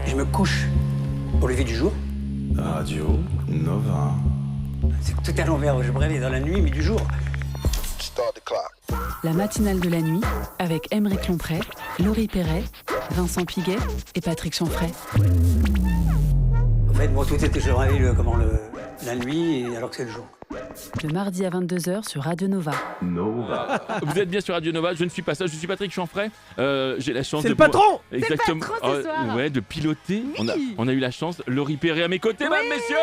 Je me couche au lever du jour. Radio Nova. C'est que tout est à l'envers. Je me réveille dans la nuit, mais du jour. La matinale de la nuit, avec Aymeric Lomprey, Laurie Perret, Vincent Piguet et Patrick Chanfray. En fait, moi, tout était, je me réveille la nuit, alors que c'est le jour. Le mardi à 22h sur Radio Nova. Nova. Vous êtes bien sur Radio Nova, je ne suis pas ça, je suis Patrick Chanfray. J'ai la chance C'est de le patron. Exactement. C'est le patron ce soir. Ouais, de piloter. Oui. On a eu la chance. Laurie Perret à mes côtés, mesdames, messieurs.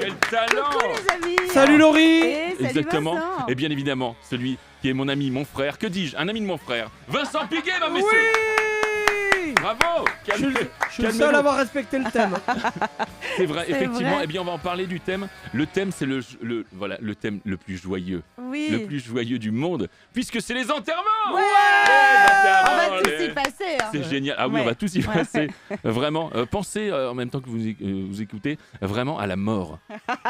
Quel talent. Coucou les amis. Salut Laurie. Et salut Exactement. Vincent. Et bien évidemment, celui qui est mon ami, mon frère, que dis-je, un ami de mon frère, Vincent Piguet, mesdames, messieurs. Oui. Bravo. Je suis le Calmez-vous. seul à avoir respecté le thème. C'est vrai, C'est effectivement. vrai. Eh bien, on va en parler du thème. Le thème, c'est le thème le plus joyeux, Oui. le plus joyeux du monde, puisque c'est les enterrements. Ouais. Les On va enterrements, tous les- y passer. Hein. C'est génial. Ah oui, Ouais. on va tous y passer. Vraiment, pensez en même temps que vous écoutez vraiment à la mort.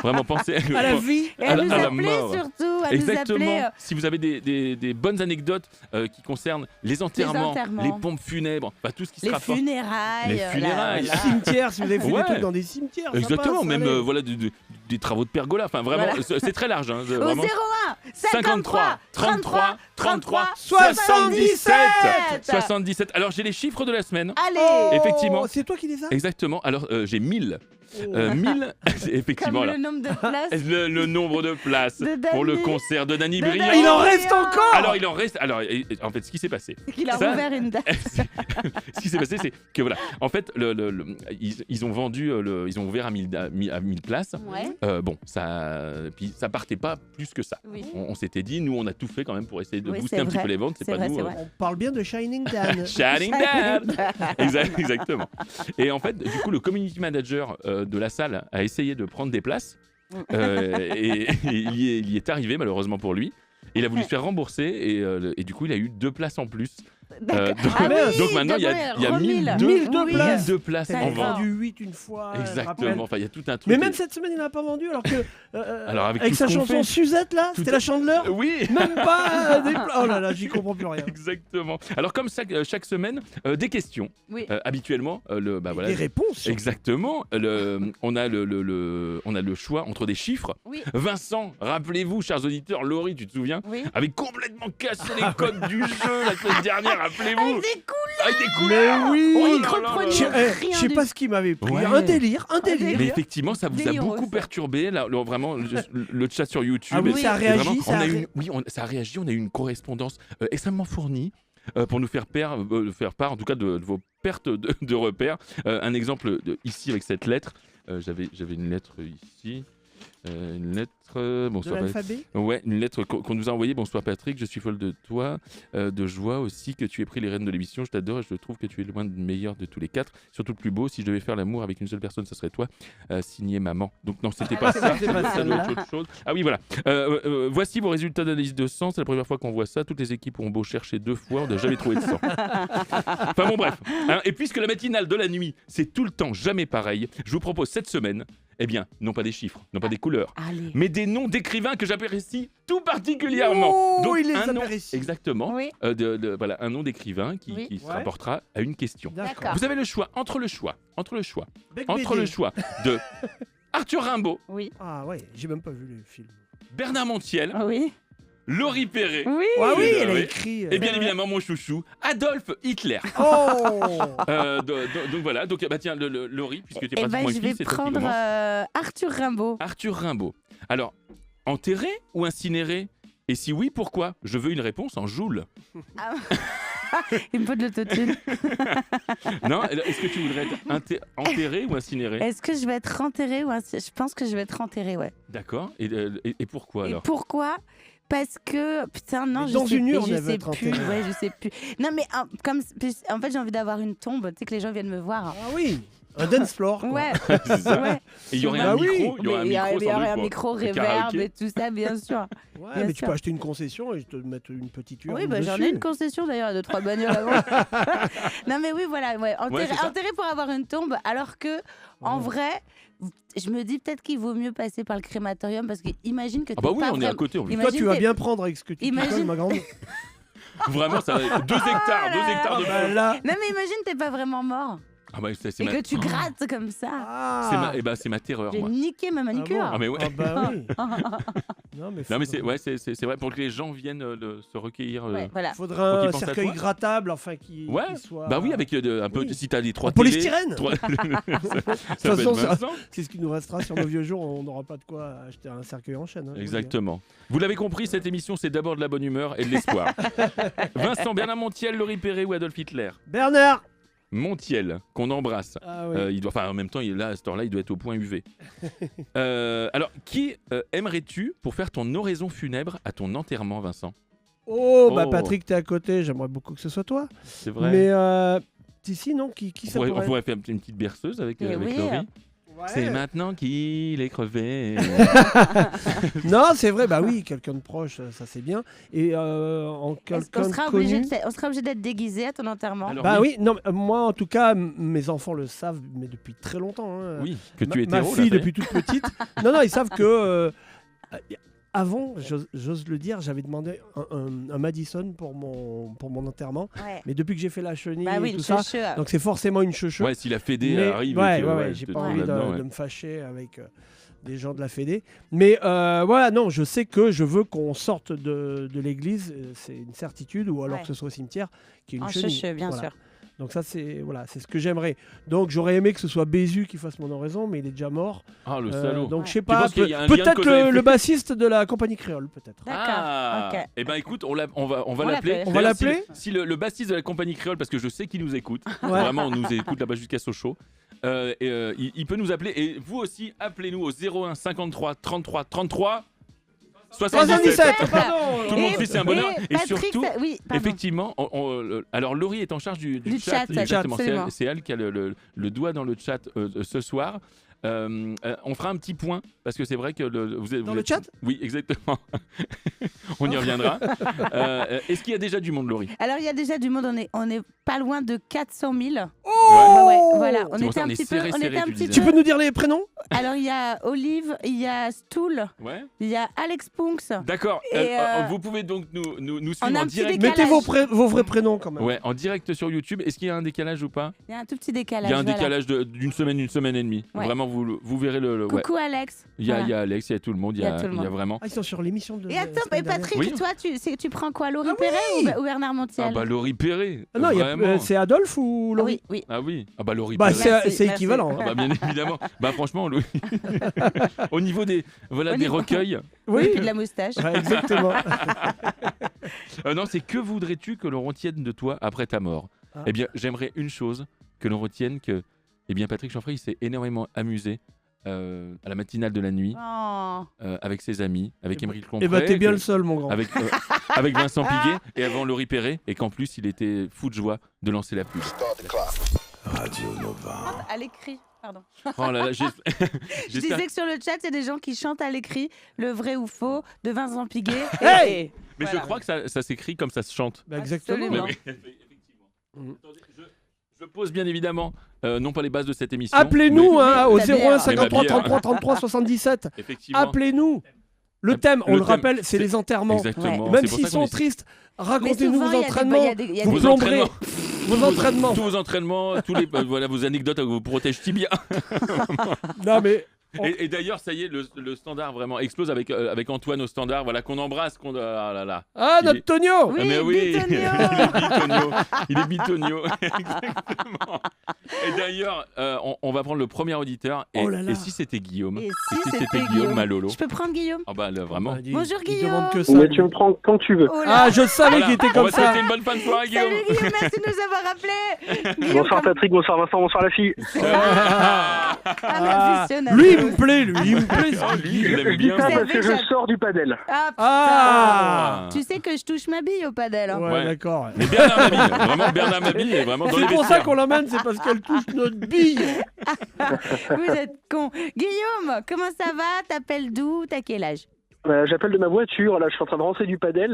Vraiment, pensez À la vie. Et à à la- nous à la appeler mort. surtout, à Exactement. nous appeler. Si vous avez des bonnes anecdotes qui concernent les enterrements, enterrements. les pompes funèbres, enfin, tout ce qui se Les rapporte. funérailles. Les funérailles. Les cimetières, si vous avez fait Ouais. des trucs dans des cimetières. ça Exactement, passe, même allez. voilà, des travaux de pergola. Enfin, vraiment, Voilà. c'est très large. Hein, Au vraiment. 01 53 33 33 77. 77. Alors, j'ai les chiffres de la semaine. Allez. Oh, Effectivement. C'est toi qui les as. Exactement. Alors, j'ai 1000. Oh. 1000, effectivement. Comme Là. le nombre de places. Le nombre de places De Dany. pour le concert de Dany De Briand. Dany. Il en reste encore. Alors, il en reste. Alors, en fait, ce qui s'est passé. Qu'il a Ça- rouvert une date. Ce qui s'est passé, c'est que voilà. En fait, ils ont vendu, ils ont ouvert à 1000 places. Ouais. Bon, puis ça partait pas plus que ça. Oui. On s'était dit, nous, on a tout fait quand même pour essayer de Oui, booster c'est un petit vrai. peu les ventes. C'est C'est pas vrai, nous. c'est vrai. On parle bien de Shining Dan. Shining Dad. Exactement. Et en fait, du coup, le community manager de la salle a essayé de prendre des places et il y est arrivé malheureusement pour lui. Et il a voulu se faire rembourser et du coup, il a eu 2 places en plus. D'accord. donc- Ah oui, donc maintenant, il y a d'accord, 1002 1002 places. 1002 places T'as en D'accord. vente. vendu 8 une fois. rappelle. Exactement. Enfin, il y a tout un truc. Mais même cette semaine, il n'a pas vendu alors que. Alors, avec avec tout sa ce qu'on chanson fait. Suzette là, Tout c'était à- la chandeleur. Oui. Même pas des Oh là là, j'y comprends plus rien. Exactement. Alors comme ça, chaque semaine, des questions. Oui. Habituellement, voilà. Des réponses. Exactement. On a le choix entre des chiffres. Oui. Vincent, rappelez-vous, chers auditeurs, Laurie, tu te souviens, Oui. avait complètement cassé les codes du jeu la semaine dernière. Rappelez-vous. Avec des couleurs. Avec des couleurs. Mais oui. On y Oh là comprenait là Je là. je sais pas ce qui m'avait pris. Ouais. Un délire, un délire. Mais effectivement, ça vous a Délireux, beaucoup ça. perturbé, là, vraiment, le chat sur YouTube. Ah oui, Et- ça a et réagi, vraiment, ça a ré- ça a réagi. On a eu une correspondance extrêmement fournie pour nous faire part, en tout cas, de vos pertes de repères. Un exemple ici avec cette lettre. J'avais une lettre ici. Une lettre. De Bonsoir. l'alphabet. Ouais, une lettre qu'on nous a envoyée. Bonsoir Patrick, je suis folle de toi, de joie aussi que tu aies pris les rênes de l'émission. Je t'adore et je trouve que tu es loin de meilleur de tous les 4. Surtout le plus beau. Si je devais faire l'amour avec une seule personne, ça serait toi. Signé maman. Donc non, c'était pas ça. c'est pas Ça doit être celle-là. autre chose. Ah oui, voilà. Voici vos résultats d'analyse de sang. C'est la première fois qu'on voit ça. Toutes les équipes ont beau chercher 2 fois, on n'a jamais trouvé de sang. Enfin bon, bref. Hein, et puisque la matinale de la nuit, c'est tout le temps jamais pareil, je vous propose cette semaine, non pas des chiffres, non pas des couleurs, Allez. mais des noms d'écrivains que j'apprécie tout particulièrement. Oh, il les un nom, apprécie. exactement, Oui. voilà, un nom d'écrivain qui, Oui. qui se Ouais. rapportera à une question. D'accord. Vous avez le choix entre le choix Bec entre BD. le choix de Arthur Rimbaud, Oui. Ah ouais, j'ai même pas vu le film. Bernard Montiel, Oui. Laurie Perret Oui. Ah oui, Oui, elle a oui. écrit. et bien évidemment mon chouchou Adolphe Hitler. Oh. Donc voilà, donc tiens, Laurie, puisque tu es Eh ben, pratiquement je une vais fille, c'est toi qui prendre commence. Arthur Rimbaud. Arthur Rimbaud. Alors, enterré ou incinéré? Et si oui, pourquoi? Je veux une réponse en joule. Il me faut de l'autotune. Non, est-ce que tu voudrais être enterré ou incinéré? Est-ce que je vais être enterrée ou je pense que je vais être enterrée, ouais. D'accord. Et pourquoi Et alors? pourquoi? Parce que putain non, Mais je dans sais, une urne, je elle veut sais être plus. enterrée. Ouais, je sais plus. Non mais en fait j'ai envie d'avoir une tombe, tu sais que les gens viennent me voir. Ah oui, un dance floor. quoi. Ouais. C'est ça. Ouais. Et il y aurait Bah un oui. micro, il y aurait un Mais micro, il y sans aurait doute, un pour micro le reverb karaoké. et tout ça, bien sûr. Ouais, Bien mais tu sûr. peux acheter une concession et je te mettre une petite urne Oui, bah, j'en ai dessus. une concession d'ailleurs, à 2-3 bagnoles avant. Non mais oui, voilà, ouais, Ouais, c'est ça. enterré pour avoir une tombe, alors que en vrai, je me dis peut-être qu'il vaut mieux passer par le crématorium parce que imagine que Ah bah t'es oui, pas on est à vraiment- côté. En plus. Toi, tu vas t'es- bien prendre avec ce que tu Imagine- picoles, ma grande. Vraiment, ça va être 2 hectares, 2 hectares de Ah bah feu. là. Non mais imagine t'es pas vraiment mort. Ah bah, c'est Et ma... que tu grattes comme ça. Ah. c'est ma terreur, J'ai moi. niqué ma manucure. Ah Ah mais ouais. Ah bah oui. Non mais, Non mais c'est vrai pour que les gens viennent se recueillir. Ouais, voilà. Faudrait Faut qu'ils un pensent à cercueil toi. grattable, enfin qui Ouais. soit. Bah oui, avec un peu Oui. si t'as des 3 En polystyrène. ça peut façon, être ça- Vincent. C'est ce qui nous restera sur nos vieux jours. On n'aura pas de quoi acheter un cercueil en chaîne. Hein, je vous le dis. Exactement. Vous l'avez compris, cette émission, c'est d'abord de la bonne humeur et de l'espoir. Vincent, Bernard Montiel, Laurie Perret ou Adolf Hitler? Bernard. Montiel, qu'on embrasse. Ah oui. Il doit, enfin, en même temps, à cette heure-là, il doit être au point UV. Alors, qui aimerais-tu pour faire ton oraison funèbre à ton enterrement, Vincent? Oh, bah Oh. Patrick, t'es à côté. J'aimerais beaucoup que ce soit toi. C'est vrai. Mais ici, non, qui ça on pourrait pourrait faire une petite berceuse avec, Eh avec oui. Laurie. Ouais. C'est maintenant qu'il est crevé. Non, c'est vrai. Bah oui, quelqu'un de proche, ça c'est bien. Et en Est-ce quelqu'un qu'on de sera connu. on sera obligé d'être déguisé à ton enterrement. Alors, Bah oui, non, moi en tout cas, mes enfants le savent, mais depuis très longtemps. Hein. Oui, que tu es Ma hétéro, fille là, depuis toute petite. Non, ils savent que avant, j'ose le dire, j'avais demandé un Madison pour mon enterrement. Ouais. Mais depuis que j'ai fait la chenille Bah oui, et le tout ça, cheveu. donc c'est forcément une cheveux. Ouais, si la Fédé Mais- arrive. ouais, et que, ouais, j'ai te pas trouve envie de, là-dedans, ouais. de me fâcher avec des gens de la Fédé. Mais voilà, non, je sais que je veux qu'on sorte de l'église, c'est une certitude, ou alors Ouais. que ce soit au cimetière, qui est une En chenille. cheveu, bien Voilà. sûr. Donc ça, c'est ce que j'aimerais. Donc j'aurais aimé que ce soit Bézu qui fasse mon oraison, mais il est déjà mort. Ah, le salaud. Donc Ouais. je sais Tu pas, penses qu'il y a un lien de peut-être cause à effet le bassiste de la compagnie créole, peut-être. D'accord. Ah, Ok. eh ben écoute, on va On l'appeler. l'appelle. On va D'ailleurs, si- l'appeler Si le bassiste de la compagnie créole, parce que je sais qu'il nous écoute, Ouais. vraiment on nous écoute là-bas jusqu'à Sochaux, il peut nous appeler. Et vous aussi, appelez-nous au 01 53 33 33 77. 77, pardon. Tout le monde fait, c'est un bonheur. Et Patrick, surtout, oui, pardon. effectivement, alors Laurie est en charge du Du chat. chat, Exactement, absolument. c'est elle qui a le doigt dans le chat ce soir. On fera un petit point parce que c'est vrai que vous êtes Dans le chat. Oui, exactement. On y reviendra. Est-ce qu'il y a déjà du monde, Laurie? Alors il y a déjà du monde, on est pas loin de 400 000. Oh Ouais, voilà, on C'est pour était ça, un on est petit peu. serré, On serré, était un tu petit disais. Tu peu. peux nous dire les prénoms? Alors il y a Olive, il y a Stool, Ouais. il y a Alex Punks. D'accord. Et, Vous pouvez donc nous on suivre a en un petit direct. décalage. Mettez vos vrais prénoms quand même. Ouais, en direct sur YouTube. Est-ce qu'il y a un décalage ou pas? Il y a un tout petit décalage. Il y a un voilà. décalage d'une semaine et demie. Ouais. Vraiment, vous verrez le. Ouais. Coucou Alex. Il y a Voilà. Alex, il y a tout le monde. Il y a vraiment. Ah, ils sont sur l'émission de. Et attends, la et semaine dernière. Patrick, Oui. toi, tu prends quoi, Laurie Ah Perret oui. ou Bernard Montiel? Ah bah Laurie Perret. Ah non, vraiment. c'est Adolphe ou Ah Laurie? oui, oui. Ah oui. Ah bah Laurie Bah, Perret. Merci, c'est merci. équivalent. hein. Ah bah bien évidemment. Bah franchement, Louis. Au niveau des Au des niveau- recueils. Et Oui, puis de la moustache. ouais, exactement. Non, c'est que voudrais-tu que l'on retienne de toi après ta mort? Ah. Eh bien, j'aimerais une chose, que l'on retienne que Patrick Chanfray il s'est énormément amusé à la matinale de la nuit Oh. avec ses amis, avec Émeric Lompré, Et bah, t'es bien que- le seul, mon grand. avec Vincent Piguet et avant Laurie Perret, et qu'en plus il était fou de joie de lancer la pub. Radio Nova. À l'écrit, pardon. Oh là là, Je j'espère. disais que sur le chat, il y a des gens qui chantent à l'écrit le vrai ou faux de Vincent Piguet. Hey Mais Voilà. je crois que ça s'écrit comme ça se chante. Bah, exactement. Absolument. Mais oui, effectivement. Mm. Attendez, je pose bien évidemment, non pas les bases de cette émission. Appelez-nous hein, au La bière. 01 53 Mais ma bière. 33 33 77. mais effectivement. Appelez-nous. Le thème, on Le le thème, rappelle, c'est c'est- les enterrements. Exactement. Même c'est pour s'ils ça qu'on sont est- tristes, Mais racontez-nous souvent, vos il y a des- entraînements. il y a des- il y a Vous des- Vos plomberez entraînements. vos entraînements. Tous vos entraînements, voilà vos anecdotes vous protègent tibia. Non, mais Et d'ailleurs, ça y est, le standard vraiment explose avec Antoine au standard, voilà qu'on embrasse, ah là là. Ah, Il notre est- Tonio Oui, Ah, mais oui, Bitonio. il est bitonio, exactement. Et d'ailleurs, on va prendre le premier auditeur. Et, Oh là là. et si c'était Guillaume Et si c'était Guillaume Guillaume Malolo. Je peux prendre Guillaume? Ah bah là, vraiment. Bah, dis, Bonjour, il Guillaume. demande que ça. Mais tu me prends quand tu veux. Oh là. Ah, je savais Voilà, qu'il était on comme va ça. souhaiter une bonne fin de soirée, Guillaume. Salut Guillaume, merci de nous avoir appelés. Guillaume, Bonsoir Patrick, bonsoir Vincent, bonsoir la fille. Ah, un aficionado. lui, il me plaît, lui, il me plaît. Oh, lui, il Je aime dis bien. ça C'est parce vrai que que je j'ad- sors du padel. Ah, putain. Ah Tu sais que je touche ma bille au padel. Hein. Ouais, Ouais. d'accord. Mais Bernard Mabille, vraiment Bernard Mabille est vraiment dans les C'est pour ça vestiaires. qu'on l'emmène, c'est parce qu'elle touche notre bille. Vous êtes con. Guillaume, comment ça va? T'appelles d'où? T'as quel âge? J'appelle de ma voiture, là je suis en train de rentrer du padel.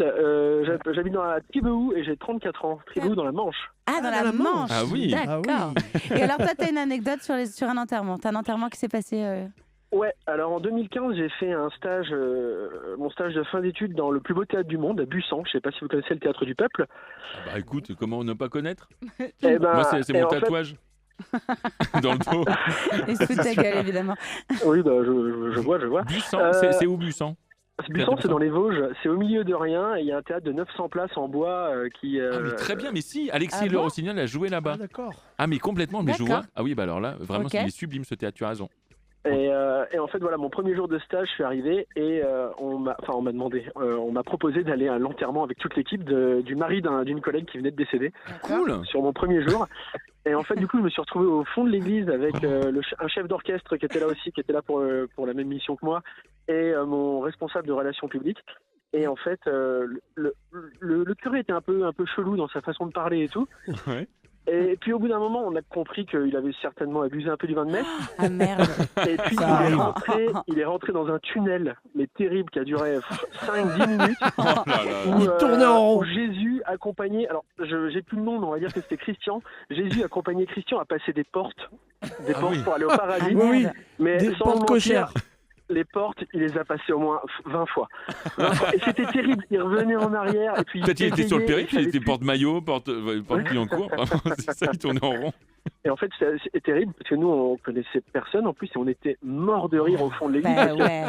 J'habite dans la Tribéou et j'ai 34 ans. Tribéou dans la Manche. Ah, dans Ah, la dans la Manche. Manche. Ah oui. D'accord. Et alors, toi, t'as une anecdote sur un enterrement. T'as un enterrement qui s'est passé. Ouais, alors en 2015 j'ai fait un stage, mon stage de fin d'études dans le plus beau théâtre du monde, à Busan. Je sais pas si vous connaissez le Théâtre du Peuple. Ah bah écoute, comment ne pas connaître? Eh ben, Moi, c'est et mon en fait, tatouage. dans le dos. Il se fout de ta gueule, évidemment. Oui, bah, je vois. Busan, c'est où Busan? Busan, c'est dans les Vosges, c'est au milieu de rien, et il y a un théâtre de 900 places en bois qui... Ah mais très bien, mais si, Alexis Ah Le bon Rossignol a joué là-bas. Ah, d'accord. Ah mais complètement, mais je D'accord. vois. Ah oui, bah alors là, vraiment, Ok. il est sublime ce théâtre, tu as raison. Et en fait, voilà, mon premier jour de stage, je suis arrivé et on m'a proposé d'aller à l'enterrement avec toute l'équipe du mari d'une collègue qui venait de décéder Cool. sur mon premier jour. Et en fait, du coup, je me suis retrouvé au fond de l'église avec un chef d'orchestre qui était là aussi, qui était là pour la même mission que moi, et mon responsable de relations publiques. Et en fait, le curé était un peu chelou dans sa façon de parler et tout. Ouais. Et puis au bout d'un moment, on a compris qu'il avait certainement abusé un peu du vin de messe. Ah merde. Et puis Ça arrive. il est rentré dans un tunnel, mais terrible, qui a duré 5-10 minutes. Oh là là. Où, Il tournait en rond. où Jésus accompagnait, alors j'ai plus le nom, mais on va dire que c'était Christian. Jésus accompagnait Christian à passer des portes oui. pour aller au paradis. Ah, Oui, oui. merde. Mais Des sans portes mentir, cochères. les portes, il les a passées au moins 20 fois. Et c'était terrible. Il revenait en arrière. Et puis Peut-être il était sur le bégayait, périph', il était savait porte-maillot, porte Clignancourt. Vraiment, c'est ça, il tournait en rond. plus. Et en fait, c'était terrible parce que nous, on connaissait personne en plus et on était morts de rire au fond de l'église. Bah ouais.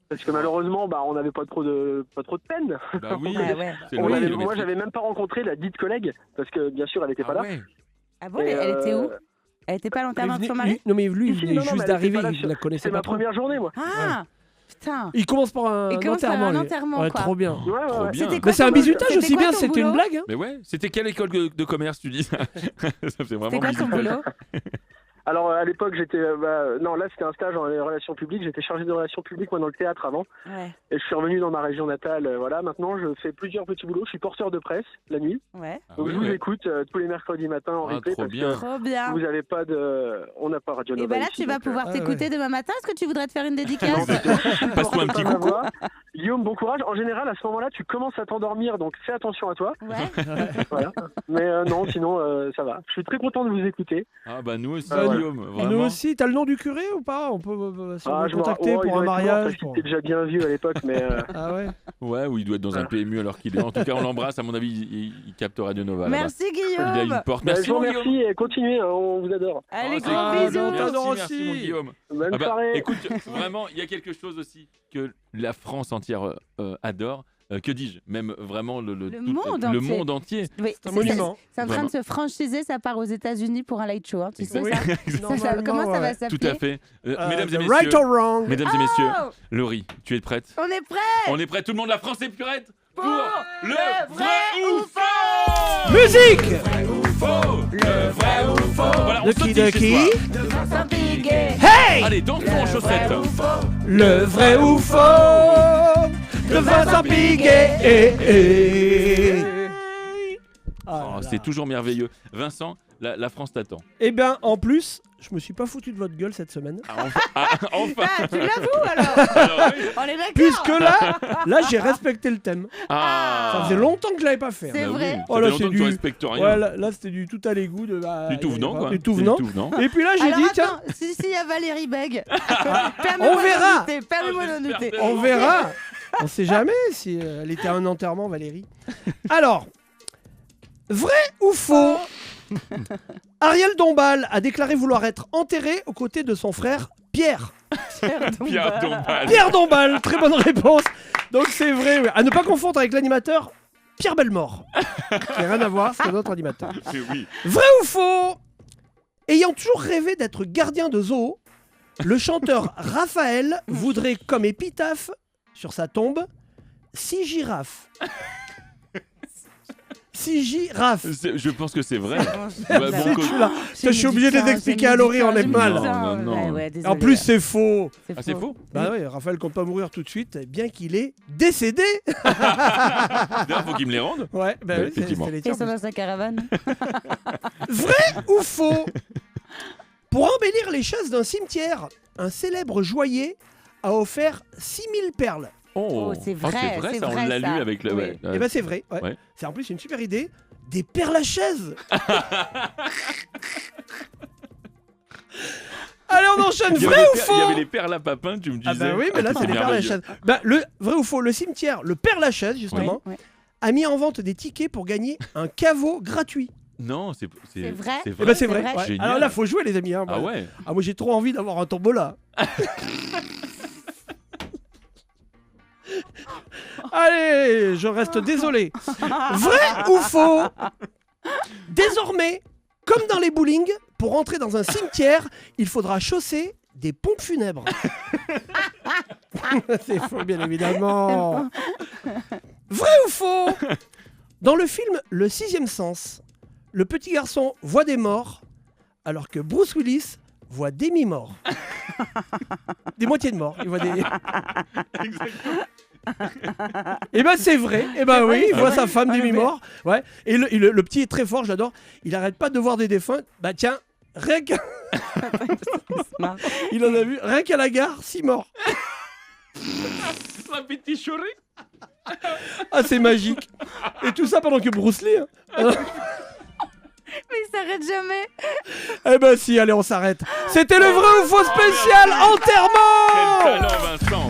Parce que malheureusement, on n'avait pas trop de peine. Bah oui, Bah ouais. c'est On le avait- kilométrique. moi, j'avais même pas rencontré la dite collègue parce que bien sûr, elle n'était pas Ah là. ouais. Ah bon, Et, elle était où? euh, Elle était pas à Il l'enterrement de venait- son mari? lui- non, mais lui, il Si, venait non, non, mais juste elle était d'arriver, pas là, il la connaissait C'est pas ma trop. première journée, moi. Ah putain. Il commence par un Il commence par enterrement. un lui. enterrement, Ouais, quoi. trop bien. Ouais, ouais, Trop ouais. bien. C'était quoi Mais c'est un ton- bizutage c'était aussi quoi bien, ton c'était une boulot blague. Hein. Mais ouais, c'était quelle école de commerce, tu dis ça? Ça fait vraiment C'était quoi ton bizutage. boulot? Alors à l'époque, j'étais. Non, là, c'était un stage en relations publiques. J'étais chargé de relations publiques, moi, dans le théâtre avant. Ouais. Et je suis revenu dans ma région natale. Voilà, maintenant, je fais plusieurs petits boulots. Je suis porteur de presse la nuit. Ouais. Ah Donc oui, je vous ouais. écoute tous les mercredis matins en Ah, replay. trop parce bien. Trop que bien. vous n'avez pas de. On n'a pas Radio Et Nova. bah là, ici, tu vas donc, pouvoir ah t'écouter ouais. demain matin. Est-ce que tu voudrais te faire une non, dédicace? Passe-toi un petit pas ma coucou. voix. Guillaume, bon courage. En général, à ce moment-là, tu commences à t'endormir, donc fais attention à toi. Ouais. Voilà. Mais non, sinon, ça va. Je suis très content de vous écouter. Ah bah nous aussi, Ah ouais. Guillaume, Nous vraiment. aussi, t'as le nom du curé ou pas? On peut si on veut je me ra- contacter il pour doit un être mort mariage. parce qu'il pour- était déjà bien vieux à l'époque, mais. Ah ouais. Ouais, ou il doit être dans un PMU alors qu'il est. En tout cas, on l'embrasse. À mon avis, il capte Radio Nova. là-bas. Merci Il a une Guillaume. porte. Bah, Merci, je vous mon Guillaume. remercie et continuez, hein, on vous adore. Allez, Ah, gros c'est bisous. cool. Merci, T'adores merci, aussi. mon Guillaume. Bonne Ah bah, soirée. écoute, vraiment, il y a quelque chose aussi que la France entière adore. Que dis-je? Même vraiment le monde le entier. monde entier. Oui, C'est un monument. C'est en train Vraiment. de se franchiser, ça part aux États-Unis pour un light show. Hein, tu sais Oui, ça comment ça va s'appeler? tout à fait. Mesdames et The messieurs, Right or wrong. mesdames et messieurs, Oh, Laurie, tu es prête? on est prêts On est prêt, tout le monde, la France est prête pour le le vrai vrai ou ou faux? Musique. Faux. Le vrai ou faux? Voilà, on De saute qui, de chez qui? soi. Vincent Piguet. Hey. Allez, dansons en chaussettes. Le vrai ou faux de Vincent Piguet. Oh, c'est toujours merveilleux. Vincent, la France t'attend. Eh bien, en plus, je me suis pas foutu de votre gueule cette semaine. Ah, enfin. Ah, tu l'avoues alors? Alors, oui. On est d'accord. Puisque là j'ai respecté le thème. Ah. Ça faisait longtemps que je l'avais pas fait. C'est Bah oui, vrai. ça Oh, fait là, longtemps c'est que tu du- respectes rien. Ouais, là, c'était du tout à l'égout. Du tout venant, quoi. Du tout C'est venant. du tout venant. Et puis là, j'ai Alors dit, attends, tiens, si y a Valérie Beg. On verra. Permets-moi Ah, d'en j'espère douter. tellement. on verra. On sait jamais si elle était à un enterrement, Valérie. Alors, vrai ou faux? Ariel Dombal a déclaré vouloir être enterré aux côtés de son frère Pierre. Pierre Dombal. Pierre Dombal, très bonne réponse. Donc c'est vrai, oui. À ne pas confondre avec l'animateur Pierre Bellemare. Qui n'a rien à voir, c'est un autre animateur. Oui. Vrai ou faux? Ayant toujours rêvé d'être gardien de zoo, le chanteur Raphaël voudrait comme épitaphe sur sa tombe 6 girafes. 6 girafes. Je pense que c'est vrai. Bah, Bah, C'est bon, celui-là. Je suis obligé de les expliquer à Laurie, on est mal. Non, non. En plus, c'est faux. Ah, c'est faux. Bah oui, Raphaël compte pas mourir tout de suite, bien qu'il est décédé. D'ailleurs, faut qu'il me les rende. Ouais, bah Ouais, oui, effectivement. c'est les Ils tiens. sont dans sa caravane. Vrai ou faux? Pour embellir les chasses d'un cimetière, un célèbre joaillier a offert 6000 perles. Oh, c'est vrai, c'est ça, on vrai, l'a ça. lu avec le. Oui. Ouais. Et ben c'est vrai. Ouais. Ouais. C'est en plus une super idée. Des perles à chaise. Allez, on enchaîne. Il y Vrai avait ou les faux? il y avait les perles à papin, tu me disais. Ah bah oui, mais là c'est des perles à chaise. Bah, le vrai ou faux? Le cimetière, le Père Lachaise justement, Ouais. a mis en vente des tickets pour gagner un caveau gratuit. Non, c'est vrai. Eh ben c'est vrai. vrai. Ouais. Génial. Alors là, faut jouer les amis. Hein. Ah ouais. Ah, moi j'ai trop envie d'avoir un tombola. Allez, je reste désolé. Vrai ou faux? Désormais, comme dans les bowling, pour entrer dans un cimetière, il faudra chausser des pompes funèbres. C'est faux, bien évidemment. Vrai ou faux? Dans le film Le Sixième Sens, le petit garçon voit des morts, alors que Bruce Willis voit des mi-morts. Des moitiés de morts. Il voit des... Et ben c'est vrai. Et ben oui, il voit sa femme des mi-morts. Ouais. Et le petit est très fort, j'adore. Il arrête pas de voir des défunts. Bah tiens, rien qu'à... Il en a vu, rien qu'à la gare, 6 morts. Un petit choré. Ah, c'est magique. Et tout ça pendant que Bruce Lee... hein. Mais il s'arrête jamais. Eh ben si, allez, on s'arrête. C'était le vrai ou faux spécial enterrement.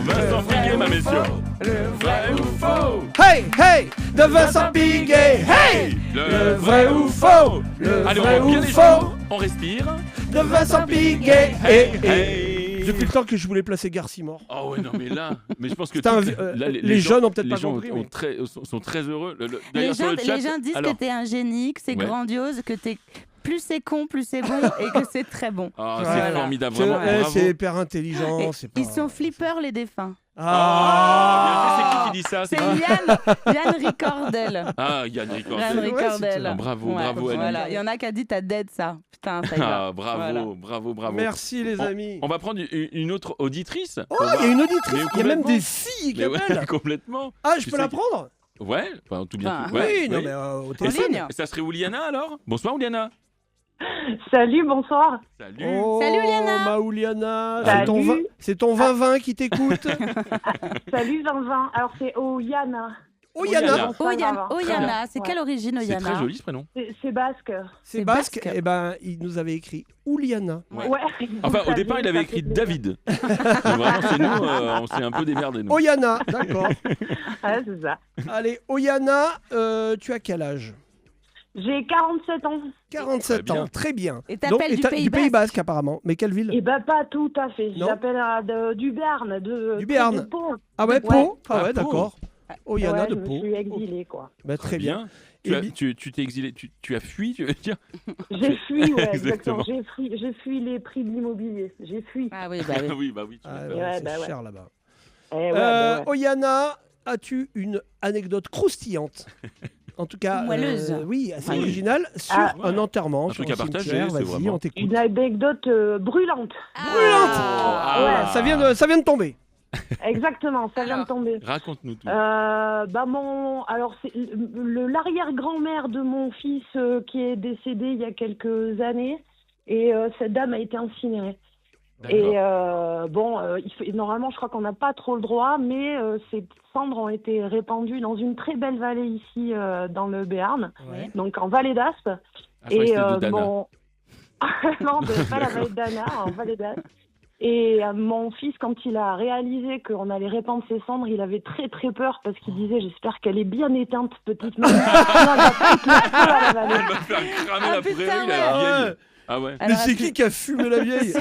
Vincent Piguet, ma messieurs. Le vrai ou faux? Hey, hey, de Vincent Piguet. Hey, le vrai ou faux? Le Allez, vrai on revient ou les faux? gens, on respire. De Vincent Piguet. Hey, hey. Hey. Depuis le temps que je voulais placer Garcimore. Oh ouais, non mais là, mais je pense que C'est un- là, les jeunes ont peut-être les pas gens compris, mais- sont très heureux. Les D'ailleurs, sur gens, le chat, les gens disent alors, que t'es un génie, que c'est Ouais. grandiose, que t'es... Plus c'est con, plus c'est bon et que c'est très bon. ah, Voilà. c'est formidable, C'est vraiment. bravo. c'est hyper intelligent. Et C'est pas... ils sont flippers, les défunts. Ah, C'est qui dit ça? C'est qui Yann Ricordel. Ah, Yann Ricordel. Yann vrai, Ricordel. c'est- Bravo, Ouais, bravo, Annie. voilà. Il y en a qui a dit t'as dead ça. Putain, ça y va. Ah, bravo, Voilà. bravo. Merci les amis. On va prendre une autre auditrice. Oh, pour il y a voir. une auditrice. Mais Il y a même complètement. des filles qui Mais ouais, appellent. complètement. Ah, je Tu peux sais la que- prendre? Ouais, enfin, tout bien. Enfin, tout. Ouais, Oui, non oui. mais au En téléphone. ligne. Ça serait Ouliana alors? Bonsoir Ouliana. Salut, bonsoir. Salut. Oh, Salut, Ouliana. ma Ouliana, Salut. c'est ton 20-20 qui t'écoute. Salut Vincent. Alors c'est Oyana. Oyana, Ouliana. Oyana, c'est Ouais. quelle origine C'est Oyana? très joli ce prénom. C'est basque. c'est C'est basque. basque. Et ben, il nous avait écrit Ouliana. Ouais. Ouais. Enfin, au Ça départ, fait- il avait ça écrit fait plaisir. David. Donc, vraiment, c'est nous, on s'est un peu démerdés, nous. Oyana, d'accord. Ouais, c'est ça. Allez, Oyana, tu as quel âge? J'ai 47 ans. 47 Très bien. ans, très bien. Et t'appelles et du t'as- Pays du Pays Basque. Basque apparemment. Mais quelle ville? Et bah pas tout à fait. Non. J'appelle du Béarn. Du Béarn. de Pau. Ah ouais, Ouais. Pau. Ah Ah, ouais, Pau. d'accord. Oyana Ouais, de je me Pau. suis exilée quoi. Bah, très bien. Tu Et as- bi- tu t'es exilé, tu as fui, tu veux dire? J'ai fui, ouais, Exactement. exactement. J'ai fui les prix de l'immobilier. J'ai fui. Ah oui, bah oui. Bah oui, tu Ah, m'étonnes. ouais, Ouais, c'est bah ouais. cher là-bas. Eh ouais, bah ouais. Oyana, as-tu une anecdote croustillante? En tout cas, Moelleuse. oui, assez Oui. originale sur Ah. un enterrement, Un sur truc un à partager, cimetière. c'est Vas-y, vraiment- on t'écoute. Une anecdote brûlante. Ah. Ça vient de tomber. Exactement, ça vient de Alors. tomber. Raconte-nous tout. Alors c'est l'arrière-grand-mère de mon fils qui est décédé il y a quelques années et cette dame a été incinérée. Et normalement je crois qu'on n'a pas trop le droit, mais ces cendres ont été répandues dans une très belle vallée ici dans le Béarn, Ouais. donc en vallée d'Aspe. Ah, je croyais que c'était de Dana. Non, c'est pas la vallée de Dana, en vallée d'Aspe. Et mon fils, quand il a réalisé qu'on allait répandre ses cendres, il avait très très peur parce qu'il disait j'espère qu'elle est bien éteinte, petite mamie. Sinon, elle va foutre le feu à la vallée. Elle va faire cramer Ah, la putain, prairie, ouais. la Ah vieille. ouais. Ah ouais. Mais Alors, c'est attends. qui a fumé la vieille?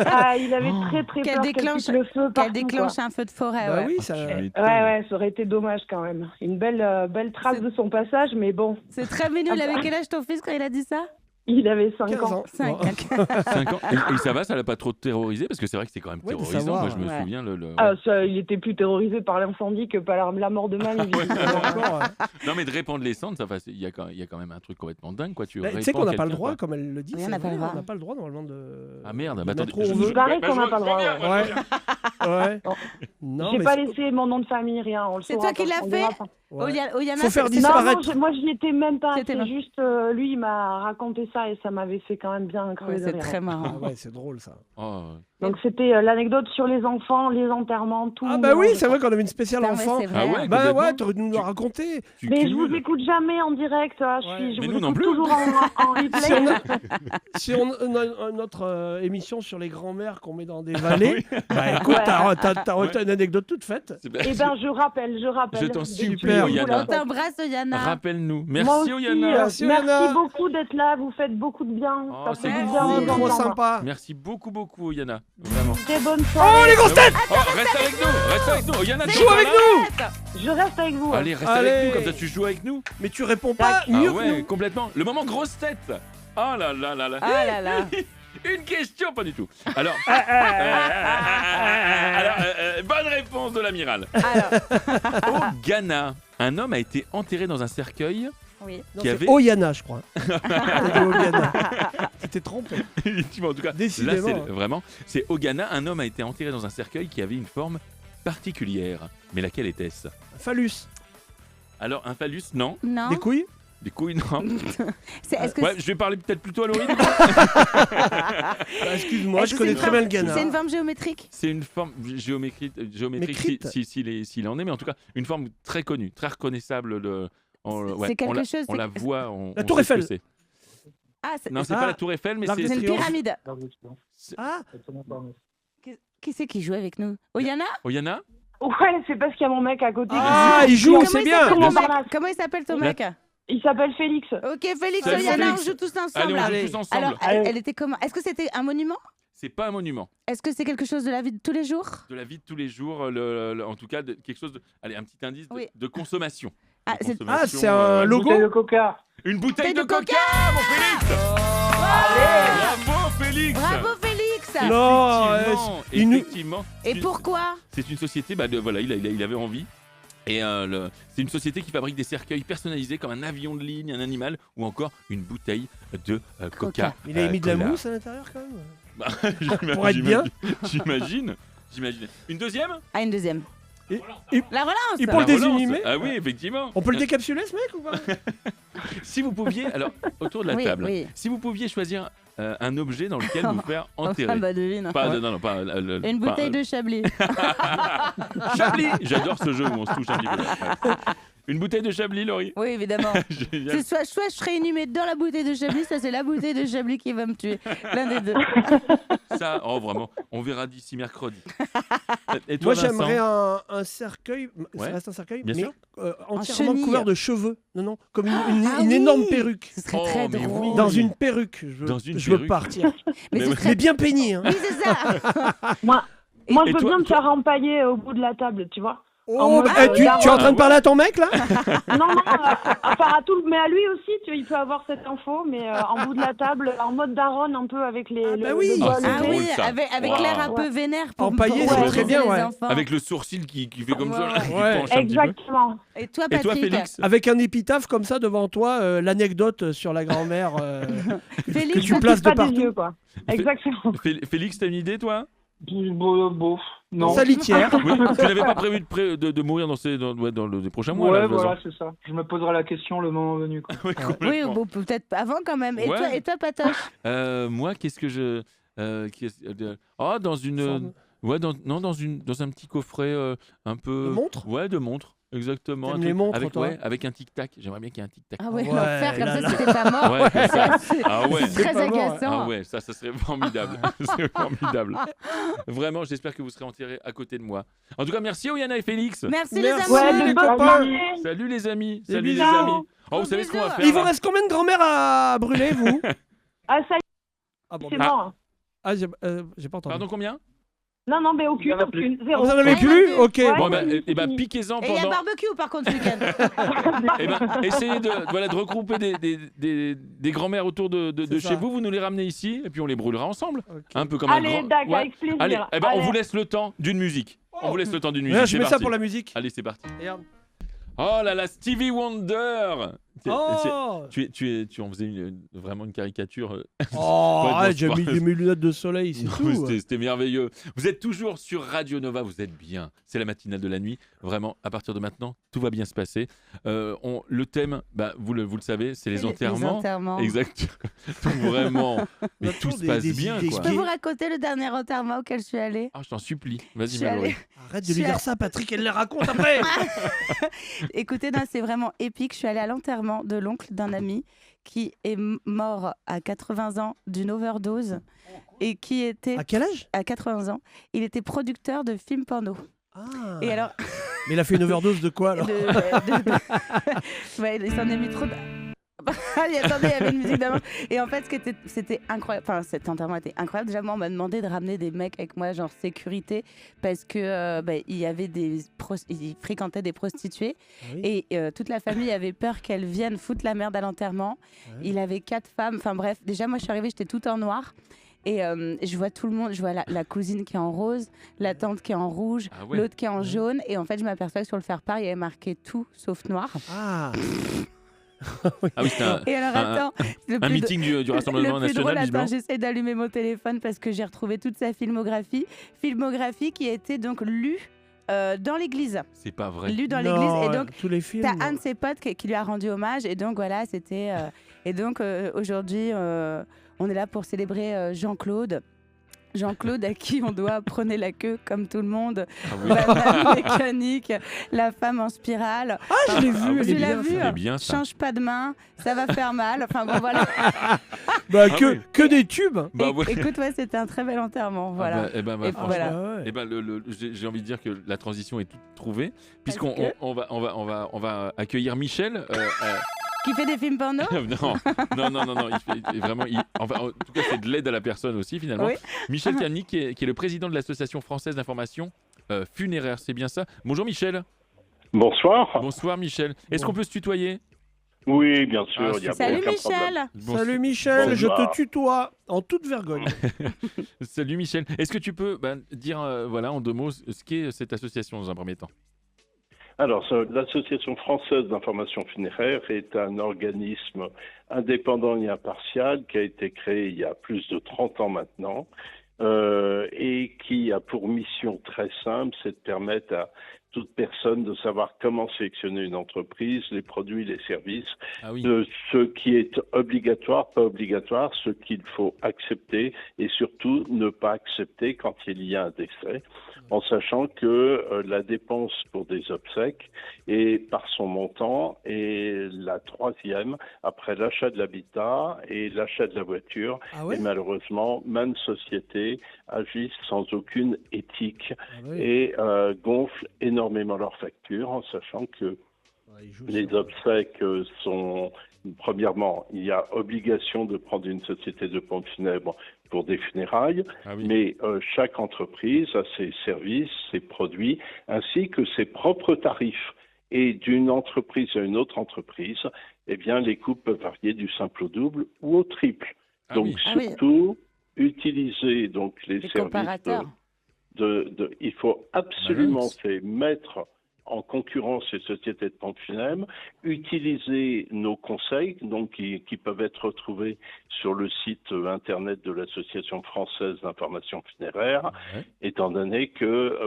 Ah, il avait très très Qu'elle peur déclenche- qu'elle foute le feu Qu'elle partout, déclenche quoi. un feu de forêt, Bah ouais. oui, ça. Tu m'étonnes. Ouais, ça aurait été dommage quand même. Une belle trace de son passage, mais bon, C'est très mignon. Il avait quel âge ton fils quand il a dit ça? il avait 5 15 ans. ans. 5. Bon. 5 ans. Et ça va, ça l'a pas trop terrorisé? Parce que c'est vrai que c'est quand même Ouais, de terrorisant. savoir, Moi, je me ouais. souviens. Ah, ça, il était plus terrorisé par l'incendie que par la mort de mamie. visiblement. Encore, ouais. Non, mais de répandre les cendres, il y a quand même un truc complètement dingue. Quoi. Tu sais qu'on n'a pas le droit, Quoi. comme elle le dit. Oui, on c'est n'a pas vrai, le droit. On n'a pas le droit normalement de. Ah merde, de bah mettre attendez. où on veut. Il paraît qu'on n'a pas le droit. Ouais. Ouais. Non. Non, J'ai mais pas c'est- laissé mon nom de famille, rien. On le C'est saura toi qui pas, l'as on fait dira pas. ouais. Oyana, Faut faire c'est- Non, disparaître. moi j'y étais même pas. C'était C'est pas- juste, lui, il m'a raconté ça et ça m'avait fait quand même bien crever de c'est rire. très Ah marrant. ouais, c'est drôle ça. Oh, Donc c'était l'anecdote sur les enfants, les enterrements, tout. Ah bah oui, c'est vrai qu'on avait une spéciale Putain, ouais, enfant. c'est vrai. Ah ouais, Bah complètement. ouais, t'aurais dû nous la raconter. tu Mais je vous cumules. écoute jamais en direct. Je Ouais. je Mais vous nous non écoute plus. toujours en replay. Si on a notre émission sur les grands-mères qu'on met dans des vallées, bah écoute, t'as une anecdote toute faite. C'est bien. Eh ben je rappelle. Je t'en Dès supplie, que vous Oyana. la On t'embrasse, Yana. Rappelle-nous. Moi Merci, aussi, Oyana. Merci, Oyana. merci beaucoup d'être là. Vous faites beaucoup de bien. Oh, Ça c'est fait du cool. bien de Oh, vous trop entendre. sympa. Merci beaucoup, Oyana. Vraiment. Très bonne soirée. Oh les grosses têtes, Oh, reste avec nous. Oyana, tu joue avec nous. Je reste avec vous. Allez, reste Allez. avec nous, comme ça tu joues avec nous. Mais tu réponds pas Ah mieux que ouais, nous. complètement. Le moment grosse tête. Oh là là là là. Ah là là. Une question, pas du tout. Alors, bonne réponse de l'amiral. Alors, Au Ghana, un homme a été enterré dans un cercueil oui. Non, qui c'est avait... Oyana, je crois. T'as dit Oyana. Tu t'es trompé. Effectivement, en tout cas, Décidément. là, c'est vraiment... C'est au Ghana, un homme a été enterré dans un cercueil qui avait une forme particulière. Mais laquelle était-ce? Phallus. Alors, un phallus, non. Non. Des couilles. Des couilles, non. Est-ce que Ouais, je vais parler peut-être plutôt à Laurie. Bah, excuse-moi, Est-ce je que connais c'est très une bien le forme- Ghana. c'est une forme géométrique? C'est une forme géométrique Mécrite. s'il en est, mais en tout cas, une forme très connue, très reconnaissable. C'est quelque chose, On c'est- la voit. La on Tour sait ce que Eiffel. c'est. Ah, Non, c'est Ah, pas la Tour Eiffel, mais l'Arc de c'est une Triomphe. pyramide. Ah, Qui c'est qui joue avec nous? Oyana? Oyana? Ouais, c'est parce qu'il y a mon mec à côté. ah, il joue, Comment c'est il bien. s'appelle ton Bien mec sûr. Comment il s'appelle ton La- mec? Il s'appelle Félix. Ok, Félix, Salut, Oyana, Félix. on joue tous ensemble. Allez, on là. joue tous ensemble. Alors, elle était comment? Est-ce que c'était un monument? C'est pas un monument. Est-ce que c'est quelque chose de la vie de tous les jours? De la vie de tous les jours, en tout cas, quelque chose de. Allez, un petit indice Oui. de consommation. Ah, De c'est- consommation, c'est un logo. Bouteille de coca. Une bouteille de Bouteille de coca, mon Félix. Bravo, Félix. Bravo, Félix! Non, Effectivement, une- effectivement. Et pourquoi? C'est une société, voilà, il avait envie. Et c'est une société qui fabrique des cercueils personnalisés comme un avion de ligne, un animal ou encore une bouteille de coca. Il a mis de la Cola. mousse à l'intérieur quand même. Bah, Pour être bien. J'imagine. Une deuxième? Ah, une deuxième. Et- La relance! et pour le La relance. désinhumer. Ah oui, effectivement. On peut le décapsuler ce mec ou pas? Si vous pouviez, alors autour de la Oui, table, oui. si vous pouviez choisir un objet dans lequel vous faire enterrer. Enfin, bah devine. Pas, non, pas Une bouteille de Chablis. Chablis. J'adore ce jeu où on se touche un petit peu. Ouais. Une bouteille de Chablis, Laurie. Oui, évidemment. Génial. C'est soit je serai inhumé dans la bouteille de Chablis, soit c'est la bouteille de Chablis qui va me tuer. L'un des deux. Ça, oh vraiment, on verra d'ici mercredi. Et toi, Moi j'aimerais Vincent un cercueil, Ouais, ça reste un cercueil, bien mais sûr. entièrement chenille. couvert de cheveux. Non, comme une Ah oui. énorme perruque. Ce serait Oh, très mais drôle. oui. Dans une perruque, je Dans une veux perruque. partir. Mais Mais ce ouais. serait... Mais bien peigné. Hein. Oui, c'est ça. Moi, Et je toi- veux bien me toi- faire empailler au bout de la table, tu vois. En Oh, mode, bah, tu es en train de ouais. parler à ton mec là? Non, enfin à tout, mais à lui aussi, tu vois, il peut avoir cette info, mais en bout de la table, en mode daronne un peu avec les. Ah, le- bah oui. le doigt Ah, c'est Ah levé. drôle, oui, ça. avec Wow. l'air un peu vénère pour Empaillé, c'est terroriser très bien, les ouais. enfants. Avec le sourcil qui fait comme ça, là, qui Ouais. penche un petit peu. Exactement. Et toi, Et toi, Patrick? Félix? Avec un épitaphe comme ça devant toi, l'anecdote sur la grand-mère Félix, que tu Ça places pique de pas des partout. yeux, quoi. Exactement. Félix, t'as une idée, toi? Bof. Non. Sa litière. Oui, tu n'avais pas prévu de mourir dans les prochains mois, Ouais, là, voilà, Vincent. c'est ça. Je me poserai la question le moment venu. Quoi. Oui, Oui, complètement. bon, peut-être avant quand même. Et Ouais. toi, Patoche? Moi, qu'est-ce que je... Oh, dans une... Ouais, dans un petit coffret un peu... De montre? Ouais, de montre. Exactement. T'aimes un les truc montres, avec, toi avec un tic-tac. J'aimerais bien qu'il y ait un tic-tac. Ah ouais, Ouais, l'enfer, comme là, ça, là. c'était pas mort. Ouais, c'est ça. Ah ouais. C'est très pas mort, agaçant. Ah ouais, ça serait formidable. C'est formidable. Vraiment, j'espère que vous serez enterrés à côté de moi. En tout cas, merci Oyana et Félix. Merci, Merci. les Ouais, amis. de les bonnes copains. soirées. Salut les amis. Des Salut les bisous. amis. Oh, vous savez ce qu'on va bisous. faire Il vous là reste combien de grand-mères à brûler, vous? Ah, ça y Ah bon, est, c'est bah- mort. ah, j'ai pas entendu. Pardon, combien? Non, mais aucune. Ah, Zéro. vous en avez Ouais, plus? ouais. Ok. Ouais. Bon, bon, eh ben, piquez-en Et il y a pendant... barbecue par contre ce week-end. Eh ben, essayez de regrouper des grands-mères autour de C'est chez ça. vous. Vous nous les ramenez ici et puis on les brûlera ensemble. ok. Un peu comme un Allez, grand... d'accord, Ouais. avec plaisir. Allez, eh ben, on Allez. vous laisse le temps d'une musique. On vous laisse le temps d'une musique. Regarde, je C'est mets ça parti. pour la musique. Allez, c'est parti. Regarde. Oh là là, Stevie Wonder. Oh, Tu en faisais vraiment une caricature. oh Ouais, arrête, non, j'ai mis mes lunettes de soleil, c'est Non, tout. mais c'était merveilleux. Vous êtes toujours sur Radio Nova, vous êtes bien. C'est la matinale de la nuit. Vraiment, à partir de maintenant, tout va bien se passer. Le thème, vous le savez, c'est les enterrements. Exact. Donc vraiment, mais tout se passe bien. Je Quoi. peux vous raconter le dernier enterrement auquel je suis allée? Ah, je t'en supplie. Vas-y, Je suis Mallory. allée- Arrête de lui dire ça, Patrick, elle les raconte après. Écoutez, non, c'est vraiment épique. Je suis allée à l'enterrement de l'oncle d'un ami qui est mort à 80 ans d'une overdose et qui était À quel âge? à 80 ans. Il était producteur de films porno. Ah. Et alors, Mais il a fait une overdose de quoi alors? Ouais, il s'en est mis trop. Attendez, il y avait une musique d'avant. Et en fait, c'était incroyable. Enfin, cet enterrement était incroyable. Déjà, moi, on m'a demandé de ramener des mecs avec moi, genre sécurité, parce que il y avait il fréquentait des prostituées. Ah oui. Et toute la famille avait peur qu'elles viennent foutre la merde à l'enterrement. Ouais. Il avait 4 femmes. Enfin bref, déjà, moi, je suis arrivée, j'étais toute en noir. Et je vois tout le monde, je vois la cousine qui est en rose, la tante qui est en rouge, Ah ouais. l'autre qui est en jaune. Et en fait, je m'aperçois que sur le faire-part, il y avait marqué tout sauf noir. Ah. Ah oui, c'était Et alors, attends, le un plus meeting du Rassemblement le plus drôle, National, attends, visiblement. j'essaie d'allumer mon téléphone parce que j'ai retrouvé toute sa filmographie. Filmographie qui a été donc lue dans l'église. C'est pas vrai. Lue dans Non, l'église. Et donc, tous les films. t'as un de ses potes qui lui a rendu hommage. Et donc, voilà, c'était. Et donc, aujourd'hui, on est là pour célébrer Jean-Claude. Jean-Claude à qui on doit prenez la queue comme tout le monde, Ah oui. banane mécanique, la femme en spirale. Ah, je l'ai vu, elle Tu est l'as bien, vu ça. C'est bien ça. Change pas de main, ça va faire mal. Enfin bon voilà. Bah, Ah oui. que des tubes. Bah ouais. Écoute, ouais, c'était un très bel enterrement. Voilà. Ah bah, Et franchement, voilà. Ah ouais. eh ben, j'ai envie de dire que la transition est toute trouvée, puisqu'on que- on va accueillir Michel. Qui fait des films porno? non, enfin, en tout cas, c'est de l'aide à la personne aussi, finalement. Oui. Michel Camny, qui est le président de l'Association française d'information funéraire, c'est bien ça? Bonjour Michel. Bonsoir. Bonsoir Michel. Est-ce qu'on peut se tutoyer? Oui, bien sûr, Ah, il y a Salut aucun problème. Michel. Bonsoir. Salut Michel, je Bonsoir. te tutoie en toute vergogne. Salut Michel. Est-ce que tu peux dire en 2 mots ce qu'est cette association dans un premier temps? Alors, l'Association française d'information funéraire est un organisme indépendant et impartial qui a été créé il y a plus de 30 ans maintenant et qui a pour mission très simple, c'est de permettre à toute personne de savoir comment sélectionner une entreprise, les produits, les services, Ah oui. de ce qui est obligatoire, pas obligatoire, ce qu'il faut accepter et surtout ne pas accepter quand il y a un décès, en sachant que la dépense pour des obsèques est par son montant est la 3e après l'achat de l'habitat et l'achat de la voiture. Ah ouais? Et malheureusement, maintes sociétés agissent sans aucune éthique Ah oui. et gonflent énormément leurs factures en sachant que Ouais, il joue les ça. obsèques sont, premièrement, il y a obligation de prendre une société de pompes funèbres pour des funérailles, Ah oui. mais chaque entreprise a ses services, ses produits, ainsi que ses propres tarifs. Et d'une entreprise à une autre entreprise, eh bien, les coûts peuvent varier du simple au double ou au triple. Ah Donc, oui. Ah oui. surtout, utiliser donc les Les services comparateurs. il faut absolument Balance. c'est mettre en concurrence les sociétés de pompes funèbres, utiliser nos conseils donc qui peuvent être retrouvés sur le site internet de l'Association française d'information funéraire, Ouais. étant donné que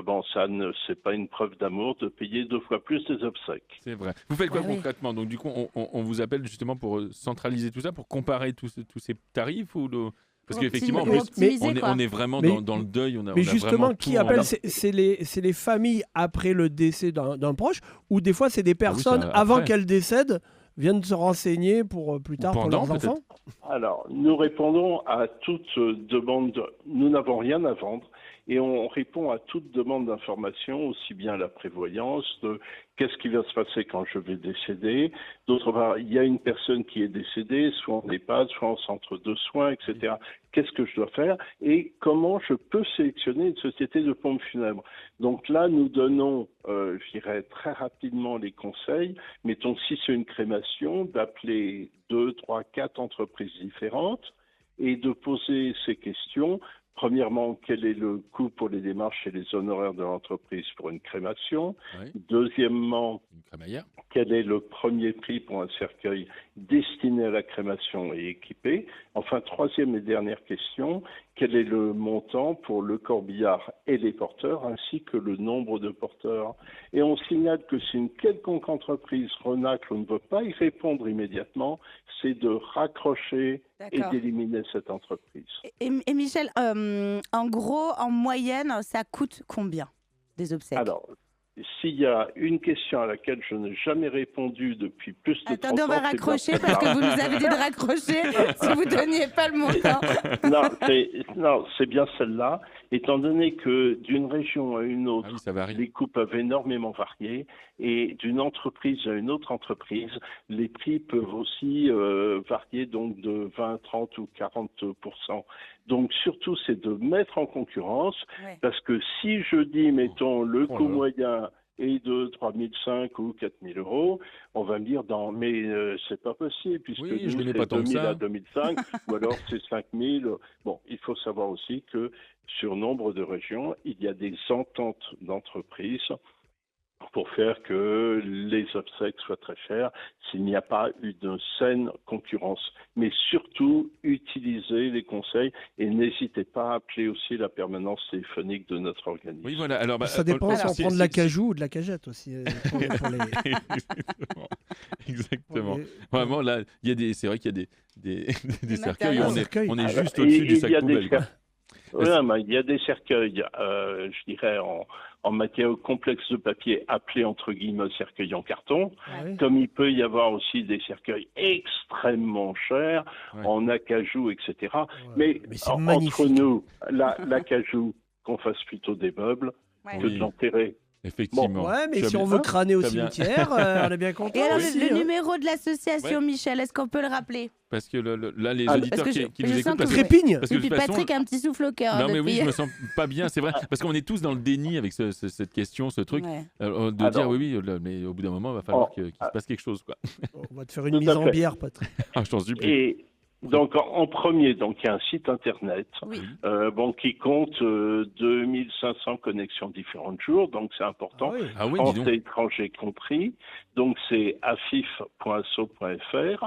c'est pas une preuve d'amour de payer 2 fois plus des obsèques. C'est vrai. Vous faites quoi Ah oui. concrètement? Donc du coup, on vous appelle justement pour centraliser tout ça, pour comparer tous ces tarifs ou parce qu'effectivement, en Pour plus, optimiser, on quoi. est vraiment Mais- dans le deuil. On a Mais vraiment justement, qui tout en- appelle c'est les familles après le décès d'un proche, ou des fois c'est des personnes ça, avant après. qu'elles décèdent viennent se renseigner pour plus tard pour pendant, leurs peut-être. enfants. Alors, nous répondons à toute demande. Nous n'avons rien à vendre et on répond à toute demande d'information, aussi bien la prévoyance, de qu'est-ce qui va se passer quand je vais décéder. D'autre part, il y a une personne qui est décédée, soit en EHPAD, soit en centre de soins, etc. Qu'est-ce que je dois faire et comment je peux sélectionner une société de pompes funèbres. Donc là, nous donnons, je dirais très rapidement les conseils. Mettons, si c'est une crémation, d'appeler 2, 3, 4 entreprises différentes et de poser ces questions. Premièrement, quel est le coût pour les démarches et les honoraires de l'entreprise pour une crémation? Ouais. Deuxièmement, Une crémaillère. quel est le premier prix pour un cercueil destiné à la crémation et équipé? Enfin, troisième et dernière question, quel est le montant pour le corbillard et les porteurs, ainsi que le nombre de porteurs? Et on signale que si une quelconque entreprise renacle ou ne veut pas y répondre immédiatement, c'est de raccrocher et D'accord. d'éliminer cette entreprise. Et Michel, en gros, en moyenne, ça coûte combien des obsèques? Alors, s'il y a une question à laquelle je n'ai jamais répondu depuis plus de 30 ans... Attendez, on va c'est raccrocher bien parce que celle-là. vous nous avez dit de raccrocher si vous donniez pas le montant. Non, c'est bien celle-là. Étant donné que d'une région à une autre, Ah oui, ça varie. les coûts peuvent énormément varier, et d'une entreprise à une autre entreprise, les prix peuvent aussi varier donc de 20, 30 ou 40%. Donc surtout, c'est de mettre en concurrence, Ouais. parce que si je dis, mettons, le Oh là coût là. moyen est de 3 500 ou 4 000 euros, on va me dire, mais c'est pas possible, puisque Oui, je nous, gagnais c'est pas tant que 2000 ça. à 2005, ou alors c'est 5 000. Bon, il faut savoir aussi que sur nombre de régions, il y a des ententes d'entreprises pour faire que les obsèques soient très chères, s'il n'y a pas une saine concurrence. Mais surtout, utilisez les conseils et n'hésitez pas à appeler aussi la permanence téléphonique de notre organisme. Oui, voilà. Alors, Ça dépend si on c'est- prend de c'est- l'acajou ou de la cagette aussi. Pour les- Exactement. Exactement. pour les- Vraiment, là, c'est vrai qu'il y a des cercueils. matériaux. On est Alors, juste au-dessus et du il sac y a des poubelle. Quoi. Ouais, mais il y a des cercueils, je dirais, en matériaux complexes de papier, appelés entre guillemets cercueils en carton, Ah oui. comme il peut y avoir aussi des cercueils extrêmement chers, Ouais. en acajou, etc. Ouais, Mais, mais c'est entre magnifique. nous, l'acajou, qu'on fasse plutôt des meubles Ouais. que Oui. de l'enterrer. Effectivement. Ouais, mais Tu as si on bien- veut crâner au Très bien. cimetière, on est bien content. Et alors, aussi, le hein. numéro de l'association, Ouais. Michel, est-ce qu'on peut le rappeler? Parce que là, les Ah, auditeurs parce que qui je nous sens écoutent, que parce vous- que, Trépigne. parce que Et de puis toute façon, Patrick a un petit souffle au cœur. non mais oui, depuis. je me sens pas bien, c'est vrai, parce qu'on est tous dans le déni avec cette question, ce truc, Ouais. de Alors- dire oui, mais au bout d'un moment, il va falloir Oh, qu'il se passe quelque chose, quoi. On va te faire une Tout mise à en fait. bière, Patrick. Ah, je t'en supplie. Et donc, en premier, donc, il y a un site internet Oui. qui compte 2500 connexions différentes jours, donc c'est important. Ah oui. Ah oui, dis donc. Français et étrangers compris. Donc c'est afif.so.fr.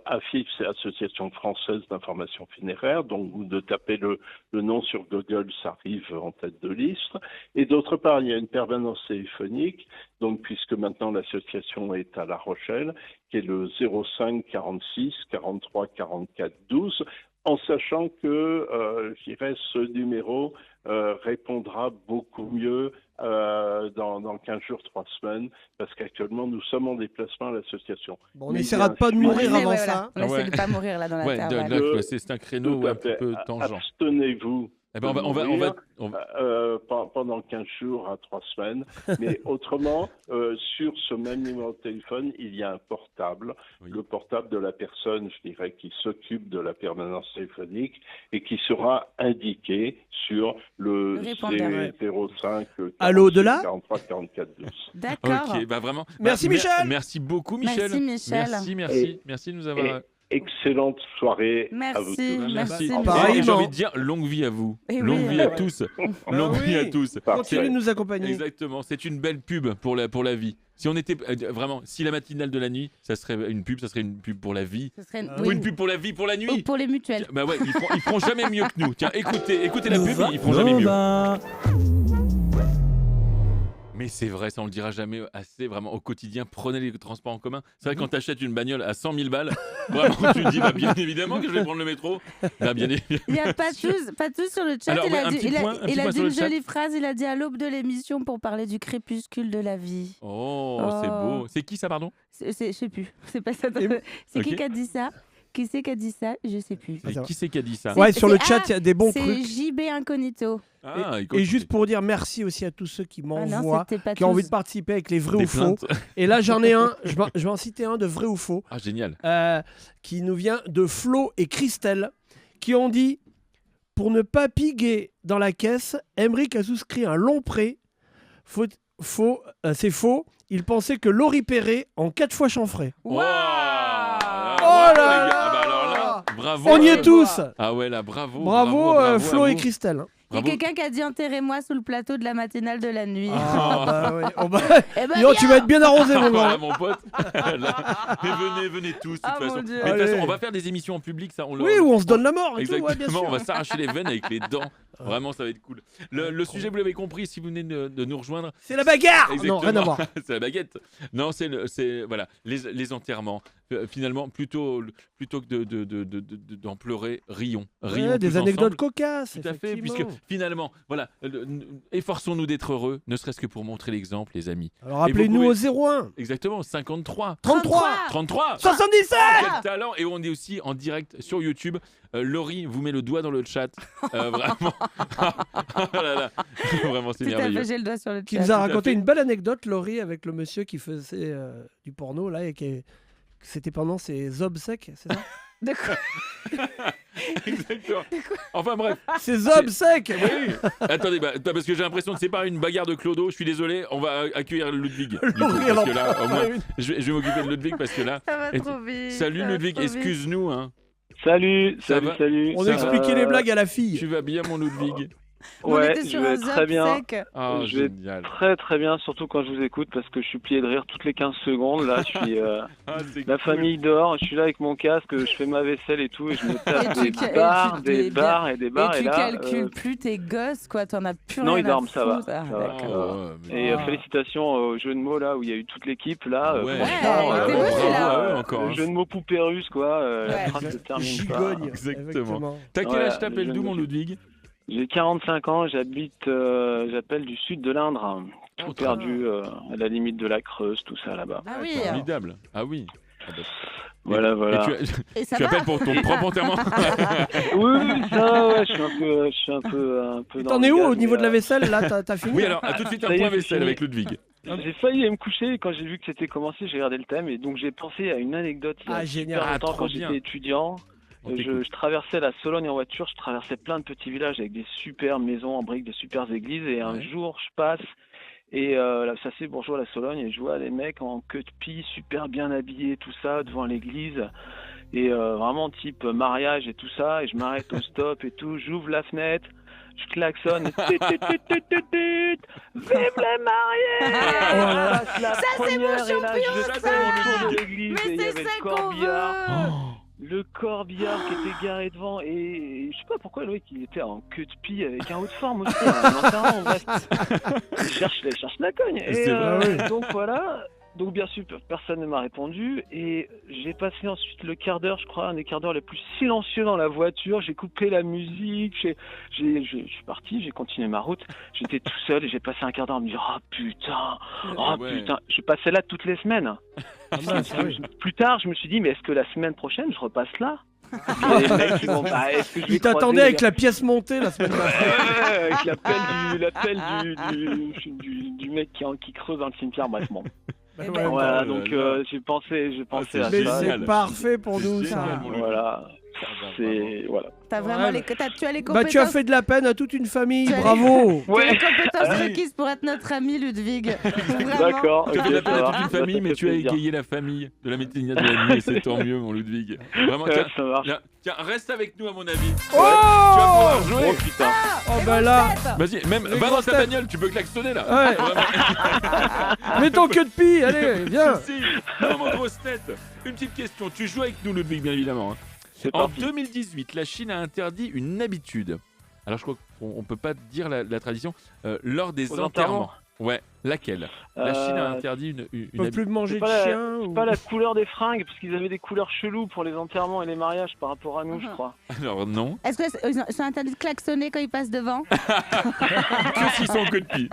AFIF, c'est Association française d'information funéraire. Donc vous de tapez le nom sur Google, ça arrive en tête de liste. Et d'autre part, il y a une permanence téléphonique. Donc puisque maintenant l'association est à La Rochelle, qui est le 05 46 43 44 12. En sachant que, je dirais, ce numéro répondra beaucoup mieux dans 15 jours, 3 semaines, parce qu'actuellement, nous sommes en déplacement à l'association. Bon, on Mais essaiera de pas de bien sûr, mourir Ouais, avant ouais, ça. voilà. On Ah ouais. essaie de pas mourir là dans Ouais, l'intervalle. là, Que- c'est un créneau Tout à un petit fait. peu tangent. Abstenez-vous Eh ben, de on va mourir, on- pendant 15 jours à 3 semaines. Mais autrement, sur ce même numéro de téléphone, il y a un portable, Oui. le portable de la personne, je dirais, qui s'occupe de la permanence téléphonique et qui sera indiqué sur le Le répondeur. 05 À l'au-delà 43 44 12. D'accord. Ok, bah vraiment. Merci, bah, Michel. Merci beaucoup, Michel. Merci, Michel. Merci de nous avoir. Excellente soirée à vous Merci, tous. merci. Bah, Et pareillement. j'ai envie de dire longue vie à vous. Eh Longue oui. vie à tous. Longue vie à oui. tous. Continuez de nous accompagner. Exactement, c'est une belle pub pour la vie. Si on était vraiment, si la matinale de la nuit, ça serait une pub pour la vie. Ce serait Ah Ou oui. une pub pour la vie, pour la Ou nuit. pour les mutuelles. Bah ouais, ils feront jamais mieux que nous. Tiens, écoutez la pub, ils feront jamais mieux. Mais c'est vrai, ça on le dira jamais assez, vraiment au quotidien, prenez les transports en commun. C'est vrai quand t'achètes une bagnole à 100 000 balles, vraiment tu te dis bah, bien évidemment que je vais prendre le métro. Bah, bien évidemment. Il y a Patou sur le chat. Alors, il ouais, a un dit, petit il a- point- un petit il a point dit sur une le chat. jolie phrase. Il a dit à l'aube de l'émission pour parler du crépuscule de la vie. Oh, c'est beau. C'est qui ça, pardon? Je sais plus. C'est pas ça. C'est Ok. qui a dit ça? Qui c'est qui a dit ça? Je sais plus. Mais qui c'est qui a dit ça? Ouais, sur le c'est- chat, il y a des bons C'est trucs. JB Incognito. Ah, Et juste pour dire merci aussi à tous ceux qui Ah non, m'envoient, c'était pas qui ont envie tous. de participer avec les vrais des ou faux. plaintes. Et là, j'en ai un, je vais en citer un de vrai ou faux, Ah, génial. qui nous vient de Flo et Christelle, qui ont dit pour ne pas piguer dans la caisse, Emmerich a souscrit un long prêt. C'est faux. Il pensait que Laurie Perret en 4 fois chanfray. Waouh. Oh là Bravo, les gars. là. Ah bah alors là, bravo. On y est tous. Ah ouais, là, bravo. Bravo, à Flo et vous. Christelle. Il y a Bravo. quelqu'un qui a dit enterrez-moi sous le plateau de la matinale de la nuit. Ah, bah ouais. Oh, bah, Eh ben, dis donc, tu vas être bien arrosé, mon Voilà, gars. mon pote. Là. Mais venez tous, de toute Ah, mon façon. Dieu. Mais de toute façon, Allez. on va faire des émissions en public, ça. Oui, où on se donne la mort et tout, Exactement, ouais, bien sûr. on va s'arracher les veines avec les dents. Vraiment, ça va être cool. Le sujet, vous l'avez compris, si vous venez de nous rejoindre, C'est la bagarre. exactement. Non, rien à voir. C'est la baguette. Non, c'est voilà, les enterrements. Finalement, plutôt que d'en pleurer, rions. Ouais, des tous anecdotes ensemble. cocasses. Tout à fait, effectivement. puisque finalement, voilà, efforçons-nous d'être heureux, ne serait-ce que pour montrer l'exemple, les amis. Alors appelez-nous au 01 Exactement, 53, 33 33. 77. Quel talent! Et on est aussi en direct sur YouTube. Laurie vous met le doigt dans le chat. Vraiment. Oh là là. Vraiment, c'est Tout à merveilleux. fait, j'ai le doigt sur le Qui chat. nous a à raconté fait. une belle anecdote, Laurie, avec le monsieur qui faisait du porno là et c'était pendant ses obsèques, c'est ça? De quoi? Exactement. Enfin bref. Ses obsèques. Oui. Attendez, parce que j'ai l'impression que c'est pas une bagarre de Clodo. Je suis désolé. On va accueillir Ludwig. Du coup, Laurie, parce elle que en là, parle. au moins, je vais m'occuper de Ludwig parce que là. Ça va Et- trop vite. Salut ça va Ludwig, trop vite. excuse-nous. Hein. Salut, Ça salut, va salut. On Ça expliquait les blagues à la fille. Tu vas bien, mon Ludwig? On Ouais, était je sur vais un très bien. sec. Ah, Je vais génial. Très très bien, surtout quand je vous écoute parce que je suis plié de rire toutes les 15 secondes. Là, je suis Ah, c'est la cool. famille dort, je suis là avec mon casque, je fais ma vaisselle et tout, et je me tape Et des tu- et barres, tu- des et barres et des barres. Et tu là, calcules plus tes gosses, quoi. T'en as plus Non, rien ils dorment, à ça va, foutre. Ah, ça va. d'accord. Oh, ouais, mais- Et Ah. félicitations au jeu de mots là où il y a eu toute l'équipe là. Ouais. Franchement, Ouais, t'es beau, celui-là. bravo à eux encore. le Hein. jeu de mots poupée russe quoi. La Ouais. phrase se termine pas. Gigogne. Exactement. T'as quel Ouais, âge t'appelles le d'où, jeu mon de- Ludwig? J'ai 45 ans, j'appelle du sud de l'Indre, tout Oh, perdu à la limite de la Creuse, tout ça là-bas. Ah oui. Formidable. Ah oui. Ah bah, Voilà, voilà. Et Et ça tu va. appelles pour ton propre enterrement? Oui, ça, ouais, je suis un peu dans T'en le es où gaz, au niveau mais, de la vaisselle là? T'as fini? Oui, alors, à tout de suite, un Ça y est, point c'est vaisselle fini. avec Ludwig. J'ai failli aller me coucher quand j'ai vu que c'était commencé, j'ai regardé le thème et donc j'ai pensé à une anecdote il y a Ah, génial. super Ah, longtemps trop quand bien. j'étais étudiant. On t'écoute. Je traversais la Sologne en voiture, je traversais plein de petits villages avec des super maisons en briques, des super églises et un Ouais. jour je passe et là, c'est assez bourgeois la Sologne et je vois les mecs en queue de pie, super bien habillés, tout ça, devant l'église et vraiment type mariage et tout ça et je m'arrête au stop et tout, j'ouvre la fenêtre. Je klaxonne. Vive les mariés. là. La Ça, c'est mon première, et là, champion, je ça. fais le tour de l'église Mais et il y c'est avait ça le qu'on corbillard. veut. Le corbillard qui était garé devant et je sais pas pourquoi le mec il était en queue de pie avec un haut de forme aussi. Un enterrement, bref. Il cherche la cogne. Et C'est vrai. donc voilà. Donc bien sûr personne ne m'a répondu et j'ai passé ensuite le quart d'heure, je crois, un des quarts d'heure les plus silencieux dans la voiture. J'ai coupé la musique, je suis parti, j'ai continué ma route. J'étais tout seul et j'ai passé un quart d'heure à me dire Ouais. putain, je passais là toutes les semaines. Ah, mince, ah oui. Plus tard, je me suis dit mais est-ce que la semaine prochaine je repasse là? Et les mecs, ils m'ont, est-ce que je vais Il t'attendait croiser avec la pièce montée la semaine dernière. Ouais, avec l'appel du mec qui creuse dans le cimetière, bref, bon. Eh Ouais, ben, Voilà, là donc là. j'ai pensé c'est à Mais ça. c'est génial. parfait pour nous C'est ça. génial, mon Ludwig. Voilà, Ah, bah, c'est voilà. T'as vraiment Ouais, les... tu as les Bah compétences. tu as fait de la peine à toute une famille, Tu as les- bravo. Tu as les Ouais. compétences Allez. requises pour être notre ami Ludwig. Vraiment. D'accord. Tu as ok, fait la peine ça à va. toute une Ça famille, fait mais tu as plaisir. égayé la famille de la méténia de la nuit, et c'est tant mieux, mon Ludwig. Vraiment, Ouais, tiens, ça marche. tiens, reste avec nous, à mon avis. Oh, Tu vas pouvoir jouer. Oh putain. oh bah là, Vas-y, même Les va dans grosses ta têtes. bagnole, tu peux klaxonner là. ouais. Vraiment. Mets ton queue de pie, allez, viens. Si, non, mon grosse tête. Une petite question. Tu joues avec nous, Ludwig, bien évidemment. Hein. C'est En parti. 2018, la Chine a interdit une habitude. Alors, je crois qu'on ne peut pas dire la tradition. Lors des Aux enterrements. enterrements. Ouais, laquelle? La Chine a interdit une On peut habitude. plus manger de pas la- chien. ou- Pas la couleur des fringues, parce qu'ils avaient des couleurs cheloues pour les enterrements et les mariages par rapport à nous, je crois. Alors, non. Est-ce qu'ils sont interdits de klaxonner quand ils passent devant? Que s'ils sont en queue de pie.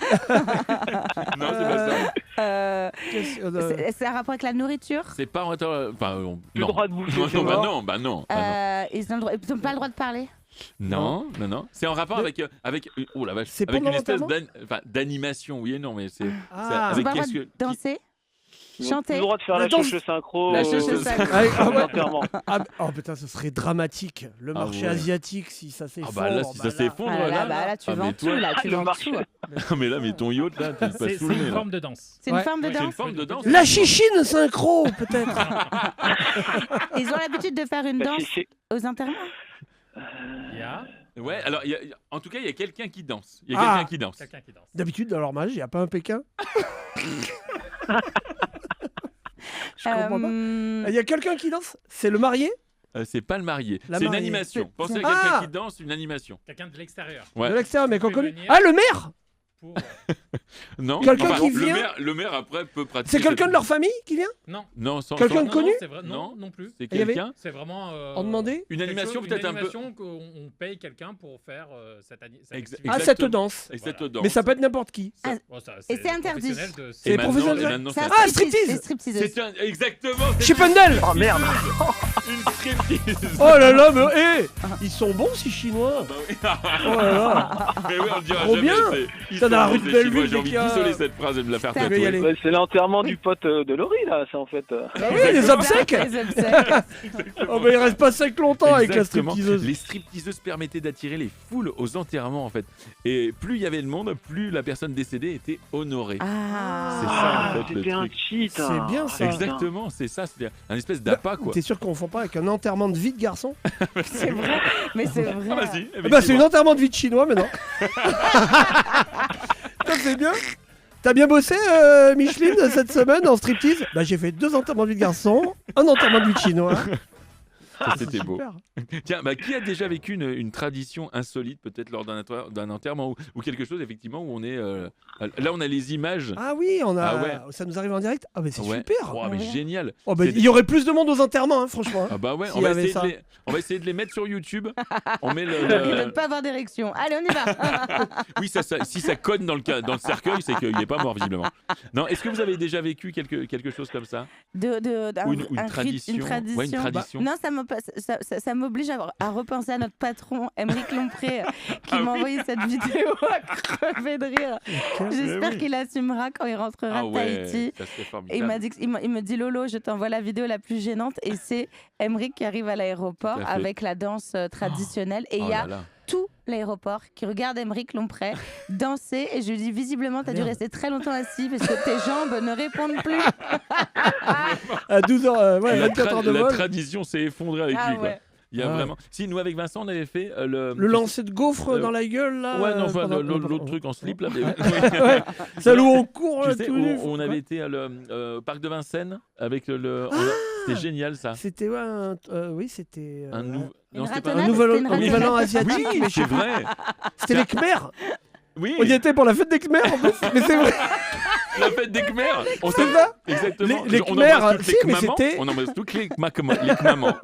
Non, c'est pas ça. Qu'est-ce- C'est un rapport avec la nourriture? C'est pas en enfin, Plus non. le droit de bouffer, Non, c'est non, bah mort. non, bah non. Bah non. Ils n'ont pas le droit de parler? Non, non, non. C'est en rapport avec oh la vache, C'est avec pendant une espèce l'enterrement d'animation, oui et non, mais c'est Ah, Ils avec n'ont pas le droit qu'est-ce de que- danser? Ils ont Chanter? plus le droit de faire La la danse. choche synchro. La choche synchro. Ah, ouais. enterrement. Ah, oh putain, ce serait dramatique. Le Ah marché ouais. asiatique, si ça Ah s'effondre. bah là, si ça s'effondre, Ah là, là, bah là, tu ah, mais vends toi- tout, là, tu le vends marché. tout. mais là, mais ton yacht là, tu te passes C'est sous le nez. une là. forme de danse. C'est une Ouais. forme de C'est une danse? forme de danse. La chichine synchro, peut-être. Ils ont l'habitude de faire une Bah, danse c'est- aux enterrements? Yeah. Ouais, alors en tout cas, il y a quelqu'un qui danse. Il y a quelqu'un qui danse. Quelqu'un qui danse. D'habitude, dans leur mariage, il n'y a pas un Pékin. Je comprends pas. Il y a quelqu'un qui danse. C'est le marié. C'est pas le marié. La C'est une mariée. animation. Pensez à Ah quelqu'un qui danse, une animation. Quelqu'un de l'extérieur. Ouais. De l'extérieur, mais qu'on Vous connaît. pouvez Ah, le maire. Pour... Non. Quelqu'un qui vient. Le maire après peut pratiquer. C'est quelqu'un de leur famille qui vient. Non. Non, sans. Quelqu'un sans- de connu. C'est vrai. Non, non plus. C'est Il y avait- quelqu'un. C'est vraiment. En demander. Une animation peut-être un peu. Une animation qu'on paye quelqu'un pour faire cette Exa- activité. Ah, cette Exactement. danse. Et cette Voilà. danse. Mais ça peut être n'importe qui. Ah, Bon, ça, et c'est interdit. professionnel de- C'est maintenant- professionnel. et maintenant, C'est ça- un Ah, striptease. Les stripteaseuses. C'est un... Exactement. c'est Chippendale. Oh merde. une striptease. Oh là là, mais ils sont bons ces Chinois. Bah oui. Oh là là. Mais oui, on le dira Trop jamais. bien. Ils Ça, sont dans la bons, rue de ces Belleville, Chinois. J'ai dès envie qu'il y a- d'isoler cette phrase et de la faire Je vais y aller. tatouer. C'est l'enterrement du pote de Laurie, là, c'est en fait. Ah oui, les obsèques. Les obsèques. Oh mais il reste pas sec longtemps avec la Exactement. stripteaseuse. Les stripteaseuses permettaient d'attirer les foules aux enterrements en fait. Et plus il y avait de monde, plus la personne décédée était honorée. Ah. C'est ça en fait le C'était un truc. cheat. C'est bien ça. Exactement, c'est ça, c'est un espèce d'appât quoi. T'es sûr qu'on confond pas avec un enterrement de vie de garçon? C'est vrai. Mais c'est vrai. Ah vas-y, Bah c'est un enterrement de vie de chinois maintenant. Ça c'est bien. T'as bien bossé Micheline cette semaine en striptease? Bah j'ai fait 2 enterrements de vie de garçon, un enterrement de vie de chinois. Ça, c'était beau. Super. Tiens, bah, qui a déjà vécu une tradition insolite peut-être lors d'un enterrement ou quelque chose effectivement où on est là on a les images. Ah oui, on a. Ah ouais. Ça nous arrive en direct. Ah mais c'est Ouais. super. Oh, mais génial. Oh bah, C'est il y aurait plus de monde aux enterrements, hein, franchement. hein. Ah bah ouais, S'il on y va, avait essayer ça. on va essayer de les mettre sur YouTube. On met De ne pas avoir d'érection. Allez, on y va. Oui, si ça conne dans le cercueil, c'est qu'il n'est pas mort visiblement. Non, est-ce que vous avez déjà vécu quelque chose comme ça? Ou une tradition. Une tradition. Ouais, une tradition. Non, ça m'oblige à repenser à notre patron, Émeric Lompré, qui Ah m'a oui. envoyé cette vidéo à crever de rire. J'espère oui. qu'il assumera quand il rentrera Ah de ouais, Tahiti. ça serait Et formidable. il m'a dit, il me dit Lolo, je t'envoie la vidéo la plus gênante. Et c'est Émeric qui arrive à l'aéroport Tout à fait. avec la danse traditionnelle. Et il Oh y a là là. tout l'aéroport qui regarde Émeric Lompré danser. Et je lui dis, visiblement, t'as dû Merde. rester très longtemps assis parce que tes jambes ne répondent plus. À 12h, ouais, La 24 heures de la vol. tradition s'est effondrée avec Ah lui. Quoi. ouais. Il y a Ah. vraiment. Si nous avec Vincent on avait fait Le lancer de gaufre dans la gueule là. Ouais, non, enfin pendant- l'autre truc en slip là. mais- Ouais, celle où on court Tu là, sais, tout nu. on avait été à le parc de Vincennes avec le. C'était génial ça. C'était ouais, oui, c'était Un nou- Une non, c'était pas un ratonnade, nouvel, c'était une un nouvel an ratonnade. asiatique. Oui, mais c'est vrai. c'était les Khmers. Oui, On y était pour la fête des Khmers en plus. Mais c'est vrai. la fête des Khmers. On C'est s'est- ça. Exactement. Les On Khmers, embrasse toutes si, les mais mamans. c'était- On embrasse toutes les mamans.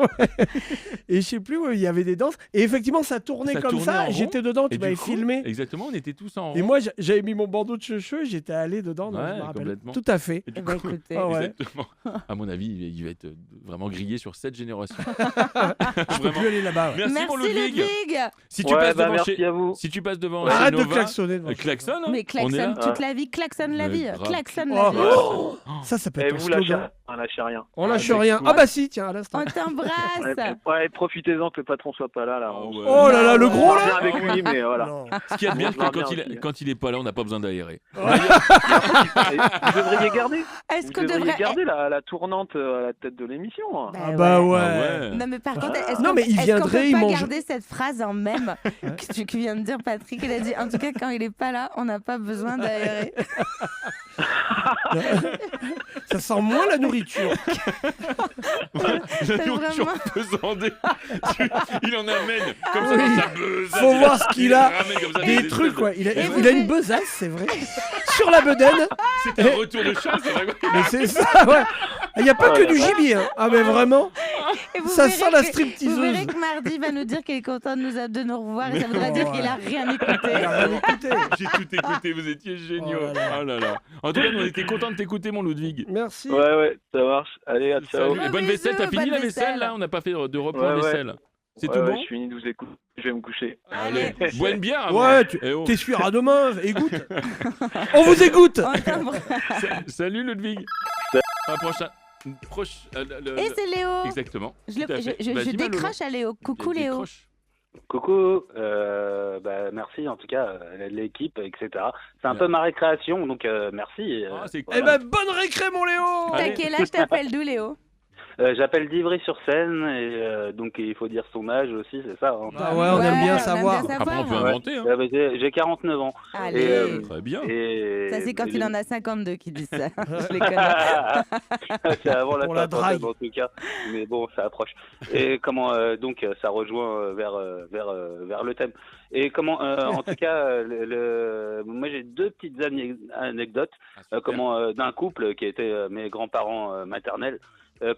Et je sais plus où il y avait des danses. Et effectivement, ça tournait Ça comme tournait ça. en Et j'étais dedans. Tu Et du m'avais coup, filmé. Exactement, on était tous en. Et moi, j'avais mis mon bandeau de cheveux et j'étais allé dedans. donc Ouais, je me rappelle. complètement. Tout à fait. Et du Eh ben, coup- écoutez. Ah ouais. Exactement. À mon avis, il va être vraiment grillé sur 7 générations. Je peux plus aller là-bas. ouais. Merci, mon Ludwig. Ludwig. Si tu Ouais, passes bah, devant merci chez, à vous. si tu passes devant chez Arrête de Nova, klaxonner. devant chez klaxonne. hein. Mais On est klaxonne là. toute la vie, klaxonne la Mais vie, grave. klaxonne Oh. la vie. Oh. Ça peut Et être un vous, lâchez slogan. rien, lâchez rien. On lâche Ouais, rien. cool. Ah bah si, tiens, à l'instant. On t'embrasse. Ouais, profitez-en que le patron soit pas là. Oh, ouais. Oh là là, le On gros revient là. avec lui, mais voilà. Non. Ce qu'il y a de bien, On c'est que verra bien aussi. quand il est pas là, on n'a pas besoin d'aérer. Et vous devriez garder. Est-ce Vous qu'on devriez devrait garder la tournante à la tête de l'émission. hein. Ah bah ouais. Ah ouais. Non mais par contre, est-ce Non, qu'on mais il est-ce qu'on viendrait, peut il pas mange. garder cette phrase en même que vient de dire Patrick? Il a dit en tout cas quand il est pas là, on n'a pas besoin d'aérer. Ça sent moins la nourriture. La nourriture pesandée. Il en amène comme ça Oui. dans sa besace. Faut voir ce qu'il a. Il ramène comme ça Des trucs, quoi. Il a, Et vous il a une faites- besace, c'est vrai. Sur la bedaine. C'est un retour de chasse. c'est vrai. Mais c'est ça, ouais. Il n'y a pas que du gibier. Hein. Ah, mais vraiment. Et vous Ça verrez sent la que- stripteaseuse. Vous verrez que mardi il va nous dire qu'il est content de nous revoir et ça voudra oh, dire ouais. qu'il a rien écouté. Il a rien écouté. J'ai tout écouté, vous étiez géniaux. Oh là là. Oh là là. En tout cas, nous, on était contents de t'écouter, mon Ludwig. Merci. Ouais, ça marche. Allez, à ciao. Salut. Et bonne Bisous, vaisselle, t'as fini bonne la vaisselle vaisselle. là? On n'a pas fait de repas Ouais, vaisselle. C'est Ouais, tout ouais, bon? je finis de vous écouter. Je vais me coucher. Allez, bois une bière avant. Ouais, tu Eh oh. t'essuieras demain. Égoutte. On vous égoutte. On t'embrasse. Salut Ludwig. À la prochaine. Et c'est Léo. Exactement. Je, le- Tout à fait. je Vas-y, ma décroche à Léo. Coucou Lolo. Léo. Décroche. Coucou, merci en tout cas l'équipe, etc. C'est un Bien. peu ma récréation, donc merci. Ah, c'est Eh ben, bonne récré, mon Léo. T'as Allez. quel âge? T'appelles d'où Léo? J'appelle d'Ivry-sur-Seine et donc il faut dire son âge aussi, c'est ça. Hein. Ah ouais, on aime bien savoir. Après, on peut inventer. Hein. J'ai 49 ans. Allez. Très bien. Ça, c'est quand il en a 52 qui dit ça. Je les connais. C'est avant la Pour la trentaine, drague. en tout cas, mais bon, ça approche. Et comment donc ça rejoint vers le thème. Et comment en tout cas, moi j'ai deux petites anecdotes. D'un couple qui était mes grands-parents maternels.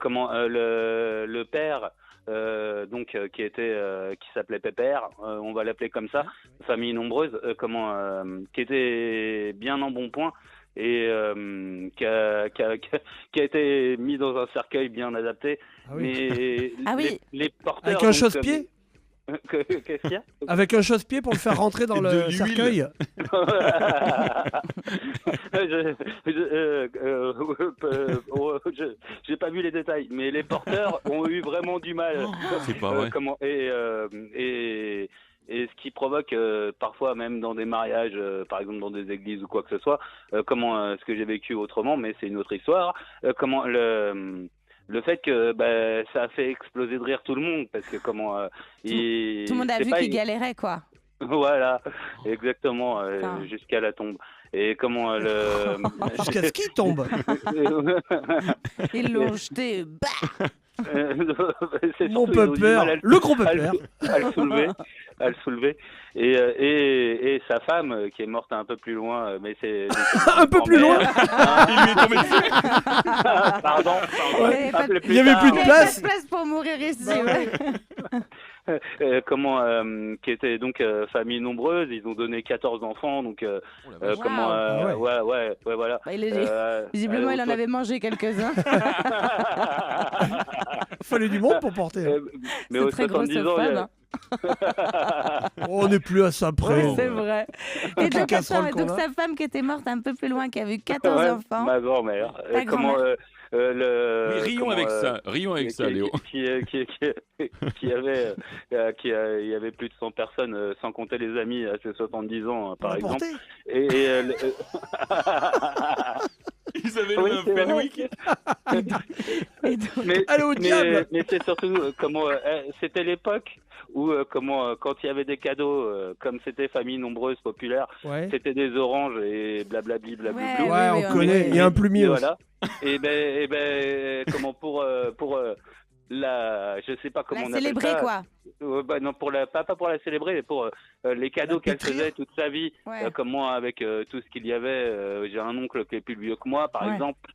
Comment le père. Qui s'appelait Pépère, on va l'appeler comme ça, famille nombreuse, qui était bien en bon point et qui a été mis dans un cercueil bien adapté. Ah oui. Mais les porteurs... Avec un chausse-pied Qu'est-ce qu'il y a? Avec un chausse-pied pour le faire rentrer dans le cercueil. J'ai pas vu les détails, mais les porteurs ont eu vraiment du mal. C'est pas vrai. Et ce qui provoque parfois même dans des mariages, par exemple dans des églises ou quoi que ce soit, ce que j'ai vécu autrement, mais c'est une autre histoire. Le fait que ça a fait exploser de rire tout le monde, parce que tout le monde a vu qu'il galérait, quoi. Voilà, exactement, jusqu'à la tombe. Et Jusqu'à ce qu'il tombe. Ils l'ont jeté. Mon Pépère, le gros Pépère. À le soulever. Et sa femme, qui est morte un peu plus loin, mais c'est... Un peu plus loin. Il lui est tombé dessus. Pardon. Ouais. Il n'y avait plus de place. Il n'y avait pas de place pour mourir ici. Qui était donc famille nombreuse, ils ont donné 14 enfants, donc voilà. Visiblement, il en avait mangé quelques-uns. Il fallait du monde pour porter. Mais aux 70 ans, on n'est plus à ça près. Oui, c'est vrai. Et donc, sa femme qui était morte un peu plus loin, qui a eu 14 enfants. Ma grand-mère. Rions avec ça, Léo. Il y avait plus de 100 personnes, sans compter les amis à ses 70 ans, par exemple. Ils avaient le Fenwick. Mais c'est surtout c'était l'époque où quand il y avait des cadeaux, comme c'était famille nombreuse populaire, c'était des oranges et blablabli blablabli. Ouais, on connaît. Il y a un plumier. Voilà. Et pour je sais pas comment on appelle ça. Célébrer, quoi. Non, pas pour la célébrer, mais pour les cadeaux qu'elle faisait toute sa vie. Comme moi, avec tout ce qu'il y avait, j'ai un oncle qui est plus vieux que moi, par exemple.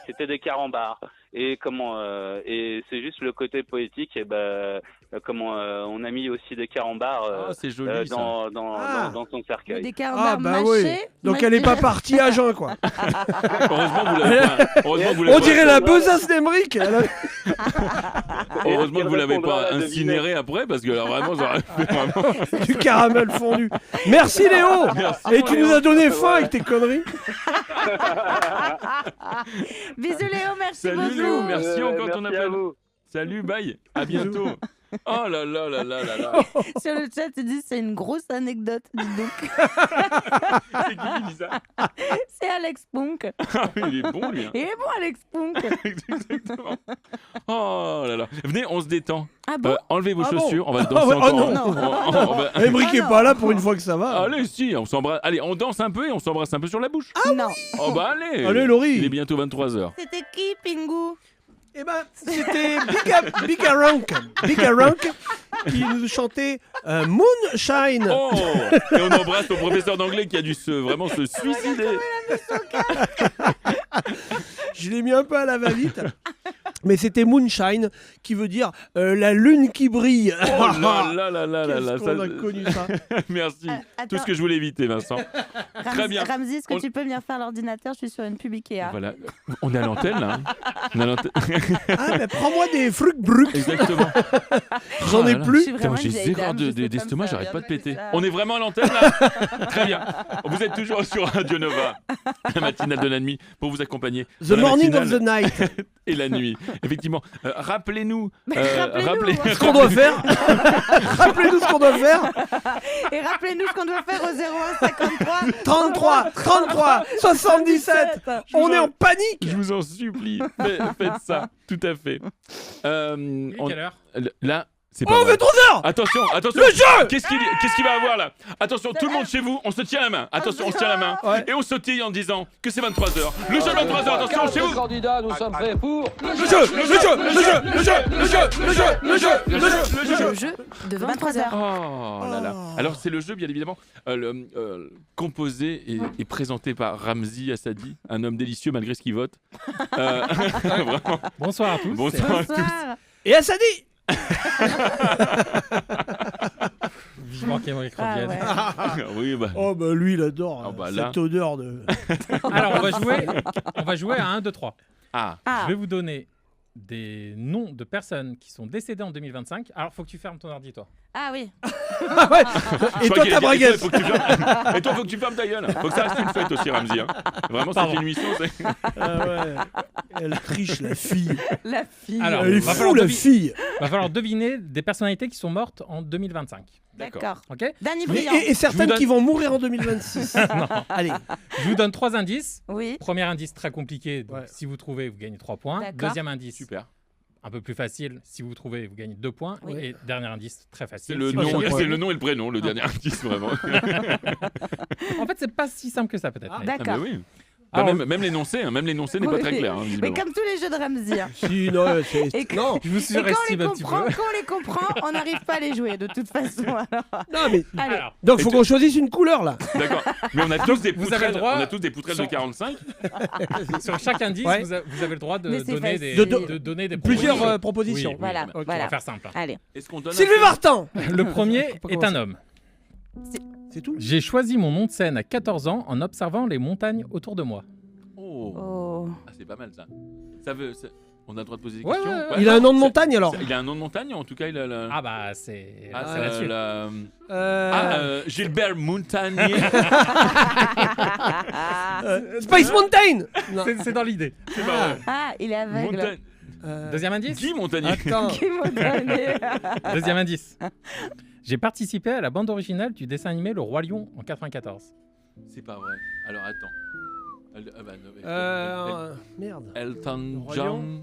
C'était des carambars. Et et c'est juste le côté poétique. Et on a mis aussi des carambars c'est joli, dans son cercueil. Des carambars mâchés. Oui. Donc elle n'est pas partie à jeun, quoi. Heureusement que vous l'avez On dirait la besace d'Emeric. Heureusement que vous l'avez pas incinéré après, parce que là, vraiment, ça aurait fait vraiment... Du caramel fondu. Merci Léo. Et tu nous as donné faim avec tes conneries. Bisous Léo, merci beaucoup. Salut Léo, merci encore ton Merci à appel. vous. Salut, bye, à bientôt. Oh là là là là là là. Sur le chat, ils disent c'est une grosse anecdote, dis donc. C'est qui dit ça? C'est Alex Ponk. Ah, il est bon, lui. Hein. Il est bon, Alex Ponk. Exactement. Oh là là. Venez, on se détend. Ah bon? Enlevez vos chaussures, on va danser encore. Emeric est pas là pour une fois que ça va. Allez, si, on s'embrasse. Allez, on danse un peu et on s'embrasse un peu sur la bouche. Ah non. Oh bah allez. Allez, Laurie. Il est bientôt 23h. C'était qui, Pingu? Eh ben, c'était Bigarank qui nous chantait Moonshine. Oh, et on embrasse ton professeur d'anglais qui a dû vraiment se suicider. Je l'ai mis un peu à la va-vite. Mais c'était Moonshine, qui veut dire la lune qui brille. Oh là là là là là là. Qu'est-ce qu'on a connu ça. Merci. Tout ce que je voulais éviter, Vincent. Très bien. Ramzi, est-ce que tu peux venir faire l'ordinateur? Je suis sur une pub Ikea. Voilà. On est à l'antenne, là. On est à l'antenne. Ah, mais prends-moi des fruits bruts. Exactement. J'en ai plus. Putain, j'ai zéro d'estomac, j'arrête pas de péter. On est vraiment à l'antenne, là. Très bien. Vous êtes toujours sur Radio Nova, la matinale de la nuit, pour vous accompagner. The morning of the night. Et la nuit. Effectivement. Rappelez-nous. ce qu'on doit faire. Rappelez-nous ce qu'on doit faire. Et rappelez-nous ce qu'on doit faire au 01 53 33 77. On est en panique. Je vous en supplie. Faites ça. Tout à fait. Quelle heure Là. C'est pas Oh, vrai. 23h. Attention. Le jeu. Qu'est-ce qu'il va avoir là? Attention, tout le monde chez vous, on se tient la main. Attention, on se tient la main. Ouais. Et on sautille en disant que c'est 23h. Le jeu 23h, attention, chez vous. Candidats, nous sommes prêts pour Le jeu de 23h. Oh là là. Alors, c'est le jeu, bien évidemment, composé et présenté par Ramzi Assadi, un homme délicieux malgré ce qu'il vote. Vraiment. Bonsoir à tous. Bonsoir à tous. Et Assadi. Vivement qu'Aymeric revienne. Oui, bah. Oh bah lui il adore Ah bah cette odeur de. Alors on va jouer à 1, 2, 3. Ah. Je vais vous donner des noms de personnes qui sont décédées en 2025. Alors faut que tu fermes ton ordi toi. Ah oui. Et toi ta braguette. Et toi faut que tu fermes ta gueule. Faut que ça reste une fête aussi, Ramzi. Hein. Vraiment, c'est une mission. Ah ouais. Elle triche la fille. La fille. Alors, elle est fou la fille. Va falloir deviner des personnalités qui sont mortes en 2025. D'accord. Ok. Danny Briand. Et certaines qui vont mourir en 2026. Allez. Je vous donne 3 indices. Oui. Premier indice très compliqué. Donc si vous trouvez, vous gagnez 3 points. D'accord. Deuxième indice. Super. Un peu plus facile. Si vous trouvez, vous gagnez 2 points. Oui. Et dernier indice très facile. C'est le nom et le prénom, le dernier indice, vraiment. En fait, c'est pas si simple que ça, peut-être. D'accord. Ah bah oui. Bah, Alors, même l'énoncé, n'est pas très clair. Hein, Mais visiblement. comme tous les jeux de Ramzi. hein. Si, non, Et que- non. je vous Et surestime un petit peu. quand on les comprend, on n'arrive pas à les jouer de toute façon. Alors. Non mais. Allez. Alors, Donc faut qu'on choisisse une couleur là. D'accord. Mais on a tous des vous avez poutrelles, le droit- on a tous des poutrelles de 45. sur chaque indice, Ouais. vous avez le droit de Mais c'est donner facile. de donner des Plusieurs propositions. propositions. Oui, Voilà, on voilà. va faire simple. hein. Allez. Est-ce qu'on donne Sylvie Vartan. Le premier Faut pas est commencer. un homme. C'est tout. J'ai choisi mon nom de scène à 14 ans en observant les montagnes autour de moi. Oh. Oh. Ah, c'est pas mal ça. On a le droit de poser des Ouais, questions. ouais, ouais. Il a un nom de montagne alors. Il a un nom de montagne, en tout cas il a la. Ah bah c'est Ah, là-dessus. Gilbert Montagnier. Space Mountain. Non. C'est dans l'idée. C'est pas vrai. Ah, il est aveugle. Deuxième indice. Guy Montagnier. Attends. Qui m'a donné Deuxième indice. J'ai participé à la bande originale du dessin animé Le Roi Lion en 94. C'est pas vrai. Alors attends. Merde. Elton Roi John.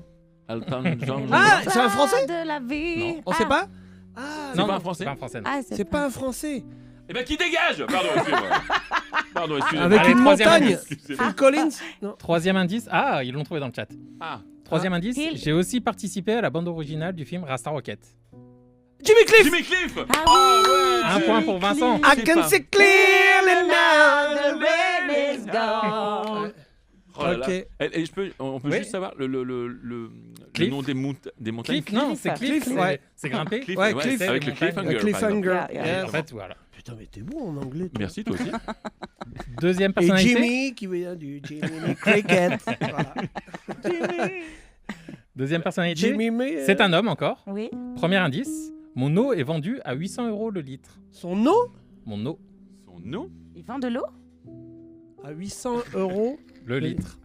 Elton John. Ah, c'est un français. de la vie. Non. On sait pas. Ah, C'est pas un français. C'est pas un français. non. Ah, c'est pas un français. Eh ben qui dégage. Pardon, excusez-moi. Pardon, excusez-moi. Avec Allez, une troisième montagne. indice. Excusez-moi. Phil Collins. Non. Troisième indice. Ah, ils l'ont trouvé dans le chat. Ah. Troisième indice. Hill. J'ai aussi participé à la bande originale du film Rasta Rocket. Jimmy Cliff. Jimmy Cliff. Ah oui. Un point pour Vincent. I can see clearly now. The rain is gone. Oh là là. Ok. Et on peut Oui. juste savoir le Cliff. nom des montagnes. Cliff, non, c'est Cliff. Cliff, ouais. C'est grimpé. Cliff, Ouais, ouais, Cliff. avec le C'est les cliffhanger. Cliffhanger. par exemple. Yeah, En fait, voilà. Putain mais t'es bon en anglais. toi. Merci toi aussi. Deuxième Et personnalité. Jimmy qui vient du Jimmy Cricket. Voilà. Deuxième personnalité. Jimmy May. C'est un homme encore. Oui. Premier indice. Mon eau est vendue à 800 € le litre. Son eau Mon eau, Son nom. Il vend de l'eau. à 800 €. le Mais- litre.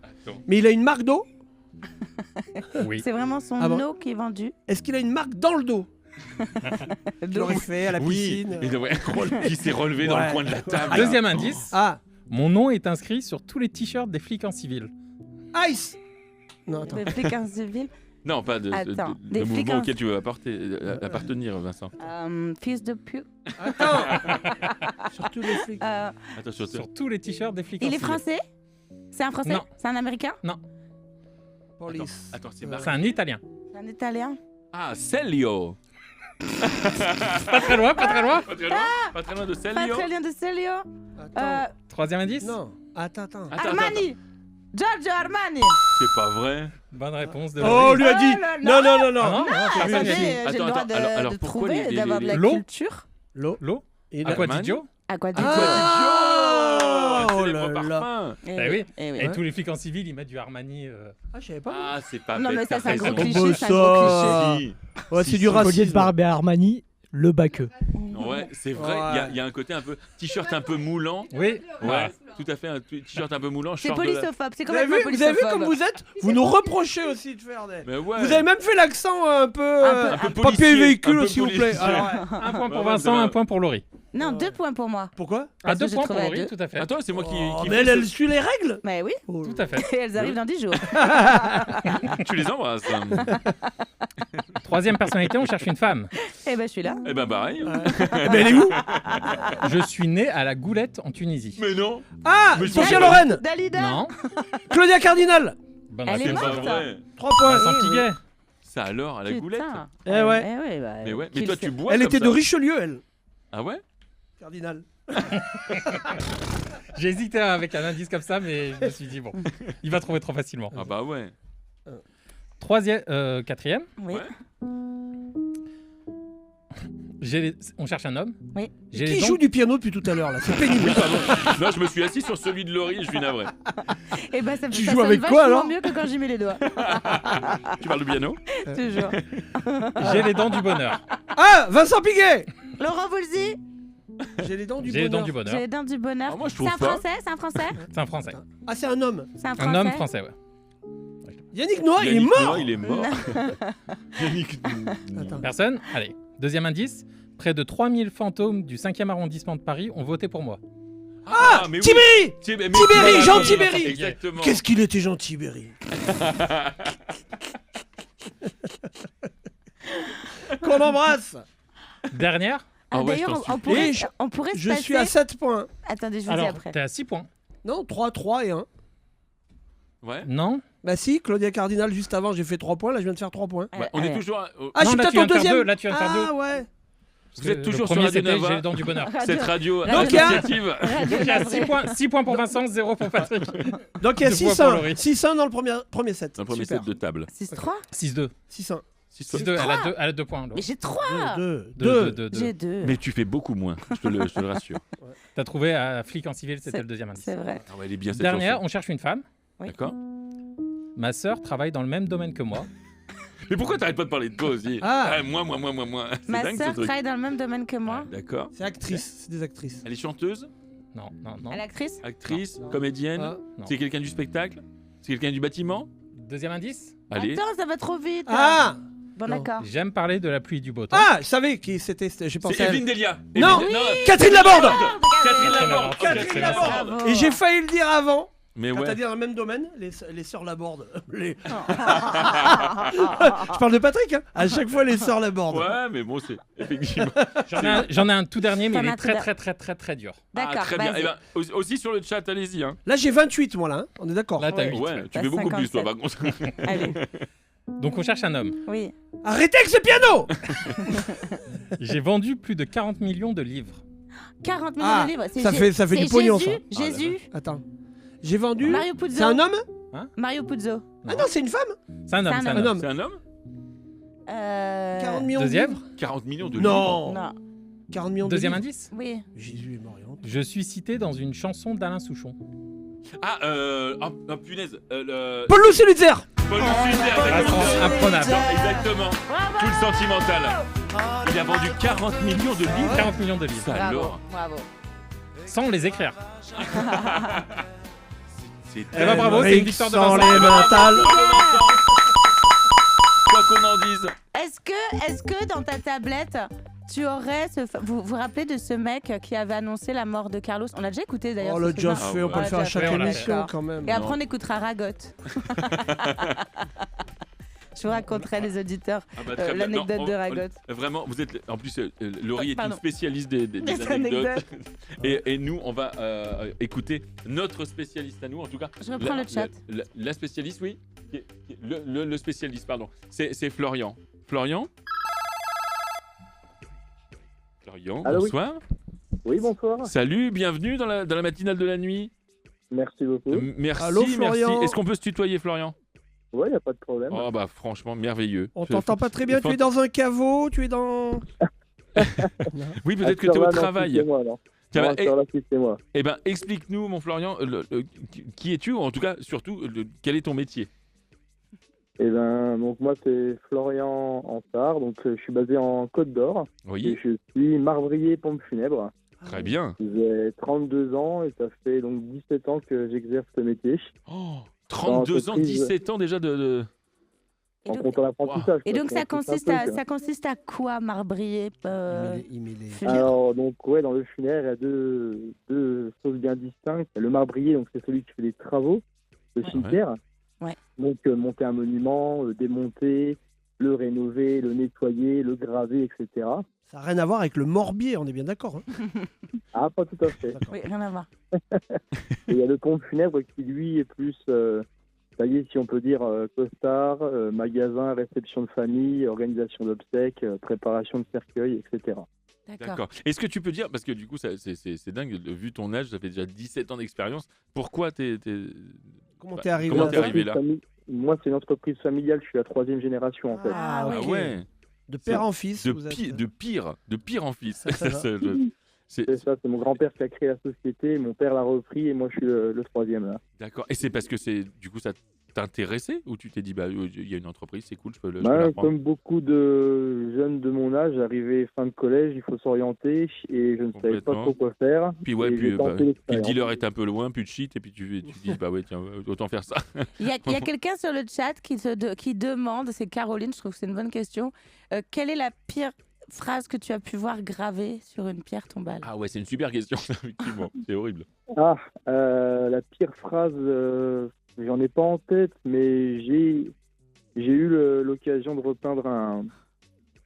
Mais il a une marque d'eau. Oui. C'est vraiment son Ah bon eau qui est vendue. Est-ce qu'il a une marque dans le dos? Je l'aurais fait à la Oui. piscine. Il devrait qui s'est relevé dans Ouais. le coin de la table. Deuxième indice. Ah, Mon nom est inscrit sur tous les t-shirts des flics en civil. Ice. Non, attends. Des flics en civil. Non, pas Attends, de des mouvement flics en- auquel tu veux appartenir, Vincent. Fils de pute. Attends. Surtout les flics. Attention. Sur tous les t-shirts des flics en Il est civil. français. C'est un français. Non. C'est un américain. Police. Attends, c'est C'est un italien. C'est un italien. Ah, Celio. Pas très loin, pas très loin. Pas très loin, pas très loin de Pas Celio. très bien de Celio. Attends. Troisième indice. Non. Attends. Armani. Giorgio Armani. C'est pas vrai. Bonne réponse de Oh, on Loris. lui a dit. Oh là Non, là. non, non, Ah non. non, Ah, personne attendez, n'a dit. j'ai le droit Attends, alors de pourquoi trouver, les- d'avoir de la l'eau culture. L'eau. L'eau. Et Aquatigio. À quoi Ah, oh célèbre là là. parfum. Eh oui. Eh oui. Et tous les flics en civil, ils mettent du Armani. Ah, je savais pas. Ah, c'est pas Non, bête, mais ça, t'as c'est un gros raison. cliché. Oh, C'est un gros cliché. ça. Si. Ouais, Si, c'est du si. Collier de racisme. barbe et Armani, Le baqueux. Ouais, c'est vrai, il y a un côté un peu t-shirt un peu moulant. Oui. Ouais, tout à fait, un t-shirt un peu moulant. C'est short de la- polysophobe, c'est Vous avez, complètement vu, vous avez vu polysophobe. comme vous êtes? Vous nous reprochez aussi de faire des... Mais ouais. Vous avez même fait l'accent un peu... Un peu papier et policier, véhicule, un peu s'il vous plaît. policier. Alors, Un point pour Ouais, Vincent, c'est vrai. un point pour Laurie. Non, 2 points pour moi. pourquoi? À Parce 2 que j'ai points pour trouvé à Laurie, deux. tout à fait. Attends, c'est moi qui Mais fais elle suit les règles? Mais oui, Tout à fait. et elles arrivent dans 10 jours. Tu les embrasses. Troisième personnalité, on cherche une femme. Eh ben, je suis là. Eh ben pareil. Mais elle est où? Je suis né à la Goulette en Tunisie. Mais non. Ah, Mais je Sophia pense- Loren. Dalida. Non. Claudia Cardinal. Bonne Elle est réponse. morte. vrai. 3 points. Vincent oui. Piguet. Ça alors, à la goulette. Putain. Eh ouais. ouais, bah, Mais ouais. qui Mais toi, le tu sait bois Elle comme était ça. de Richelieu, elle. Ah ouais. Cardinal. J'ai hésité avec un indice comme ça, mais je me suis dit, bon, il va trouver trop facilement. Ah bah ouais. Quatrième, Oui. Ouais. on cherche un homme. Oui. J'ai Qui les dents- joue du piano depuis tout à l'heure là? C'est pénible. Oui, pardon. Non, je me suis assis sur celui de Laurie, je suis navré. Et bah, ça, Tu ça joues sonne avec quoi, vachement alors mieux que quand j'y mets les doigts. Tu parles du piano? Toujours. J'ai les dents du bonheur. Ah, Vincent Piguet. Laurent Voulzy. J'ai les dents du J'ai les bonheur. dents du bonheur. J'ai les dents du bonheur. Ah, moi, je C'est trouve un pas. français, c'est un français. C'est un français. Ah, c'est un homme. C'est un français. Un homme français, ouais. Yannick Noah, il est Yannick mort. Noah, il est mort. Yannick. Attends. Personne? Allez. Deuxième indice. Près de 3000 fantômes du 5e arrondissement de Paris ont voté pour moi. Ah, mais oui. Tibéri. Tibéri, Jean oui, Tibéri. Exactement. Qu'est-ce qu'il était gentil, Tibéri. Qu'on embrasse. Dernière? Ah, Ah ouais, je d'ailleurs, t'en on pourrait se Je passer... suis à 7 points. Attendez, je vous dis Alors, après. t'es à 6 points. Non, 3, 3 et 1. Ouais. Non? Bah si, Claudia Cardinal, juste avant, j'ai fait 3 points. Là, je viens de faire 3 points. Ouais, on est toujours. Ah, je Non, suis là, peut-être tu viens au de faire deuxième. deux, là, tu viens de faire deux. Ah ouais. Vous êtes toujours sur le premier, Radio c'était Nava. J'ai les dents du bonheur. Cette radio Donc, il y a- associative. Radio Il y a Navré. 6 points. 6 points pour Vincent, 0 pour Patrick. Donc il y a 2 points pour 6-1. Laurie. 6-1 dans le premier set. Un premier Super. set de table. 6-3. 6-2. 6-1. 6-2, elle a 2 points. Mais j'ai 3. 2. J'ai 2. Mais tu fais beaucoup moins, je te le rassure. T'as trouvé à Flic en civil, c'était le deuxième indice. C'est vrai. Ah ouais, elle est bien cette Dernière, chanson. on cherche une femme. Oui. D'accord. Ma sœur travaille dans le même domaine que moi. Mais pourquoi t'arrêtes pas de parler de toi aussi? Ah. Moi. C'est Ma dingue ce sœur truc. travaille dans le même domaine que moi. D'accord. C'est actrice. C'est des actrices. Elle est chanteuse, Non, non, non. Elle est actrice. actrice, comédienne. Ah. Non. C'est quelqu'un du spectacle? C'est quelqu'un du bâtiment? Deuxième indice. Allez. Attends, ça va trop vite. Ah. Bon, Non. d'accord. J'aime parler de la pluie et du beau temps. Ah, je savais qui c'était. J'ai pensé C'est à Evelyne elle. Delia. Non. Evelyne- Catherine Laborde. Catherine Laborde. Ok, Catherine c'est Laborde. Bravo. Et j'ai failli le dire avant. Mais Quand t'as ouais. dit dans le même domaine, les sœurs Laborde. Je parle de Patrick, hein. À chaque fois, les sœurs Laborde. Ouais, mais bon, c'est effectivement. J'en ai un tout dernier, mais T'en il as est tout très, d'un- très, très, très, très dur. D'accord, Ah, très bien. vas-y. Eh ben, aussi sur le chat, allez-y. Hein. Là, j'ai 28, moi, là. Hein. On est d'accord. Là, t'as Ouais. 8. Ouais, tu T'as fais beaucoup plus, toi, 57. par contre. Allez, Donc, on cherche un homme. oui. Arrêtez avec ce piano. J'ai vendu plus de 40 millions de livres. 40 millions Ah, de livres. ça fait c'est du pognon, Jésus, ça. Jésus. Attends. J'ai vendu. Mario Puzo. C'est un homme? Mario Puzo. Ah non, c'est une femme. C'est un homme. C'est C'est un un homme. homme. C'est un homme? 40 millions de Deuxième. livres. 40 millions de Non. Non. 40 millions Deuxième de livres. indice. Oui. Jésus est mort. Je suis cité dans une chanson d'Alain Souchon. Ah, oh, punaise. Paul Lucélitzer. Paul Lucélitzer, exactement. Imprenable. Exactement. Tout le sentimental. Il a vendu 40 millions de livres. 40 millions de livres. Ça Bravo. alors. Bravo. Sans les écrire. C'est Eh ben, bravo, c'est une victoire de Sans Vincent. les mentales. Quoi qu'on en dise. Est-ce que dans ta tablette, tu aurais vous vous rappelez de ce mec qui avait annoncé la mort de Carlos? On l'a déjà écouté d'ailleurs. On ce l'a déjà truc-là. fait, on peut le faire à déjà chaque fait, on l'a émission D'accord. quand même. Et après, Non. on écoutera Ragot. Je vous raconterai, les auditeurs, Ah bah, très bien. l'anecdote Non, de Ragot. Vraiment, vous êtes. En plus, Laurie est une Pardon. spécialiste des Des anecdotes. Et nous, on va écouter notre spécialiste à nous, en tout cas. Je reprends le chat. La spécialiste, oui. Le spécialiste, pardon. C'est Florian. Florian. Florian, Allô, oui. bonsoir. Oui, bonsoir. Salut, bienvenue dans la matinale de la nuit. Merci beaucoup. Merci, Allô, merci. Florian. Est-ce qu'on peut se tutoyer, Florian? Ouais, y a pas de problème. Oh bah franchement, merveilleux. On t'entend pas très bien. Tu es dans un caveau. Tu es dans. Oui, peut-être que tu es au travail. C'est moi, non. Tiens, Non, bah, sur la piste, c'est moi. Eh ben, explique-nous, mon Florian, qui es-tu, ou en tout cas, surtout, quel est ton métier? Eh ben, donc moi c'est Florian Ansart, donc je suis basé en Côte d'Or. Oui. Et je suis marbrier pompe funèbre. Très bien. J'ai 32 ans et ça fait donc 17 ans que j'exerce ce métier. Oh, 32 ans, 17 ans déjà de... En comptant l'apprentissage. Et quoi. donc C'est ça consiste, un truc, ça consiste à quoi, marbrier funèbre? Alors, donc, ouais, dans le funéraire, il y a deux choses bien distinctes. Le marbrier, donc, c'est celui qui fait les travaux, le cimetière. Ouais. Donc, monter un monument, le démonter, le rénover, le nettoyer, le graver, etc. Ça n'a rien à voir avec le morbier, on est bien d'accord. Hein. Ah, pas tout à fait. Oui, rien à voir. Et il y a le pompe funèbre qui, lui, est plus, ça y est, si on peut dire, costard, magasin, réception de famille, organisation d'obsèques, préparation de cercueil, etc. D'accord. Est-ce que tu peux dire, parce que du coup, c'est dingue, vu ton âge, ça fait déjà 17 ans d'expérience, pourquoi Comment t'es arrivé, là Moi, c'est une entreprise familiale, je suis la 3e génération, en fait. Ah, Ah ouais. De père en fils. De pire en fils. C'est ça, c'est mon grand-père qui a créé la société, mon père l'a repris et moi je suis le 3e là. D'accord. Et c'est parce que du coup ça t'intéressait ou tu t'es dit il y a une entreprise, c'est cool, je peux la prendre. Comme beaucoup de jeunes de mon âge, arrivé fin de collège, il faut s'orienter et je ne savais pas trop quoi faire. Puis le dealer est un peu loin, plus de shit et puis tu dis bah ouais tiens autant faire ça. Il y a quelqu'un sur le chat qui demande, c'est Caroline, je trouve que c'est une bonne question, quelle est la pire phrase que tu as pu voir gravée sur une pierre tombale? Ah ouais, c'est une super question, effectivement. C'est horrible. Ah, la pire phrase, j'en ai pas en tête, mais j'ai eu l'occasion de repeindre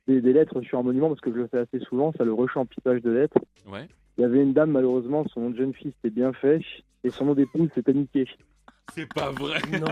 des lettres sur un monument parce que je le fais assez souvent, ça le rechampissage de lettres. Ouais. Il y avait une dame, malheureusement, son nom de jeune fille c'était bien fait et son nom d'épouse c'était niqué. C'est pas vrai. Non.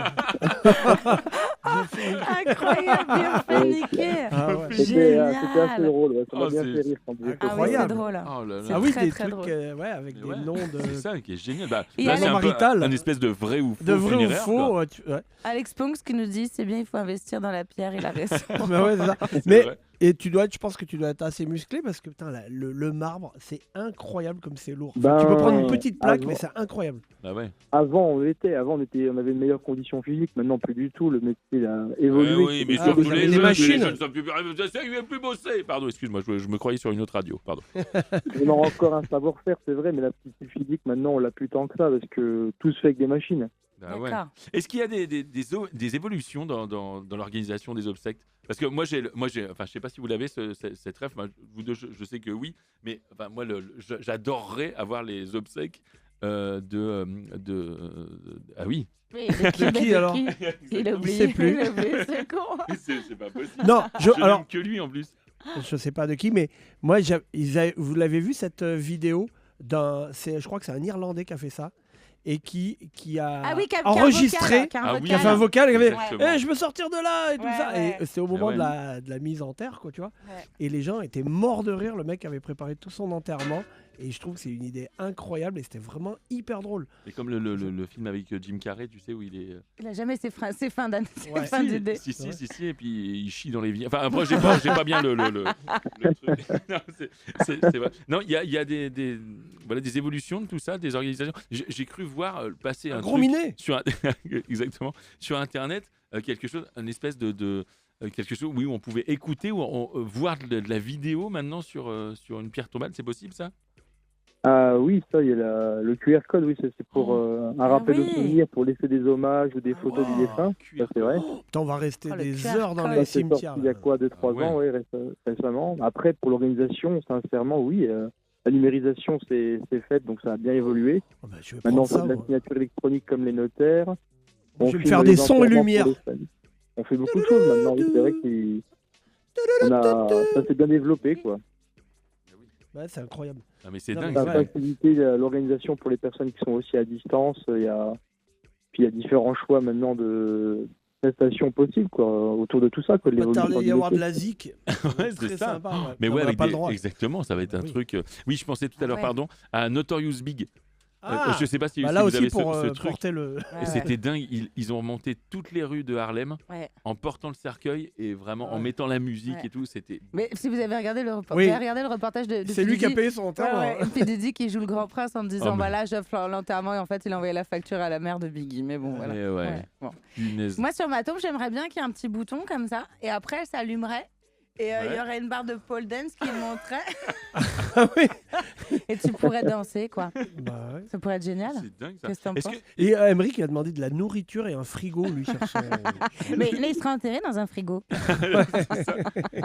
Incroyable, bien fait, niquer. Ah ouais. C'était assez drôle, ouais. Ça m'a bien fait rire quand j'ai fait ça. Ah oui, c'est drôle. Oh là là. Ah oui, très, des très trucs drôle. avec des noms de... C'est ça qui est génial. Là, Et c'est marital. un espèce de vrai ou faux. De vrai ou funéraire, faux. quoi. Ouais. Alex Ponks qui nous dit c'est bien, il faut investir dans la pierre, il a raison. Mais ouais, c'est ça. C'est Mais vrai. et je pense que tu dois être assez musclé parce que putain, le marbre, c'est incroyable comme c'est lourd. Ben, tu peux prendre une petite plaque, avant- mais c'est incroyable. Ah ouais. Avant, on avait une meilleure condition physique, maintenant plus du tout, le métier a évolué. Oui, mais Ah, surtout vous avez les des jeunes, machines. les jeunes sont plus... Il veut plus bosser. Pardon, excuse-moi, je me croyais sur une autre radio. Pardon. On a encore un savoir-faire, c'est vrai, mais la petite physique, maintenant, on l'a plus tant que ça, parce que tout se fait avec des machines. Ah ouais. D'accord. Est-ce qu'il y a des évolutions dans l'organisation des obsèques? Parce que moi, enfin, je sais pas si vous l'avez cette rêve. Vous deux, je sais que oui, mais enfin, moi, j'adorerais avoir les obsèques ah oui. Oui, De qui, alors Il a oublié. sait plus. Il a oublié, c'est con. C'est pas possible. Non, alors n'aime que lui en plus. je sais pas de qui, mais moi, vous l'avez vu cette vidéo je crois que c'est un Irlandais qui a fait ça et qui a Ah oui, qui a enregistré, qui a un vocal. qui a fait un vocal, qui avait Exactement. je veux sortir de là et tout Ouais, ça. ouais. Et c'est au moment ouais. de la mise en terre, quoi, tu vois. Ouais. Et les gens étaient morts de rire. Le mec avait préparé tout son enterrement. Et je trouve que c'est une idée incroyable et c'était vraiment hyper drôle. C'est comme le film avec Jim Carrey, tu sais, où il est. Il a jamais ses fins d'année, Ouais. fin d'idée. Si, et puis il chie dans les vies. Enfin, après, j'ai pas bien le truc. Non, c'est vrai. Non, il y a des évolutions de tout ça, des organisations. J'ai cru voir passer un gros truc minet sur exactement sur Internet, quelque chose, une espèce de quelque chose où on pouvait écouter ou voir de la vidéo maintenant sur une pierre tombale. C'est possible ça? Ah oui, ça, il y a le QR code, oui, c'est pour un rappel de souvenir, pour laisser des hommages ou des photos du défunt, ça c'est vrai. Putain, on va rester le des QR heures dans code. les Ça, c'est sorti cimetières. il y a quoi, 2-3 Ah ouais. ans, ouais, récemment. Après, pour l'organisation, sincèrement, oui, la numérisation c'est fait, donc ça a bien évolué. Oh, bah, je vais Maintenant, on prendre fait ça, de la moi. signature électronique comme les notaires. Je vais me filme faire les des sons et enterrements lumières. pour les familles. On fait beaucoup de choses maintenant, oui, c'est vrai que ça s'est bien développé, quoi. Ouais, c'est incroyable. Ah, mais c'est Non, dingue. mais Ça a ouais. facilité l'organisation pour les personnes qui sont aussi à distance. Puis il y a différents choix maintenant de prestations possibles, quoi, autour de tout ça, quoi, de Pas l'évolution tarder du d'y avoir de métier. la zik. Ouais, Très c'est ça. sympa, ouais. Mais Non, ouais, on n'a avec pas le droit. exactement, ça va être un Oui. truc. Oui, je pensais tout à l'heure, Ouais. pardon, à Notorious Big. Ah, je sais pas si, bah si là vous aussi avez pour ce truc. porter le. Et c'était dingue, ils ont remonté toutes les rues de Harlem Ouais. en portant le cercueil et vraiment en mettant la musique et tout. C'était. Mais si vous avez regardé le, Oui. reportage de C'est lui qui a Diddy, payé son enterrement. ouais, et puis Diddy qui joue le grand prince en disant mais- bah là j'offre l'enterrement et en fait il a envoyé la facture à la mère de Biggie. Mais bon voilà. Mais ouais. Bon. Punaise. Moi sur ma tombe j'aimerais bien qu'il y ait un petit bouton comme ça et après elle s'allumerait. Et il y aurait une barre de pole dance qui montrait. Et tu pourrais danser, quoi. Bah ouais. Ça pourrait être génial. C'est dingue ça. Qu'est-ce que t'en Est-ce penses que- Et Emmerich, il a demandé de la nourriture et un frigo, lui, sur son. Mais là, il sera enterré dans un frigo.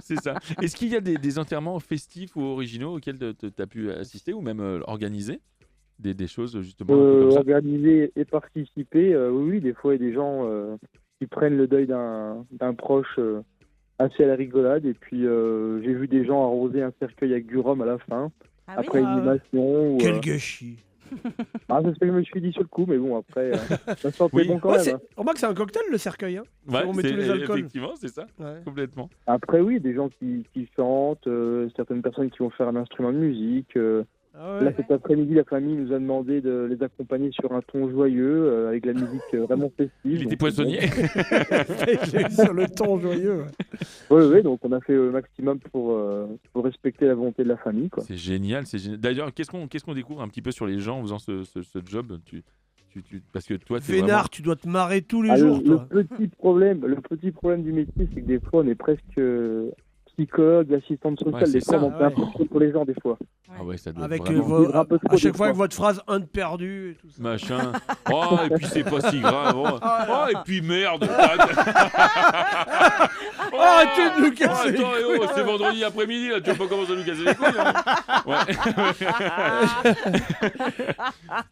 C'est ça. Est-ce qu'il y a des enterrements festifs ou originaux auxquels tu as pu assister ou même organiser des choses justement un peu comme ça? Organiser et participer, oui, des fois, il y a des gens qui prennent le deuil d'un proche assez à la rigolade. Et puis, j'ai vu des gens arroser un cercueil avec du rhum à la fin, Ah oui après une animation. Quel gâchis. Ah, c'est ce que je me suis dit sur le coup, mais bon, après, ça sentait Oui. bon quand Ouais, même. Hein. Remarque, c'est un cocktail, le cercueil. Hein. Ouais, On met tous les alcools. effectivement, c'est ça. Ouais. Complètement. Après, oui, des gens qui chantent, certaines personnes qui vont faire un instrument de musique. Ah ouais. Là, cet après-midi, la famille nous a demandé de les accompagner sur un ton joyeux, avec la musique vraiment festive. Il était Donc, poissonnier. J'ai eu sur le ton joyeux. Oui, donc on a fait le maximum pour respecter la volonté de la famille. Quoi. C'est génial, c'est génial. D'ailleurs, qu'est-ce qu'on découvre un petit peu sur les gens en faisant ce job parce que toi, t'es Vénard, vraiment... tu dois te marrer tous les Ah, jours, le toi. petit problème du métier, c'est que des fois, on est presque psychologue, assistante sociale. Ouais, des c'est fois, ça. on fait un peu trop pour les gens, des fois. Ah ouais, ça doit Avec vraiment... un peu trop à chaque des fois fois. avec votre phrase un de perdu et tout ça. Machin. Oh, et puis c'est pas si grave. Oh, et puis merde. Arrêtez de nous casser les Attends, couilles. c'est vendredi après-midi, là, tu vas pas commencer à nous casser les couilles. Hein.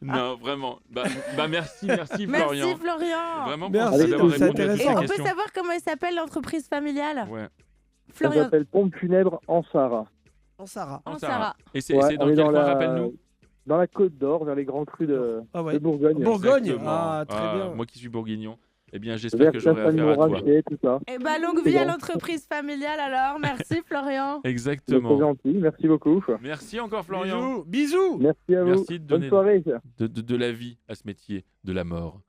Non, vraiment. Bah, merci Florian. Merci Florian. Vraiment, Merci, d'avoir c'est répondu à toutes Et ces on peut questions. savoir comment elle s'appelle l'entreprise familiale Ouais. Ça Florian. s'appelle Pompe funèbre en Sarah. En Sarah. En Sarah. Sarah. Et c'est Ouais, dans on est quel coin, la- rappelle-nous? Dans la Côte d'Or, vers les grands crus de Bourgogne. Bourgogne. Exactement. Ah, très bien. Moi qui suis bourguignon, eh bien j'espère Vers que j'aurai affaire à toi. tout ça. Et bah longue vie à l'entreprise familiale alors. Merci Florian. C'est Exactement. gentil, merci beaucoup. Merci encore Florian. Bisous. Merci à vous. Merci de Bonne donner soirée. de la vie à ce métier, de la mort.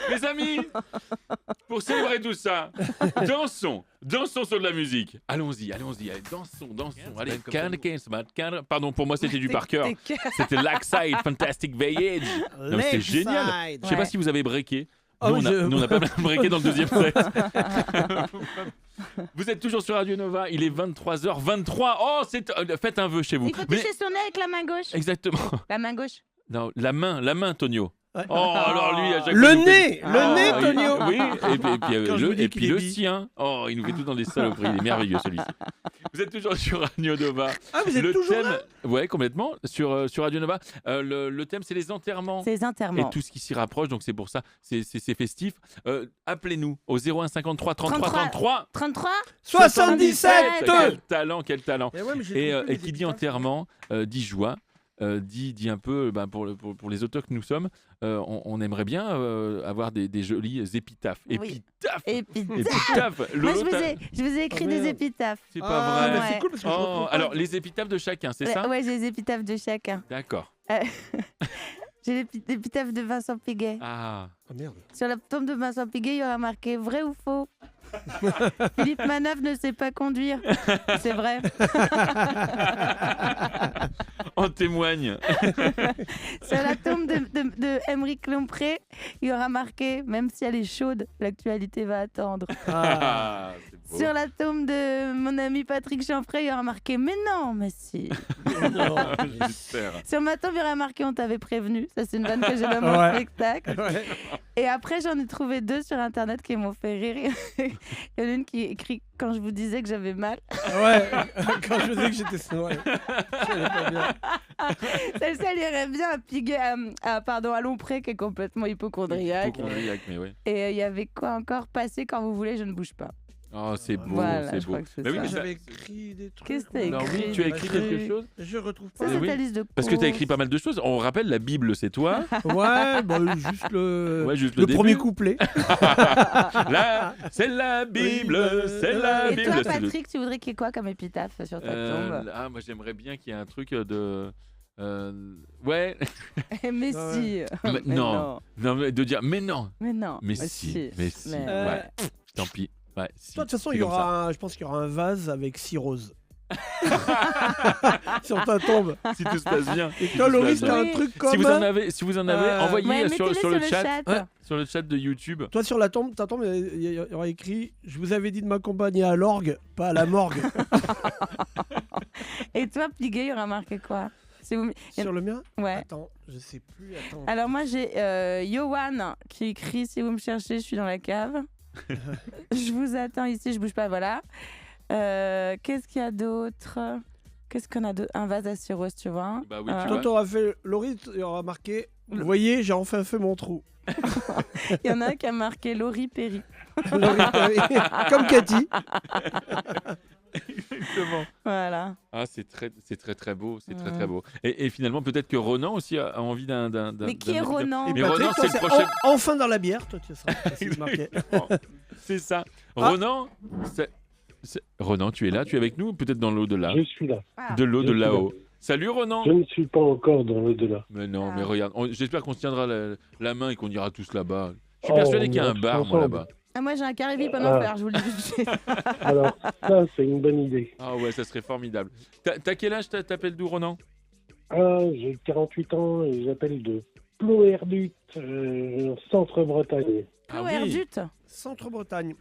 Mes amis, pour célébrer tout ça, dansons sur de la musique. Allons-y, allez, dansons. Allez, pardon, pour moi c'était du par cœur. C'était Lakeside Fantastic Voyage. Non, mais c'était génial. Je sais pas si vous avez breaké. Oh, Nous, on n'a pas breaké dans le deuxième set. Vous êtes toujours sur Radio Nova, il est 23h23. Oh, faites un vœu chez vous. Il faut toucher son nez avec la main gauche. Exactement. La main gauche. Non, la main, Tonio. Ouais. Oh, alors lui, à chaque Le fois, il nous nez, fait- le nez, oui, Tonio. Oui, et puis, Quand je vous dis et qu'il puis est le bi. sien. Oh, il nous fait tout dans des saloperies. Il est merveilleux, celui-ci. Vous êtes toujours sur Radio Nova. Ah, vous êtes Le toujours thème, là ouais, complètement. Sur Radio Nova. Le thème, c'est les enterrements. C'est les enterrements. Et tout ce qui s'y rapproche, donc c'est pour ça, c'est festif. Appelez-nous au 01 53 33 33 33 77. Quel talent. Mais ouais, mais j'ai compris, Et les qui dit épitaphes. enterrement, dit joie. Dit un peu pour les auteurs que nous sommes, on aimerait bien avoir des jolis épitaphes. Oui. Épitaphes. Moi, Lolo, je vous ai écrit des épitaphes. c'est pas vrai. mais c'est cool parce que je retrouve pas. Alors les épitaphes de chacun, c'est ça? Ouais, j'ai les épitaphes de chacun. D'accord. J'ai l'épitaphe de Vincent Piguet. Ah. Ah, merde. Sur la tombe de Vincent Piguet, il y aura marqué vrai ou faux. Philippe Manœuvre ne sait pas conduire. C'est vrai. En témoigne. Sur la tombe de Émeric Lompré, il y aura marqué même si elle est chaude, l'actualité va attendre. Ah, c'est beau. Sur la tombe de mon ami Patrick Chanfray, il y aura marqué mais non, mais si. Non. J'espère. Sur ma tombe, il y aura marqué on t'avait prévenu. Ça, c'est une vanne que j'ai dans mon Ouais. spectacle. Ouais. Et après, j'en ai trouvé deux sur internet qui m'ont fait rire. Il y en a une qui écrit quand je vous disais que j'avais mal. Ouais, quand je disais que j'étais ouais. J'allais pas bien. Celle-ci, elle irait bien à Piguet, à Lompré, qui est complètement hypochondriaque. Hypochondriaque, mais ouais. Et il y avait quoi encore? Passer quand vous voulez, je ne bouge pas. Oh, c'est beau, Voilà, c'est je beau. crois que c'est Bah oui, ça. mais J'avais écrit des trucs. Qu'est-ce que t'as Alors oui, écrit? tu as écrit quelque chose? Je retrouve Ça, pas. c'est oui. ta liste de Parce que tu as écrit courses. pas mal de choses. On rappelle, la Bible, c'est toi. Ouais, bah, juste le, Ouais, juste le le premier début. couplet. Là, c'est la Bible, c'est la Et Bible. toi, c'est le- Patrick, tu voudrais qu'il y ait quoi comme épitaphe sur ta tombe? moi j'aimerais bien qu'il y ait un truc de Ouais. Mais si. Mais non, mais de dire mais non. Mais non. Mais si. Ouais. Tant pis. Ouais, si. De toute façon, C'est il y comme ça. aura je pense qu'il y aura un vase avec 6 roses. Sur ta tombe. Si tout se passe bien. Et toi, Laurie, t'as un truc comme... Si vous en avez, envoyez Ouais, sur mettez-les le chat. Ouais. Sur le chat de YouTube. Toi, sur ta tombe, il y aura écrit « Je vous avais dit de m'accompagner à l'orgue, pas à la morgue. » Et toi, Piguet, il y aura marqué quoi? Sur le mien? Ouais. Attends, je sais plus. Attends. Alors moi, j'ai Yohan qui écrit « Si vous me cherchez, je suis dans la cave. Je vous attends ici, je bouge pas, voilà. » Qu'est-ce qu'il y a d'autre? Qu'est-ce qu'on a d'autre? Un vase à cirrhose, tu vois. Bah oui, Toi, t'auras fait... Laurie, il y aura marqué « Vous voyez, j'ai enfin fait mon trou. » Il y en a un qui a marqué Laurie Perry. Laurie Perry. Comme Cathy. Exactement. Voilà. Ah, c'est très beau, c'est très beau. Et finalement, peut-être que Ronan aussi a envie d'un. Mais qui est Ronan? Mais Patrick, Ronan, toi, c'est le prochain. Enfin dans la bière, toi, tu seras. C'est marqué. C'est ça. Ah. Ronan, Ronan, tu es là, tu es avec nous, peut-être dans l'au-delà. Je suis là. De l'au Je de suis là-haut. Salut Ronan. Je ne suis pas encore dans l'au-delà. Mais non, mais regarde, j'espère qu'on se tiendra la main et qu'on ira tous là-bas. Je suis Oh, persuadé on qu'il y a ira un tous bar, moi, ensemble. là-bas. Ah, moi, j'ai un carré VIP en enfer, je vous le dis. Alors, ça, c'est une bonne idée. Ah ouais, ça serait formidable. T'as quel âge? T'appelles d'où, Ronan? J'ai 48 ans et j'appelle de Ploerdut, Centre-Bretagne. Ah Erdut. Centre-Bretagne.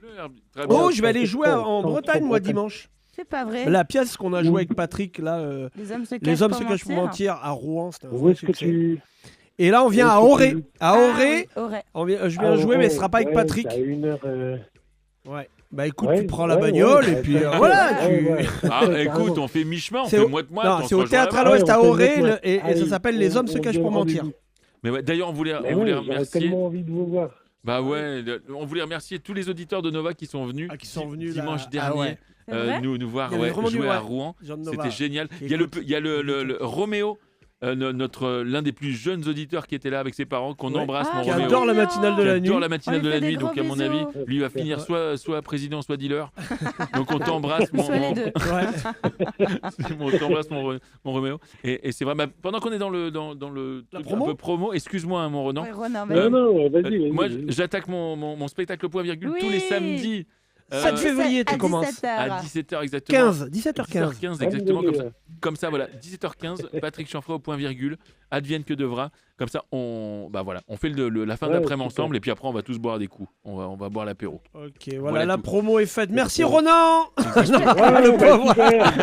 Très bien. Oh, je vais aller jouer en Bretagne, moi, dimanche. C'est pas vrai. La pièce qu'on a jouée avec Patrick, là, Les hommes se Les hommes se cachent cachent pour mentir à Rouen, c'était un Où vrai est-ce que succès. tu... Et là, on vient à Auré. À Auré, je viens jouer, mais ce sera pas avec Patrick. À 1h... Ouais. Bah écoute, Ouais, tu prends la ouais, bagnole ouais, et puis ouais, voilà. ouais, tu- ouais. Ah, écoute, on fait mi-chemin, on C'est fait au- moite-moite. Non, on c'est se au rejoint Théâtre à là-bas. l'Ouest à on fait Auré moite-moite. et ça Allez, s'appelle Les hommes se on cachent donne pour mentir. rendez-vous. Mais ouais, d'ailleurs, on voulait Mais oui, j'aurais remercier. tellement envie de vous voir. Bah ouais, on voulait remercier tous les auditeurs de Nova qui sont venus, Qui sont venus là. dimanche Ah dernier ouais. C'est vrai nous voir Il y avait vraiment jouer du- à ouais. Rouen. Jean de Nova. C'était génial. Qui Il y a écoute. le Roméo, l'un des plus jeunes auditeurs qui était là avec ses parents, qu'on Ouais. embrasse, mon Qui Roméo. adore la matinale de Qui la adore nuit. la matinale On lui de fait la des nuit, donc gros à mon avis, bisous. lui va finir soit président, soit dealer. Donc on t'embrasse, Soit les deux. on t'embrasse, mon Roméo. Et c'est vrai, bah, pendant qu'on est dans le truc promo un peu promo, excuse-moi, hein, mon Ronan. Ouais, Ronan, Non, non, vas-y. Moi, j'attaque mon spectacle point virgule tous les Oui. samedis. 7 février, tu commences. À 17h exactement. 17h15. 17h15 exactement, comme ça, voilà, 17h15, Patrick Chanfray au point virgule, advienne que devra. Comme ça, on fait la fin Ouais, d'après-midi super. ensemble et puis après on va tous boire des coups. On va boire l'apéro. Ok, voilà, Voilà la tout. promo est faite. Merci Ronan. Ouais, Le bah, pauvre. super.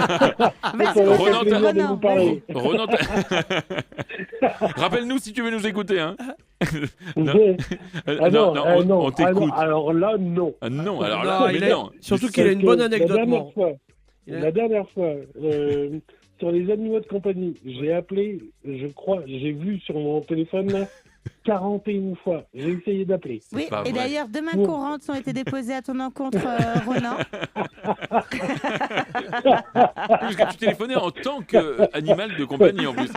Merci Ça m'a fait Ronan, plaisir de Ronan, vous parler. Ronan, rappelle-nous si tu veux nous écouter. Hein. Non, Ah non, on t'écoute. alors là, non. Ah non, alors Non, là, il mais est- non. Surtout qu'il a une bonne anecdote. moi. La dernière fois, sur les animaux de compagnie, j'ai appelé, je crois, j'ai vu sur mon téléphone là, 41 fois. J'ai essayé d'appeler. Oui, pas et vrai. d'ailleurs, 2 mains Bon. courantes ont été déposées à ton encontre, Ronan. Parce que tu téléphonais en tant qu'animal de compagnie en plus.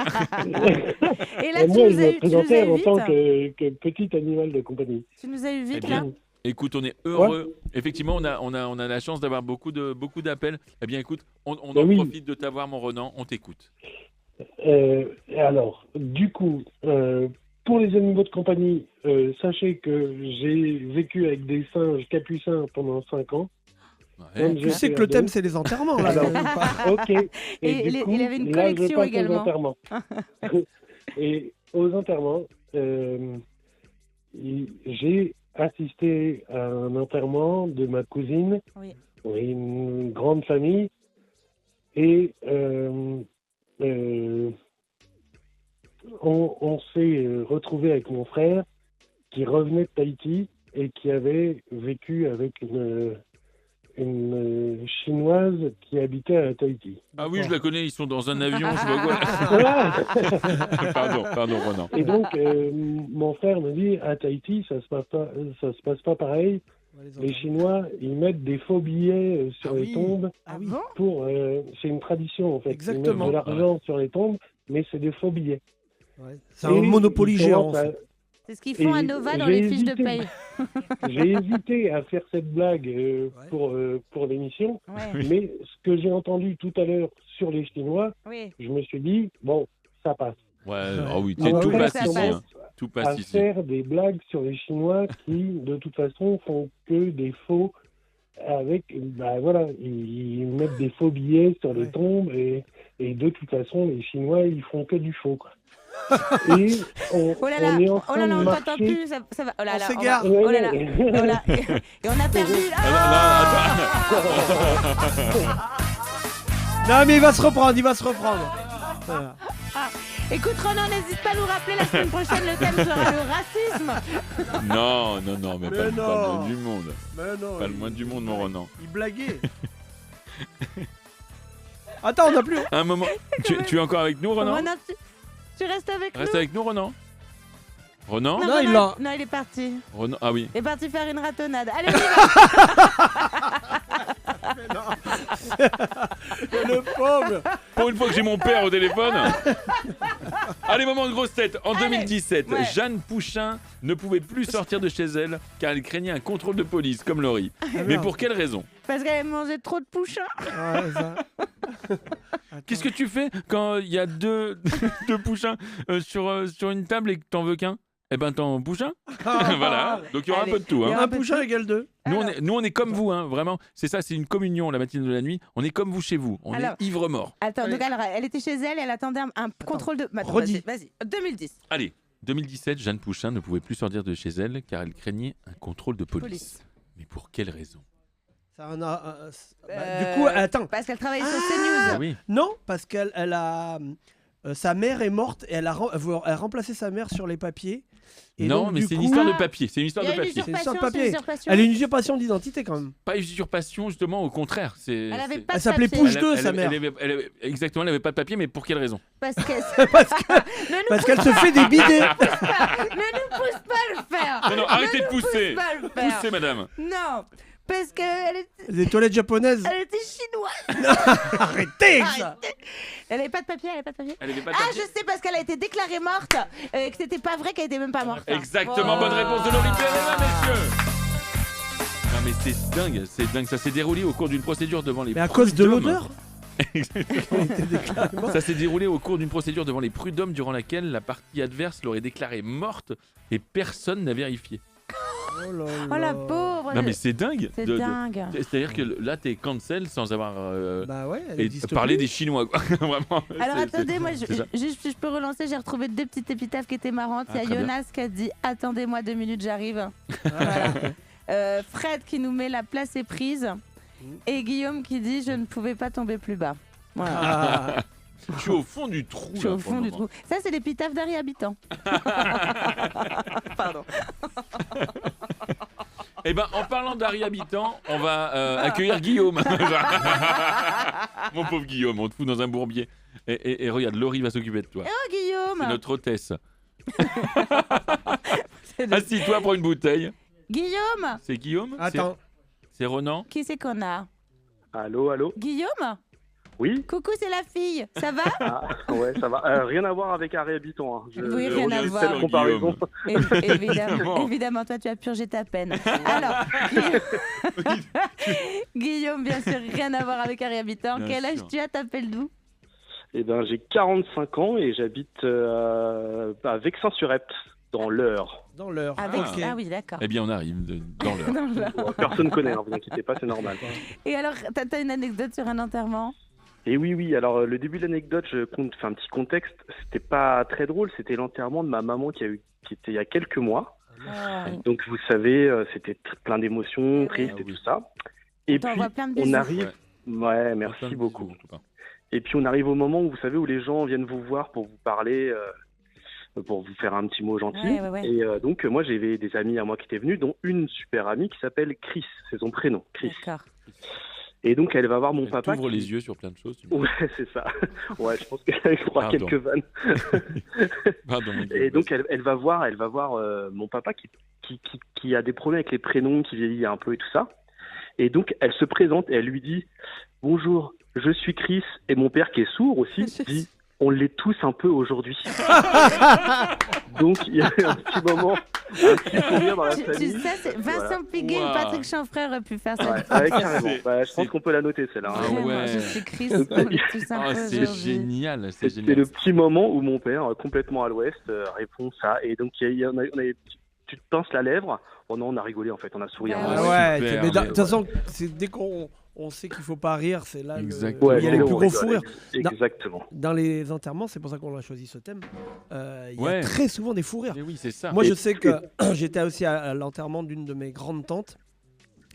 Et là, Et tu moi, je nous as me eu présentais en vite. tant que petit animal de compagnie. Tu nous as eu Eh vite, bien, là. écoute, on est heureux. Effectivement, on a la chance d'avoir beaucoup d'appels. Eh bien, écoute, on en Oui. profite de t'avoir, mon Ronan. On t'écoute. Alors, du coup, pour les animaux de compagnie, sachez que j'ai vécu avec des singes capucins pendant 5 ans. Ouais. Quand Tu j'étais sais que le ado. thème, c'est les enterrements. Là. Alors, ok. Et du coup, il avait une là, je collection passe également. Aux enterrements. Et aux enterrements, j'ai assisté à un enterrement de ma cousine, Oui. une grande famille, et on s'est retrouvé avec mon frère qui revenait de Tahiti et qui avait vécu avec une chinoise qui habitait à Tahiti. Ah oui, je la connais. Ils sont dans un avion. Je vois quoi. Pardon, Ronan. Et donc, mon frère me dit, à Tahiti, ça se passe pas pareil. Les Chinois, ils mettent des faux billets sur les tombes. Ah oui. Pour, c'est une tradition, en fait. Exactement. Ils mettent de l'argent sur les tombes, mais c'est des faux billets. C'est un Monopoly ils géant. commencent à- en fait. C'est ce qu'ils font à Et Nova dans j'ai les fiches de hésité. paye. J'ai hésité à faire cette blague pour l'émission, Ouais. mais ce que j'ai entendu tout à l'heure sur les Chinois, Oui. je me suis dit, bon, ça passe. Ouais, oh oui, Mais tout on passe commence ici. Hein. Tout passe à ici. faire des blagues sur les Chinois qui, de toute façon, font que des faux avec, voilà, ils mettent des faux billets sur les tombes et de toute façon, les Chinois, ils font que du faux, quoi. Et on, Oh là là, on est en train on de t'entend marcher. plus, ça va. Oh là On là, s'égare. oh là là, oh là. Et on a perdu. Non, mais il va se reprendre. Voilà. Écoute Ronan, n'hésite pas à nous rappeler la semaine prochaine, le thème sera le racisme. Non, mais Mais pas le non. moins du monde. Mais non, Pas le moins du monde, mon Ronan. Il blaguait. Attends, on n'a plus. Un moment. Tu es encore avec nous, Ronan? Ronan, tu restes avec Reste nous. avec nous, Ronan. Ronan? Non, il l'a. Non, il est parti. Ronan, ah oui. Il est parti faire une ratonnade. Allez, on y va. Le pauvre. Pour une fois que j'ai mon père au téléphone. Allez, moment de grosse tête. En 2017, ouais. Jeanne Pouchin ne pouvait plus sortir de chez elle car elle craignait un contrôle de police, comme Laurie. Mais pour quelle raison? Parce qu'elle mangeait trop de pouchins. Ouais, ça. Qu'est-ce que tu fais quand il y a deux Pouchins sur une table et que t'en veux qu'un? Eh ben, t'en Pouchin. Voilà. Donc il y aura Allez, un peu de tout. Un Hein. Pouchin égale 2. Nous, on est comme vous, hein, vraiment. C'est ça, c'est une communion, la matinée de la nuit. On est comme vous chez vous. On Alors, est ivre-mort. Attends, donc alors, elle était chez elle et elle attendait un contrôle de. Attends, redis. Vas-y. 2010. Allez, 2017, Jeanne Pouchin ne pouvait plus sortir de chez elle car elle craignait un contrôle de police. Police. Mais pour quelle raison? Ça en a, du coup, attends. Parce qu'elle travaillait sur CNews. Ah oui. Non, parce qu'elle a. Sa mère est morte et elle a remplacé sa mère sur les papiers. Et Non, donc, mais du c'est une coup- histoire de papier. C'est une histoire Il y de a une papier. C'est une histoire de usurpation, papier. c'est usurpation. Elle a une usurpation d'identité quand même. Pas usurpation, justement, au contraire. Elle avait pas Elle de s'appelait papier. Pouche 2, sa mère. Exactement, elle n'avait pas de papier, mais pour quelle raison? Parce qu'elle Parce qu'elle se fait des bidets. ne nous pousse pas à le faire. Non, arrêtez de pousser. Pas le faire. Poussez, madame. Non, parce qu'elle était, Des toilettes japonaises. elle était chinoise. Arrêtez avec ça. Elle avait pas de papier, Elle avait pas de Ah, papier. je sais, parce qu'elle a été déclarée morte et que c'était pas vrai qu'elle était même pas morte. Exactement, Oh. bonne réponse de Laurie Perret, messieurs. Non, mais c'est dingue. Ça s'est déroulé au cours d'une procédure devant les Mais à cause de prud'hommes. l'odeur. Ça s'est déroulé au cours d'une procédure devant les prud'hommes durant laquelle la partie adverse l'aurait déclarée morte et personne n'a vérifié. Oh la pauvre. Non mais c'est dingue. C'est dingue. C'est-à-dire que là t'es cancel sans avoir Bah ouais, elle et existe parlé plus. des Chinois quoi. Vraiment. Alors c'est- attendez, c'est- moi c'est ça. je peux relancer, j'ai retrouvé deux petites épitaphes qui étaient marrantes. Ah, Il y a très bien. Jonas qui a dit « Attendez-moi 2 minutes, j'arrive ». Voilà. Fred qui nous met « La place est prise ». Et Guillaume qui dit « Je ne pouvais pas tomber plus bas ». Voilà. Ah. Je suis au fond du trou. Je suis là, au pour fond le du moment. trou. Ça, c'est l'épitaphe d'Harry Habitant. Pardon. Eh ben, en parlant d'Harry Habitant, on va accueillir Guillaume. Mon pauvre Guillaume, on te fout dans un bourbier. Et regarde, Laurie va s'occuper de toi. Oh, Guillaume. C'est notre hôtesse. Assis-toi pour une bouteille. Guillaume. C'est Guillaume? Attends. C'est Ronan? Qui c'est qu'on a? Allô? Guillaume. Oui? Coucou, c'est la fille. Ça va? Ah, ouais, ça va. Rien à voir avec Harry Habitant. Hein. Oui, rien à voir. Cette comparaison. Évidemment, toi, tu as purgé ta peine. Alors, Guillaume, bien sûr, rien à voir avec Harry Habitant. Bien Quel âge sûr. tu as? T'appelles d'où? Eh ben, j'ai 45 ans et j'habite à Vexin-sur-Epte, dans l'Eure. Dans l'Eure. Ah oui, d'accord. Eh bien, on arrive dans l'heure. Dans l'Eure. Personne ne connaît, hein, vous inquiétez pas, c'est normal. Et alors, t'as une anecdote sur un enterrement? Et oui, alors le début de l'anecdote, je compte, un petit contexte, c'était pas très drôle, c'était l'enterrement de ma maman qui était il y a quelques mois. Donc vous savez, c'était plein d'émotions, triste et tout ça. Et puis t'envoie plein de on bisous. arrive, ouais, merci beaucoup. Et puis on arrive au moment où vous savez où les gens viennent vous voir pour vous parler, pour vous faire un petit mot gentil. Ouais. Et donc moi j'avais des amis à moi qui étaient venus, dont une super amie qui s'appelle Chris, c'est son prénom, Chris. D'accord. Et donc elle va voir mon papa. T'ouvres les yeux sur plein de choses. Ouais, c'est ça. Ouais, je pense qu'elle fera Pardon. quelques vannes. Pardon, mon Dieu. Et donc elle va voir mon papa qui a des problèmes avec les prénoms, qui vieillit un peu et tout ça. Et donc elle se présente et elle lui dit « Bonjour, je suis Chris » et mon père qui est sourd aussi dit on l'est tous un peu aujourd'hui. Donc il y a un petit moment, un petit sourire dans la famille. Tu sais, c'est Vincent Piguet et Patrick Chanfray auraient pu faire ça. Ouais, carrément. Je pense qu'on peut la noter celle-là. Ah ouais. Je suis Chris, on est tous un peu c'est aujourd'hui. génial, c'est C'est génial. le petit moment où mon père, complètement à l'ouest, répond ça. Et donc tu te pinces la lèvre. Oh non, on a rigolé en fait, on a souri. Ouais, mais de toute façon, dès qu'on sait qu'il faut pas rire, c'est là il y a les plus gros fous rires. Exactement. Dans les enterrements, c'est pour ça qu'on a choisi ce thème. Il y a très souvent des fous rires. Oui, c'est ça. Moi, je sais que j'étais aussi à l'enterrement d'une de mes grandes tantes.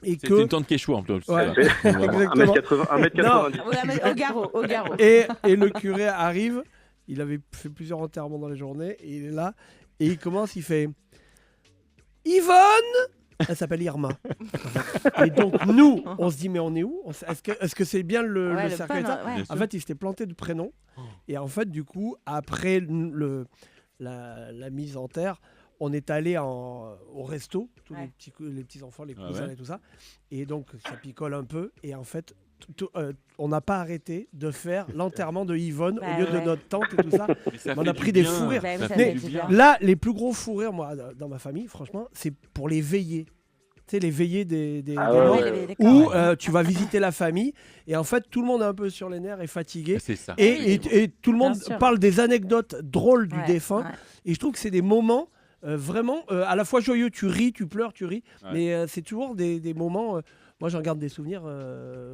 C'était une tante Quechua en plus. Ouais. Exactement. 1m90. Au garrot. Et le curé arrive, il avait fait plusieurs enterrements dans les journées, et il est là, et il commence, il fait Yvonne. Elle s'appelle Irma. Et donc nous, on se dit mais on est où? Est-ce que c'est bien le cercle d'état? En fait, il s'était planté de prénom. Et en fait, du coup, après la mise en terre, on est allé au resto, tous les petits enfants, les cousins et tout ça. Et donc, ça picole un peu. Et en fait, on n'a pas arrêté de faire l'enterrement de Yvonne au lieu de notre tante et tout ça. On a pris des fous rires. Mais là, les plus gros fous rires, moi, dans ma famille, franchement, c'est pour les veillées. Tu sais, les veillées des morts, où tu vas visiter la famille et en fait, tout le monde est un peu sur les nerfs et fatigué. C'est ça. Et tout le monde parle des anecdotes drôles du défunt. Et je trouve que c'est des moments vraiment à la fois joyeux. Tu ris, tu pleures, tu ris. Mais c'est toujours des moments... moi, j'en garde des souvenirs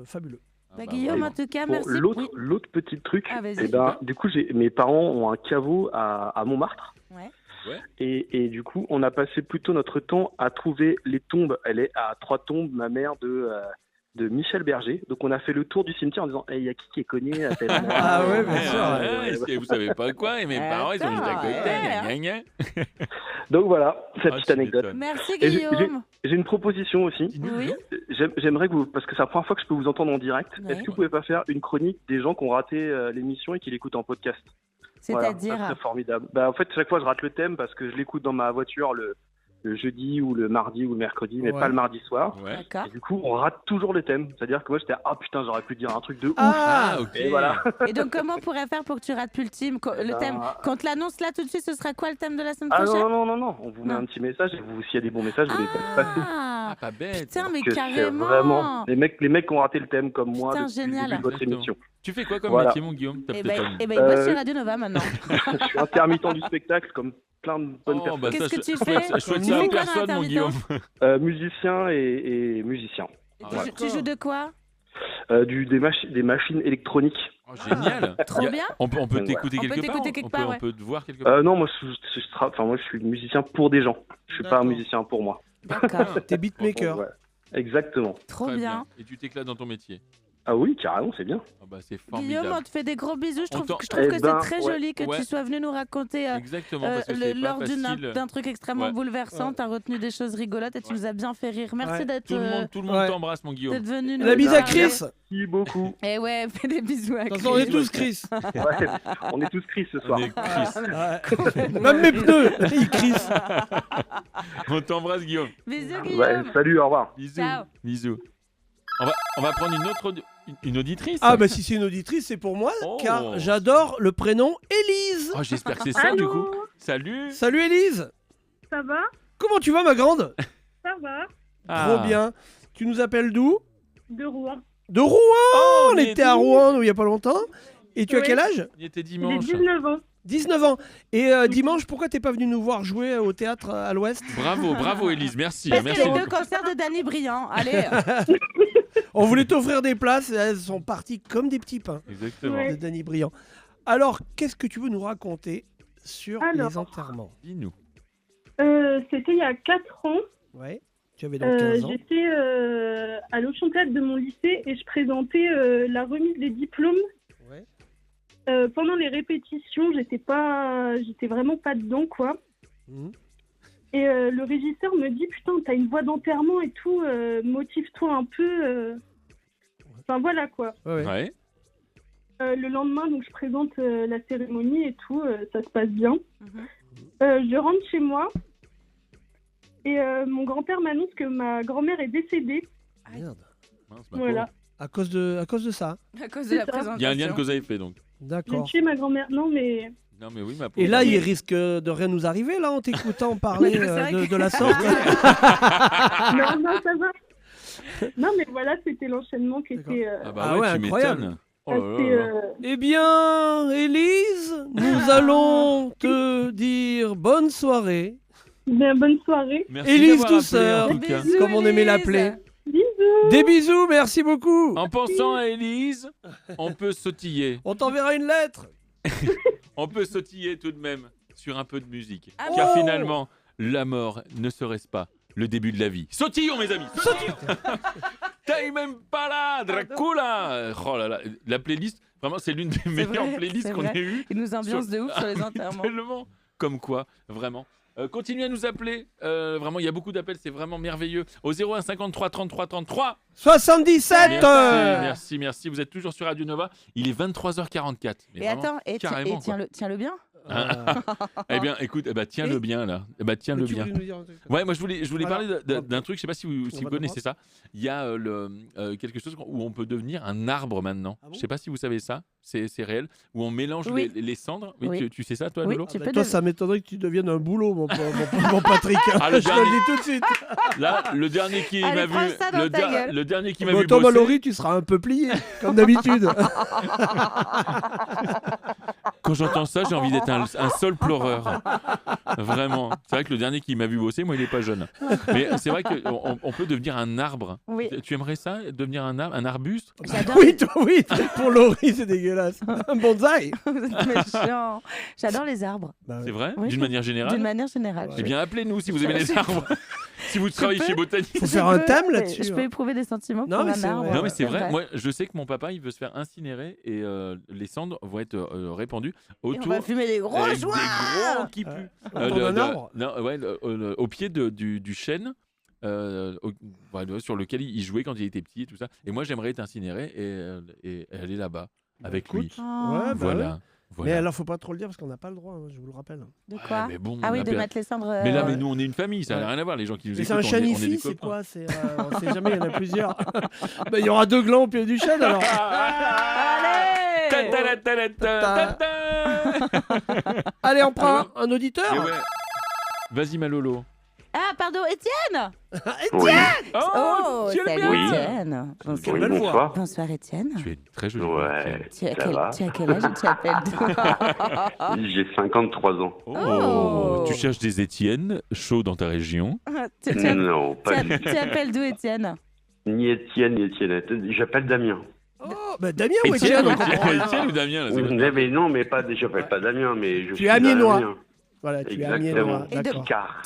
fabuleux. Guillaume, en tout cas, merci. L'autre petit truc, vas-y. du coup, mes parents ont un caveau à Montmartre. Ouais. Et du coup, on a passé plutôt notre temps à trouver les tombes. Elle est à 3 tombes, ma mère, de Michel Berger. Donc, on a fait le tour du cimetière en disant il y a qui est connu à tel endroit. Ah ouais, bien sûr. Est-ce que vous savez pas quoi? Et mes parents, ils sont juste à côté. Gna, gna. Donc voilà, cette petite anecdote. Merci Et Guillaume. j'ai une proposition aussi. Oui. J'aimerais que vous, parce que c'est la première fois que je peux vous entendre en direct, Ouais. est-ce que vous pouvez pas faire une chronique des gens qui ont raté l'émission et qui l'écoutent en podcast? C'est-à-dire Voilà, ça serait formidable. En fait, chaque fois, je rate le thème parce que je l'écoute dans ma voiture le jeudi ou le mardi ou le mercredi, mais pas le mardi soir. D'accord. Et du coup, on rate toujours le thème. C'est-à-dire que moi, j'étais putain, j'aurais pu dire un truc de ouf. Ok. Et voilà. Et donc, comment on pourrait faire pour que tu rates plus le thème? Quand on te l'annonce là tout de suite, ce sera quoi le thème de la semaine Ah prochaine? non. On vous met un petit message et s'il y a des bons messages, vous les faites passer. Ah, pas bête. Putain, mais Que c'est carrément. vraiment les mecs qui ont raté le thème comme moi Putain, depuis le génial. début de votre émission. Tu fais quoi comme Voilà. métier, mon Guillaume? T'as Et peut-être ben, pas dit. il bosse chez Radio Nova maintenant. Je suis intermittent du spectacle comme plein de bonnes personnes. Qu'est-ce que tu fais? Je souhaite Tu ça fais à quoi dans personne, mon l'intermittent? Guillaume. Musicien et musicien. Tu joues de quoi? Des machines électroniques. Oh, génial. Trop bien. On peut t'écouter On peut quelque part. t'écouter quelque part, On ouais. peut te voir quelque part. Non, moi je suis musicien pour des gens. Je suis pas un musicien pour moi. D'accord. T'es beatmaker. Ouais. Exactement. Trop Très bien. Et tu t'éclates dans ton métier. Ah oui, carrément, c'est bien. Ah bah, c'est formidable. Guillaume, on te fait des gros bisous. Je On trouve t'en- que Eh c'est ben, très ouais. joli que Ouais. tu sois venu nous raconter Exactement, parce que c'est pas lors facile. d'un truc extrêmement Ouais. bouleversant. Tu as retenu des choses rigolotes et tu nous as bien fait rire. Merci Ouais. d'être Tout le monde t'embrasse, mon Guillaume. d'être venu nous La bise à parler. Chris. Merci beaucoup. Et ouais, fais des bisous à De toute Chris. façon, on est tous Chris. Ouais, on est tous Chris ce soir. On est Chris. Ouais. Même mes pneus, ils crissent. On t'embrasse, Guillaume. Bisous Guillaume. Ouais, salut, au revoir. Bisous. Ciao. Bisous. On va prendre une auditrice. Ah bah si c'est une auditrice, c'est pour moi, Oh. car j'adore le prénom Élise. Oh, j'espère que c'est ça, du coup. Salut. Salut Élise. Ça va? Comment tu vas ma grande? Ça va? Ah. Trop bien. Tu nous appelles d'où? De Rouen. De Rouen. Oh, on était à Rouen nous, il y a pas longtemps. Et tu as Oui. quel âge? Il était J'ai dimanche. 19 ans. 19 ans. Et dimanche, pourquoi t'es pas venu nous voir jouer au théâtre à l'Ouest? Bravo, Élise. Merci. Parce Merci que les beaucoup. deux concerts de Danny Briand. Allez. On voulait t'offrir des places, et elles sont parties comme des petits pains Exactement. Ouais. de Danny Briand. Alors, qu'est-ce que tu veux nous raconter sur les enterrements? Dis-nous. C'était il y a 4 ans. Ouais. Tu avais donc 15 ans. J'étais à l'Ocean Théâtre de mon lycée et je présentais la remise des diplômes. Ouais. Pendant les répétitions, j'étais vraiment pas dedans, quoi. Mhm. Et le régisseur me dit, putain, t'as une voix d'enterrement et tout, motive-toi un peu. Enfin voilà, quoi. Ouais. Ouais. Le lendemain, donc je présente la cérémonie et tout, ça se passe bien. Mhm. Je rentre chez moi et mon grand-père m'annonce que ma grand-mère est décédée. Merde. Mince, ma Voilà. À cause de ça. À cause de la C'est ça. présentation. Il y a un lien de cause à effet, donc. J'ai D'accord. tué ma grand-mère. Non, mais. Non, mais oui, ma pauvre. Et là, il risque de rien nous arriver, là, en t'écoutant parler Oui, c'est vrai de que- la sorte. Non, ça va. Non, mais voilà, c'était l'enchaînement qui était. Ah bah Ah ouais, ouais, tu incroyable. m'étonnes. Oh là là assez, là là. Eh bien, Élise, nous allons te dire bonne soirée. Bien, bonne soirée. Merci Élise d'avoir appelé, Douceur, en tout cas. Bisous, comme on aimait Élise. l'appeler. Bisous. Des bisous, merci beaucoup. En pensant à Élise, on peut sautiller. On t'enverra une lettre. On peut sautiller tout de même sur un peu de musique. Ah Car bon finalement, la mort ne serait-ce pas le début de la vie. Sautillons, mes amis. Sautillons. Time Impala, Dracula. Oh là là, la playlist, vraiment, c'est l'une des meilleures vrai, playlists c'est qu'on vrai. ait eues. Il nous ambiance de ouf sur les Mais enterrements. tellement. Comme quoi, vraiment. Continuez à nous appeler. Vraiment, il y a beaucoup d'appels, c'est vraiment merveilleux. Au 01 53 33 33. 77. Merci. Vous êtes toujours sur Radio Nova. Il est 23h44. Mais Et vraiment, attends, carrément, quoi. tiens-le bien. Eh bien, écoute, tiens-le bien là. Tiens-le bien. Ouais, moi je voulais parler d'un truc, je sais pas si vous connaissez ça. Il y a quelque chose où on peut devenir un arbre maintenant. Je sais pas si vous savez ça, c'est réel, où on mélange Oui. les cendres. Oui, Oui. tu sais ça toi, Oui, Lolo tu peux Toi, ça m'étonnerait que tu deviennes un boulot, mon Patrick. Ah, le Je te le dernier- dis tout de suite. Là, le dernier qui Allez, m'a prends vu, ça dans ta gueule. le dernier qui m'a Bon, vu Thomas bosser. Laurie, tu seras un peu plié, comme d'habitude. Quand j'entends ça, j'ai envie d'être un seul pleureur. Vraiment. C'est vrai que le dernier qui m'a vu bosser, moi, il n'est pas jeune. Mais c'est vrai qu'on peut devenir un arbre. Oui. Tu aimerais ça, devenir un arbre, un arbuste? J'adore. Oui, oui, pour Laurie, c'est dégueulasse. Un bonsaï. Vous êtes méchants. J'adore les arbres. C'est vrai? Oui. D'une manière générale? D'une manière générale. Eh bien, appelez-nous si vous aimez les arbres. Si vous travaillez peux- chez Botanique. Faut faire un thème Mais là-dessus. Je peux éprouver des sentiments Non, pour mais un c'est arbre. vrai. Non mais c'est vrai, moi je sais que mon papa il veut se faire incinérer et les cendres vont être répandues Et on autour va fumer des gros avec joints. des gros qui puent. Autour d'un arbre non, ouais, au pied du chêne sur lequel il jouait quand il était petit et tout ça. Et moi j'aimerais être incinéré et aller là-bas avec lui. écoute, ouais, bah Voilà. Mais alors, faut pas trop le dire parce qu'on n'a pas le droit, hein, je vous le rappelle. De quoi? mais bon, Ah on oui, a de pas- mettre les cendres. Mais là, mais nous on est une famille, ça n'a Ouais. rien à voir. Les gens qui nous Mais c'est écoutent, un on est des chanifi, c'est copains. quoi? On sait jamais, il y en a plusieurs. Bah, il y aura 2 glands au pied du chêne alors. Allez. Allez, on prend un auditeur. Et ouais. Vas-y ma Lolo. Ah, pardon, Étienne. Oui. Oh, tu es le salut bien. Étienne. Quelle Oui, belle voix. bonsoir. Bonsoir Étienne. Tu es une très jolie. Ouais, Tu as ça va. quel âge et tu appelles J'ai 53 ans. Oh. Tu cherches des Étienne chauds dans ta région. Non, pas du tout. Tu appelles d'où Étienne? Ni Étienne, ni Étienne. J'appelle Damien. Oh, bah Damien ou Étienne on comprend. Étienne ou Damien là, c'est quoi? Mais non, mais pas, j'appelle pas Damien, mais je Tu suis es amiénois. Damien. Voilà, tu es Exactement. amiénois, d'accord. Picard.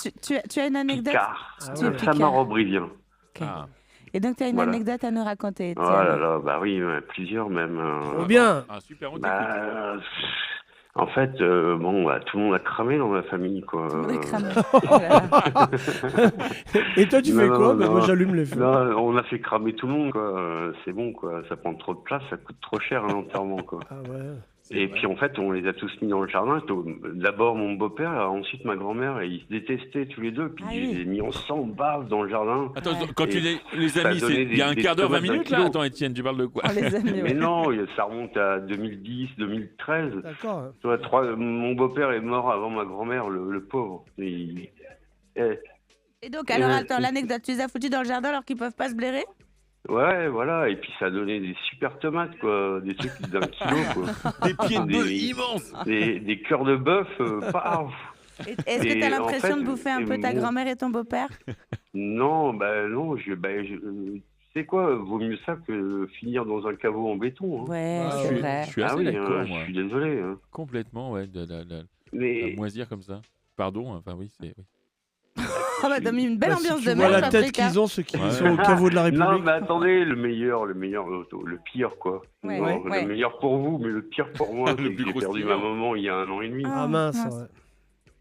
Tu as une anecdote? Picard. Ah Tu es ouais. Picard. Saint-Maur-Brisien. Ok. Ah. Et donc, tu as une Voilà. anecdote à nous raconter, Oh Étienne. là là, bah oui, ouais, plusieurs même. Trop bien. Ah super, on t'écoute. Bah, en fait, bon, bah, tout le monde a cramé dans ma famille, quoi. Tout le monde est cramé. Et toi, tu fais Non, quoi? non, Bah, moi, non. j'allume les feux. Non, on a fait cramer tout le monde, quoi. C'est bon, quoi. Ça prend trop de place, ça coûte trop cher un enterrement, quoi. Ah ouais. Et puis en fait, on les a tous mis dans le jardin. D'abord mon beau-père, ensuite ma grand-mère, et ils se détestaient tous les deux. Puis Ah je oui. les ai mis ensemble, bave, dans le jardin. Attends, Ouais. quand tu Et les ça a as mis, donné il y a un des quart d'heure, 20 tomates d'un minutes là? kilo. Attends Étienne, tu parles de quoi? On les a mis, Mais ouais. non, ça remonte à 2010, 2013. D'accord. Tu vois, mon beau-père est mort avant ma grand-mère, le pauvre. Et Et donc, alors, Ouais. attends, l'anecdote, tu les as foutus dans le jardin alors qu'ils peuvent pas se blairer? ouais, voilà. Et puis ça a donné des super tomates, quoi. Des trucs d'un kilo, quoi. Des pieds de bœuf Des- immenses. Des cœurs de bœuf, paf. Est-ce que Et tu as en l'impression fait, de bouffer un peu ta mon- grand-mère et ton beau-père? Non, non, tu sais quoi, vaut mieux ça que finir dans un caveau en béton. Hein. Ouais, Ah, c'est je vrai. suis Ah assez oui, d'accord, je moi. suis désolé. Hein. Complètement, ouais, de Mais moisir comme ça. Pardon, enfin oui, c'est... Oui. Ah bah, t'as mis une belle Bah, si ambiance tu de vois merde, la tête Patrick, hein. qu'ils ont, ceux qui Ouais. sont au caveau de la non, République. mais attendez, le meilleur, le pire, quoi. Ouais, Non, ouais. Le meilleur pour vous, mais le pire pour moi, Le c'est que plus j'ai perdu croustillant. ma maman il y a 1 an et demi. Ah mince, mince. ouais.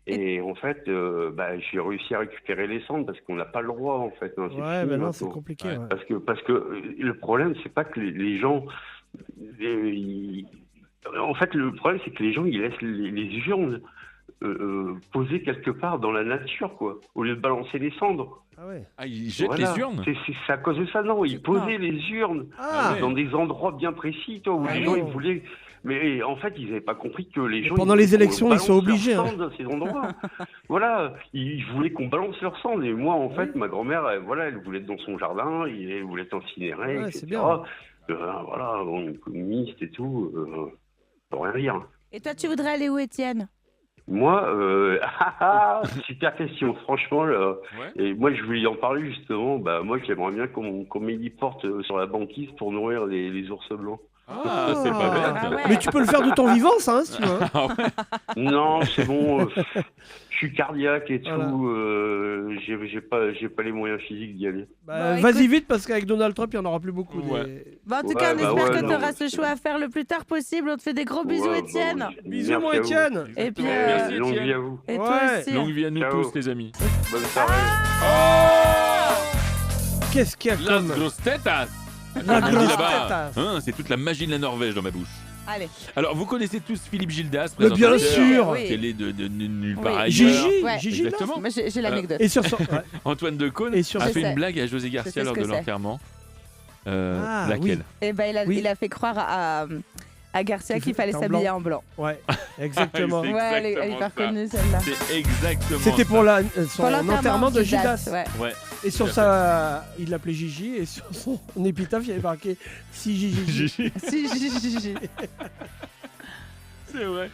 Et en fait, j'ai réussi à récupérer les cendres parce qu'on n'a pas le droit, en fait. Hein, c'est Ouais, fini, mais non, maintenant. c'est compliqué. Ouais. Ouais. Parce que le problème, c'est pas que les gens. En fait, le problème, c'est que les gens, ils laissent les urnes posées quelque part dans la nature, quoi, au lieu de balancer les cendres. Ah ouais. Ah, ils jettent Voilà. les urnes? C'est à cause de ça, non. Ils posaient les urnes Ah, dans des endroits bien précis, toi, où Ah les gens, oui. ils voulaient Mais en fait, ils n'avaient pas compris que les gens... pendant ils les voulaient qu'on élections, ils balance sont leur obligés, hein. sang dans ces endroits. Voilà, ils voulaient qu'on balance leur sang. Et moi, en fait, ma grand-mère, elle voulait être dans son jardin, elle voulait être incinérée, Ouais, etc. c'est bien. Voilà, on est communiste et tout, faut rien dire. Et toi, tu voudrais aller où, Étienne? Moi, super question, franchement. Et moi, je voulais en parler justement. Bah, moi, j'aimerais bien qu'on m'héliporte sur la banquise pour nourrir les ours blancs. Ah, c'est pas bête. Mais tu peux le faire de ton vivant, ça, hein, si tu veux. Non, c'est bon. Je suis cardiaque et Voilà. tout. J'ai pas les moyens physiques d'y aller. Bah, vas-y vite, parce qu'avec Donald Trump, il n'y en aura plus beaucoup. Des... Bah, en tout cas, on espère que tu non, auras ce choix à faire le plus tard possible. On te fait des gros bisous, Ouais, Étienne. bah, oui. Bisous, Merci mon à vous. Étienne. Et puis, Merci, longue Étienne. vie à vous. Et toi aussi. Longue vie à nous Ciao. tous, les amis. Bonne soirée. Qu'est-ce qu'il y a Las comme... grosses tetas. La Comme on dit grosse là-bas. tetas. Hein, c'est toute la magie de la Norvège dans ma bouche. Allez. Alors, vous connaissez tous Philippe Gildas, Mais bien présentateur sûr. Oui. télé de nulle Oui. part ailleurs. Gigi, Ouais. Gigi Gildas. Exactement. Moi, j'ai l'anecdote. Et sur son... ouais. Antoine Decaune Et sur a Je fait sais. une blague à José Je Garcia sais ce lors que de c'est. l'enterrement. Ah, Laquelle Et ben, Oui. il a fait croire à Garcia qu'il fallait En s'habiller en blanc. Ouais, exactement. C'est Ouais, elle est exactement hyper ça. connue celle-là. C'est exactement C'était pour ça. son Pour l'enterrement enterrement de Gildas, Gildas. ouais. Ouais. Et sur Tout à sa... Il l'appelait Gigi, et sur son épitaphe, il y avait marqué « Si Gigi. Gigi. Si. C'est vrai.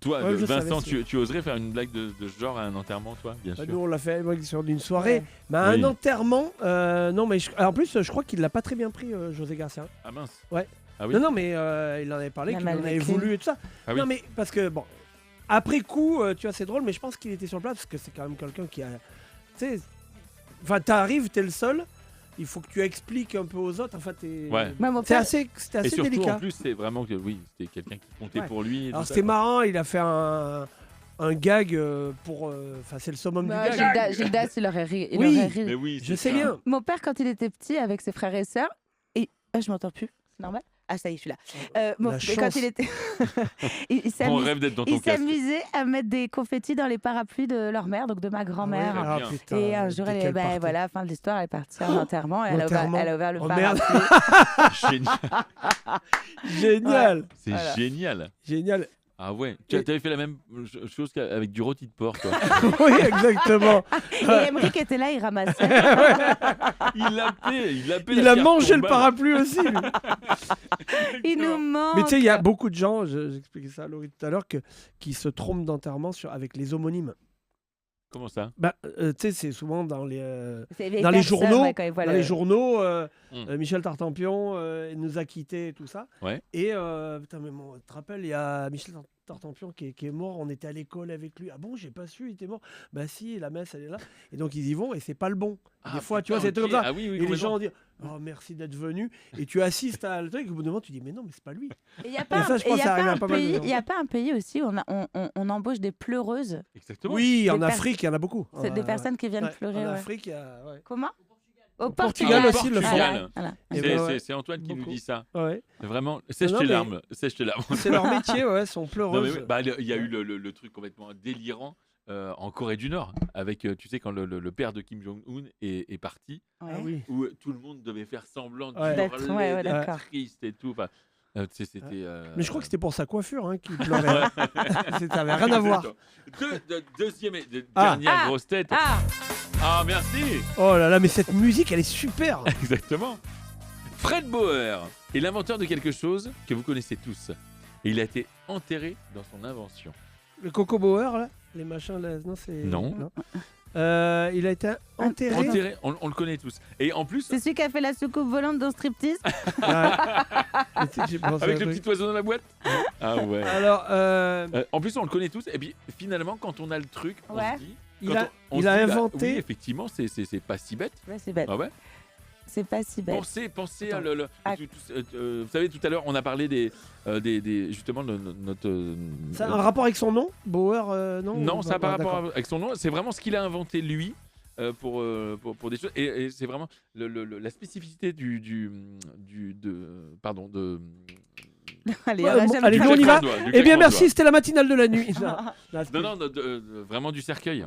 Toi, Ouais, je Vincent, savais, tu oserais faire une blague de ce genre à un enterrement, toi, bien sûr. Nous, on l'a fait sur une soirée. Ouais. Mais à Oui. un enterrement, non, mais en plus, je crois qu'il l'a pas très bien pris, José Garcia. Ah mince. Ouais. Ah oui. Non, mais il en avait parlé, Il a qu'il en mal avait vécu. voulu et tout ça. Ah oui. Non, mais parce que, bon, après coup, tu vois, c'est drôle, mais je pense qu'il était sur place parce que c'est quand même quelqu'un qui a. Tu sais, enfin, t'arrives, t'es le seul, il faut que tu expliques un peu aux autres. Enfin, t'es. Ouais. Moi, mon C'était père- assez Et surtout, délicat. en plus, c'est vraiment que oui, c'était quelqu'un qui comptait Ouais. pour lui. et Alors tout ça, c'était quoi. marrant, il a fait un gag pour. Enfin, c'est le summum Bah, du gag. Gildas, il aurait ri. il Oui. aurait ri. Mais oui, Je c'est sais ça. bien. Mon père, quand il était petit, avec ses frères et sœurs, et je m'entends plus, c'est normal. Ah ça y est, je suis là. La Quand chance. il était, il On s'amusait- rêve d'être dans ton il casque. s'amusait à mettre des confettis dans les parapluies de leur mère, donc de ma grand-mère. Ah, bien. putain, Et un jour, dès elle qu'elle est, partait. voilà, fin de l'histoire, elle est partie en enterrement et elle a ouvert, Enterrement. elle a ouvert le Oh, merde. parapluie. Génial. Génial. C'est Voilà. génial. Génial. Ah ouais. Tu avais fait la même chose qu'avec du rôti de porc, toi. Oui, exactement. Et Emmerich était là, il ramassait. Il l'appelait. Il a mangé le parapluie aussi, lui. Il nous manque. Mais tu sais, il y a beaucoup de gens, j'expliquais ça à Laurie tout à l'heure, qui se trompent d'enterrement avec les homonymes. Comment ça? Bah, tu sais, c'est souvent dans les, C'est les vieilles dans les personnes, journaux. ouais, quand ils voient Dans le- les journaux, Hmm. Michel Tartampion nous a quittés et tout ça. Ouais. Et putain, mais bon, tu te rappelles, il y a Michel Tartampion qui est mort. On était à l'école avec lui. Ah bon, j'ai pas su, il était mort. Bah si, la messe, elle est là. Et donc ils y vont et c'est pas le bon. Ah, Des fois, tu putain, vois, c'est ok. comme ça. Ah oui, oui, et les complètement. gens vont dire oh merci d'être venu. Et tu assistes à le truc. Et au bout d'un moment, tu dis mais non, mais c'est pas lui. Il n'y a Et pas, ça, je et pense y que a ça arrive pas à un pas mal de pays, gens. il y a pas un pays aussi où on embauche des pleureuses. Exactement. Oui, en Des Afrique, il y en a beaucoup. C'est des personnes qui viennent Ouais, pleurer. En ouais. Afrique, il y a. Ouais. Comment? Au Portugal Portugal aussi, ils le font. Voilà, voilà. Et ben ouais. C'est Antoine qui nous Beaucoup. dit ça. Ouais. Vraiment, sèche Non, tes mais larmes. Sèche tes larmes. C'est leur métier, ouais, sont Non, mais pleureuses. oui, bah, il y a eu le truc complètement délirant en Corée du Nord, avec, tu sais, quand le père de Kim Jong-un est parti, Ouais. Ah oui. où tout le monde devait faire semblant de Ouais. D'être- hurler, ouais, ouais, d'être d'accord. triste et tout. Enfin, tu sais, c'était. Mais je crois que c'était pour sa coiffure hein, qu'il pleurait. Ça avait rien à voir. Deuxième et Ah. dernière Ah. grosse tête. Ah, Ah, merci. Oh là là, mais cette musique, elle est super. Exactement. Fred Bauer est l'inventeur de quelque chose que vous connaissez tous. Et il a été enterré dans son invention. Le Coco Bauer, là, les machins, là, non, c'est. Non. Il a été enterré. Enterré, on le connaît tous. Et en plus, c'est celui qui a fait la soucoupe volante dans Striptease. Ouais. Mais tu sais que j'ai pensé à avec un le truc. petit oiseau dans la boîte. Ah ouais. Alors, En plus, on le connaît tous. Et puis, finalement, quand on a le truc, on Ouais. se dit. il quand a, on il se a dit, bah, inventé. oui, effectivement, c'est pas si bête. Ouais, c'est bête. Ah ouais. C'est pas si bête. Pensez à Attends. Ah. vous savez, tout à l'heure, on a parlé des justement de notre. Ça a un rapport avec son nom Bauer, non Non, ça n'a pas d'accord. rapport avec son nom. C'est vraiment ce qu'il a inventé lui pour des choses. Et c'est vraiment la spécificité du Allez, Ouais, on va bon, jamais allez, plus nous, on y va. du Eh bien, claquement de merci, doigts. c'était la matinale de la nuit. Non, vraiment du cercueil.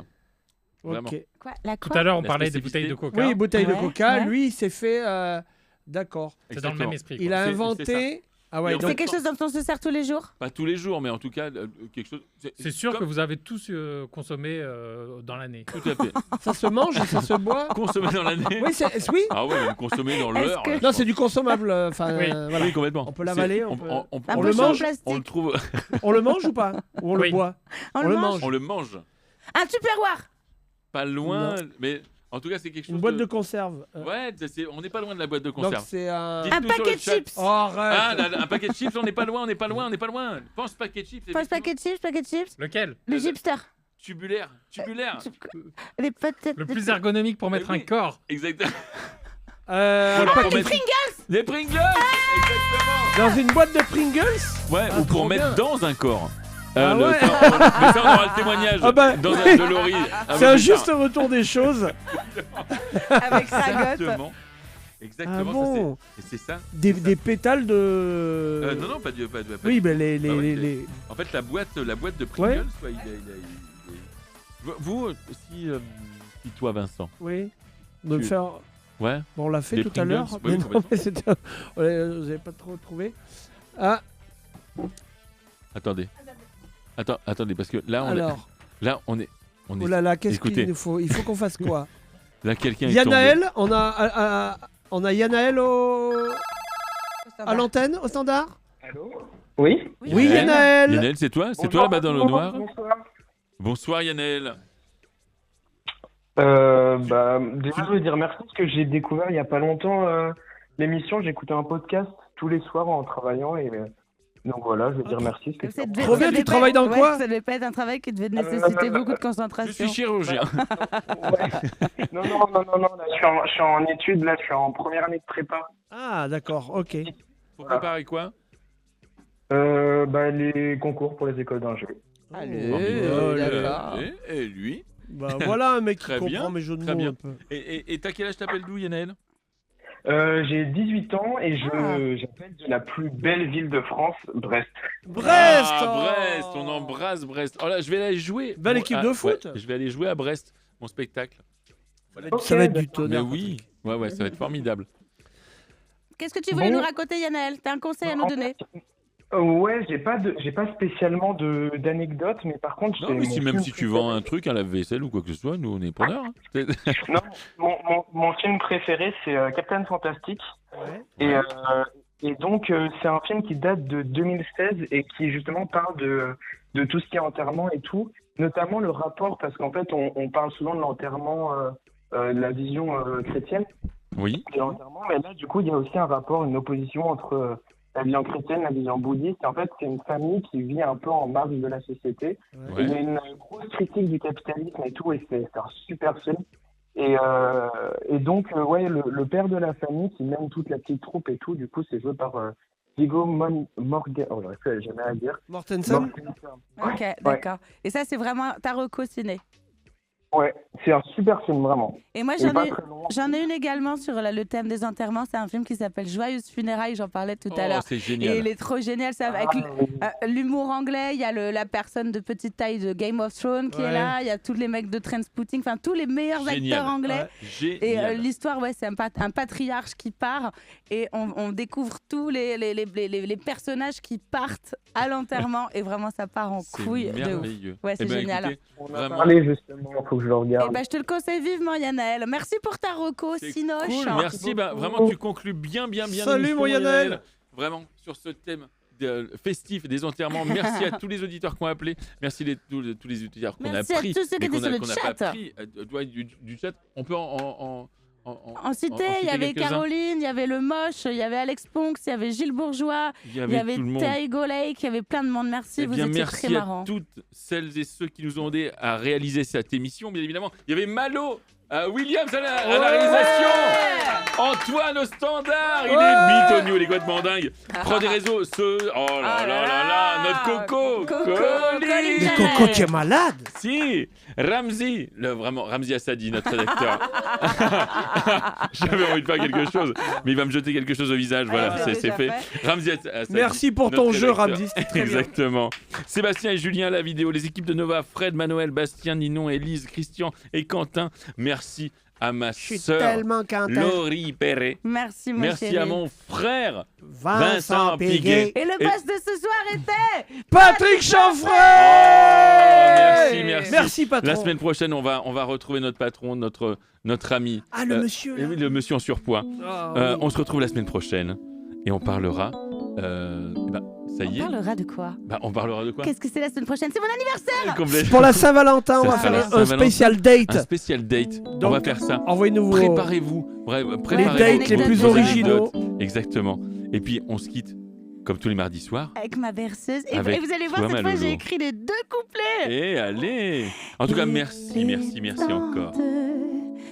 Vraiment. Ok. Quoi, la Tout quoi à l'heure, on La parlait des spécificité. bouteilles de coca. Oui, bouteille de Ouais, coca. ouais. Lui, il s'est fait. D'accord. C'est dans le même esprit. Il quoi. a C'est inventé Ah ouais, Et en C'est fait, quelque chose dont on se sert tous les jours? Pas tous les jours, mais en tout cas, quelque chose. C'est sûr comme- que vous avez tous consommé dans l'année. Tout à fait. Ça se mange et ça se boit. Consommer dans l'année. Oui, oui. Ah ouais, même consommer dans Est-ce l'heure. que- Non, c'est du consommable. Enfin, Oui. voilà. Oui, complètement. On peut l'avaler, C'est- on peut- Un on pochon le en mange. plastique. On le trouve. On le mange ou pas? Ou on le Oui. boit? On On le le mange. mange. On le mange. Un tupperware. Pas loin, Non. mais en tout cas, c'est quelque chose. Une boîte de conserve. Ouais, on n'est pas loin de la boîte de Donc conserve. c'est un. Dites-nous Un sur paquet le de chat. chips. Oh, arrête. Ah, un paquet de chips, on n'est pas loin, on n'est pas loin, on n'est pas loin. Pense paquet de chips. Pense paquet de chips, paquet de chips. Lequel? Le chipster. Tubulaire. Les peut-être. Le plus ergonomique pour mettre un corps. Exactement. Un Voilà, paquet pour de mettre- Les Pringles. Exactement. dans une boîte de Pringles. Ouais, Ah, ou pour trop mettre bien. dans un corps. Ah ouais. mais ça, on aura le témoignage Ah bah, dans oui. de Laurie. C'est un juste retour des choses. Avec sa gotte. Exactement. Exactement. Ah ça, bon. c'est ça. Des pétales de. Non, non, pas de. Oui, mais les. Bah ouais, les... En fait, la boîte de Pringles, ouais, il est- Vous, si toi, Vincent. Oui. De le Tu- faire. Ouais. Bon, on l'a fait Des tout à Pringles, l'heure. oui, Mais non, complètement. mais c'était. Vous n'avez pas trop trouvé. Ah, Attendez. Attendez, parce que là, alors. là, on est. Oh là là, qu'est-ce Écoutez. qu'il nous faut? Il faut qu'on fasse quoi? Là, quelqu'un est tombé. Yanaël, on a Yanaël à l'antenne, au standard? Oui. Oui, Yanaël. Yanaël, c'est toi? C'est toi là-bas dans le noir? Bonsoir, Yanaël. Déjà, je veux dire merci parce que j'ai découvert il n'y a pas longtemps l'émission. J'écoutais un podcast tous les soirs en travaillant et donc voilà, je veux dire merci. Parce que Trop bien, tu travailles dans quoi? Ça devait pas être un travail qui devait nécessiter beaucoup de concentration. Je suis chirurgien. non, là, je suis en études, là, je suis en première année de prépa. Ah, d'accord, ok. Pour préparer quoi? Les concours pour les écoles d'ingé. d'accord. Et lui? Bah voilà un mec qui Très bien, comprend mes jeux de très mots bien. un peu. Et t'as quel âge? T'appelles d'où, Yanaël? J'ai 18 ans et j'appelle de la plus belle ville de France, Brest. Brest, Brest, on embrasse Brest. Oh là, je vais aller jouer. Belle équipe de foot. Ouais, je vais aller jouer à Brest, mon spectacle. Ça va être du tonnerre. Mais oui, ouais, ça va être formidable. Qu'est-ce que tu voulais Bon. nous raconter, Yanaël? T'as un conseil à nous donner? Ouais, j'ai pas spécialement d'anecdotes, mais par contre, Non, mais même si tu vends un truc, un lave-vaisselle ou quoi que ce soit, nous on est preneurs. Hein. Non, mon film préféré, c'est Captain Fantastic. Et donc, c'est un film qui date de 2016 et qui justement parle de tout ce qui est enterrement et tout, notamment le rapport, parce qu'en fait, on parle souvent de l'enterrement, de la vision chrétienne Oui. de l'enterrement, mais là, du coup, il y a aussi un rapport, une opposition entre la vision chrétienne, la vision bouddhiste. En fait, c'est une famille qui vit un peu en marge de la société. Ouais. Et il y a une grosse critique du capitalisme et tout, et c'est un super film. Et donc, le père de la famille qui mène toute la petite troupe et tout, du coup, c'est joué par Viggo Morgan. Oh, j'arrive jamais à dire. Mortensen. Ok, d'accord. Et ça, c'est vraiment ta reco ciné. Ouais, c'est un super film, vraiment. Et moi, pas très long. j'en ai une également sur le thème des enterrements. C'est un film qui s'appelle Joyeuses funérailles. J'en parlais tout à l'heure. C'est génial. Et il est trop génial. Ça, avec l'humour anglais, il y a la personne de petite taille de Game of Thrones qui est là. Il y a tous les mecs de Trainspotting. Enfin, tous les meilleurs Génial. acteurs anglais. Ouais. Et Génial. l'histoire, c'est un patriarche qui part. Et on découvre tous les personnages qui partent à l'enterrement. Et vraiment, ça part en C'est couille. merveilleux. Ouais, c'est Eh ben, génial. écoutez, On a vraiment. parlé justement, il faut que je le Eh regarde. ben, je te le conseille vivement, Yanaël. Merci pour ta reco, Sinoche. Cool, merci. Bah, vraiment, tu conclus bien. Salut, l'émission, mon Yanaël. Vraiment, sur ce thème festif des enterrements. Merci à tous les auditeurs qui ont appelé. Merci tous les auditeurs qu'on a Merci à pris. tous ceux qui mais étaient sur le qu'on n'a chat. pas pris du chat. On peut En cité, il y avait quelques-uns. Caroline, il y avait Le Moche, il y avait Alex Ponks, il y avait Gilles Bourgeois, Il y avait tout le monde. Terry Golake, il y avait plein de monde. Merci, Eh vous bien, étiez merci très à marrants. toutes celles et ceux qui nous ont aidés à réaliser cette émission. Bien évidemment, il y avait Malo, Williams à la réalisation, Antoine au standard, il est bitonio, il est complètement dingue. Prends des réseaux, oh là là, notre Coco, Colline. Mais Coco, tu es malade. Si, Ramzi, vraiment Ramzi Assadi, notre rédacteur. J'avais envie de faire quelque chose, mais il va me jeter quelque chose au visage. Voilà, c'est c'est déjà fait. fait. Ramzi Assadi. Merci pour notre ton jeu, rédacteur. Ramzi, c'était très bien. Exactement. Sébastien et Julien à la vidéo, les équipes de Nova, Fred, Manuel, Bastien, Ninon, Élise, Christian et Quentin. Merci à ma Je suis sœur tellement content. Laurie Perret. Merci, mon Merci chéri. à mon frère Vincent Piguet. Et le boss de ce soir était Patrick Chanfray. Merci. Merci, patron. La semaine prochaine, on va retrouver notre patron, notre ami. Ah, le monsieur, là. Oui, le monsieur en surpoids. Ah, oui. On se retrouve la semaine prochaine et on parlera. Ça y est. On parlera de quoi? On parlera de quoi? Qu'est-ce que c'est la semaine prochaine? C'est mon anniversaire! Complètement. Pour la Saint-Valentin, on va Ça, faire la un Saint-Valentin. spécial date. Un spécial date. On Donc, va faire ça. envoyez-nous vos... Préparez-vous. Préparez-vous dates les vos- plus vos originaux. anecdotes. Exactement. Et puis, on se quitte comme tous les mardis soirs. Avec ma berceuse. Et, Avec et vous allez voir, toi, cette fois, Malolo. j'ai écrit les 2 couplets. Et allez. En tout cas, merci encore.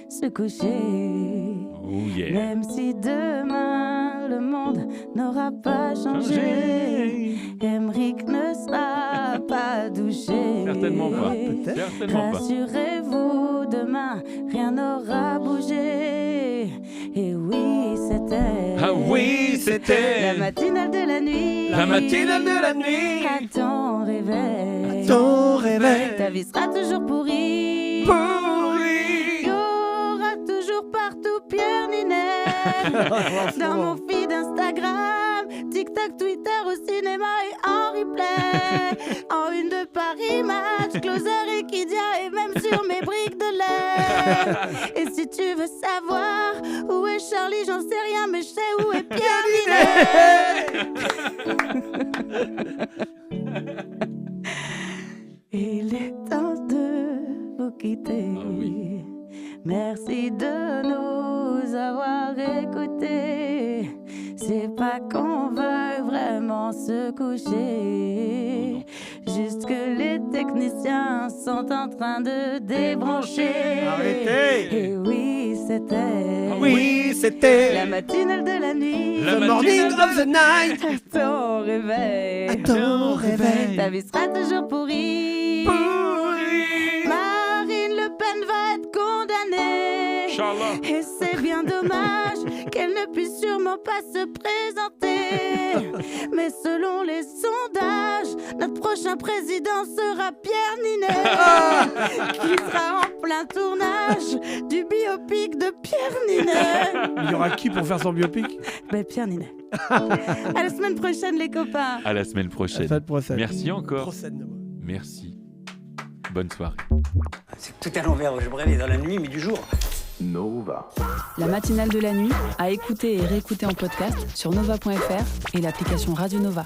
Se coucher. Oh yeah. Même si demain le monde n'aura pas changé, Emmerich ne sera pas douché. Certainement pas. Certainement pas. Rassurez-vous, demain rien n'aura bougé. Et oui, c'était. Ah oui, c'était la matinale de la nuit. La matinale de la nuit. À ton réveil. À ton réveil. Ta vie sera toujours pourrie. Il y aura toujours partout Pierre Ninet. Dans mon feed Instagram, TikTok, Twitter, au cinéma et en replay. En une de Paris Match, Closer, Equidia et même sur mes briques de lait. Et si tu veux savoir où est Charlie, j'en sais rien, mais je sais où est Pierre Ninet. Il est temps de vous quitter. Merci de nous avoir écoutés. C'est pas qu'on veuille vraiment se coucher, juste que les techniciens sont en train de débrancher. Arrêtez. Et oui, c'était. Oui, c'était. La matinale de la nuit. The morning of the night. À ton réveil. À ton réveil. Ta vie sera toujours pourrie. Marine Le Pen va être condamnée. Inch'Allah. Et c'est bien dommage qu'elle ne puisse sûrement pas se présenter. Mais selon les sondages, notre prochain président sera Pierre Ninet, qui sera en plein tournage du biopic de Pierre Ninet. Il y aura qui pour faire son biopic? Ben, Pierre Ninet. À la semaine prochaine, les copains. À la semaine prochaine. À la semaine prochaine. Merci encore. Prochaine. Merci. Bonne soirée. C'est tout à l'envers. Je me réveille dans la nuit, mais du jour. Nova. La matinale de la nuit, à écouter et réécouter en podcast sur nova.fr et l'application Radio Nova.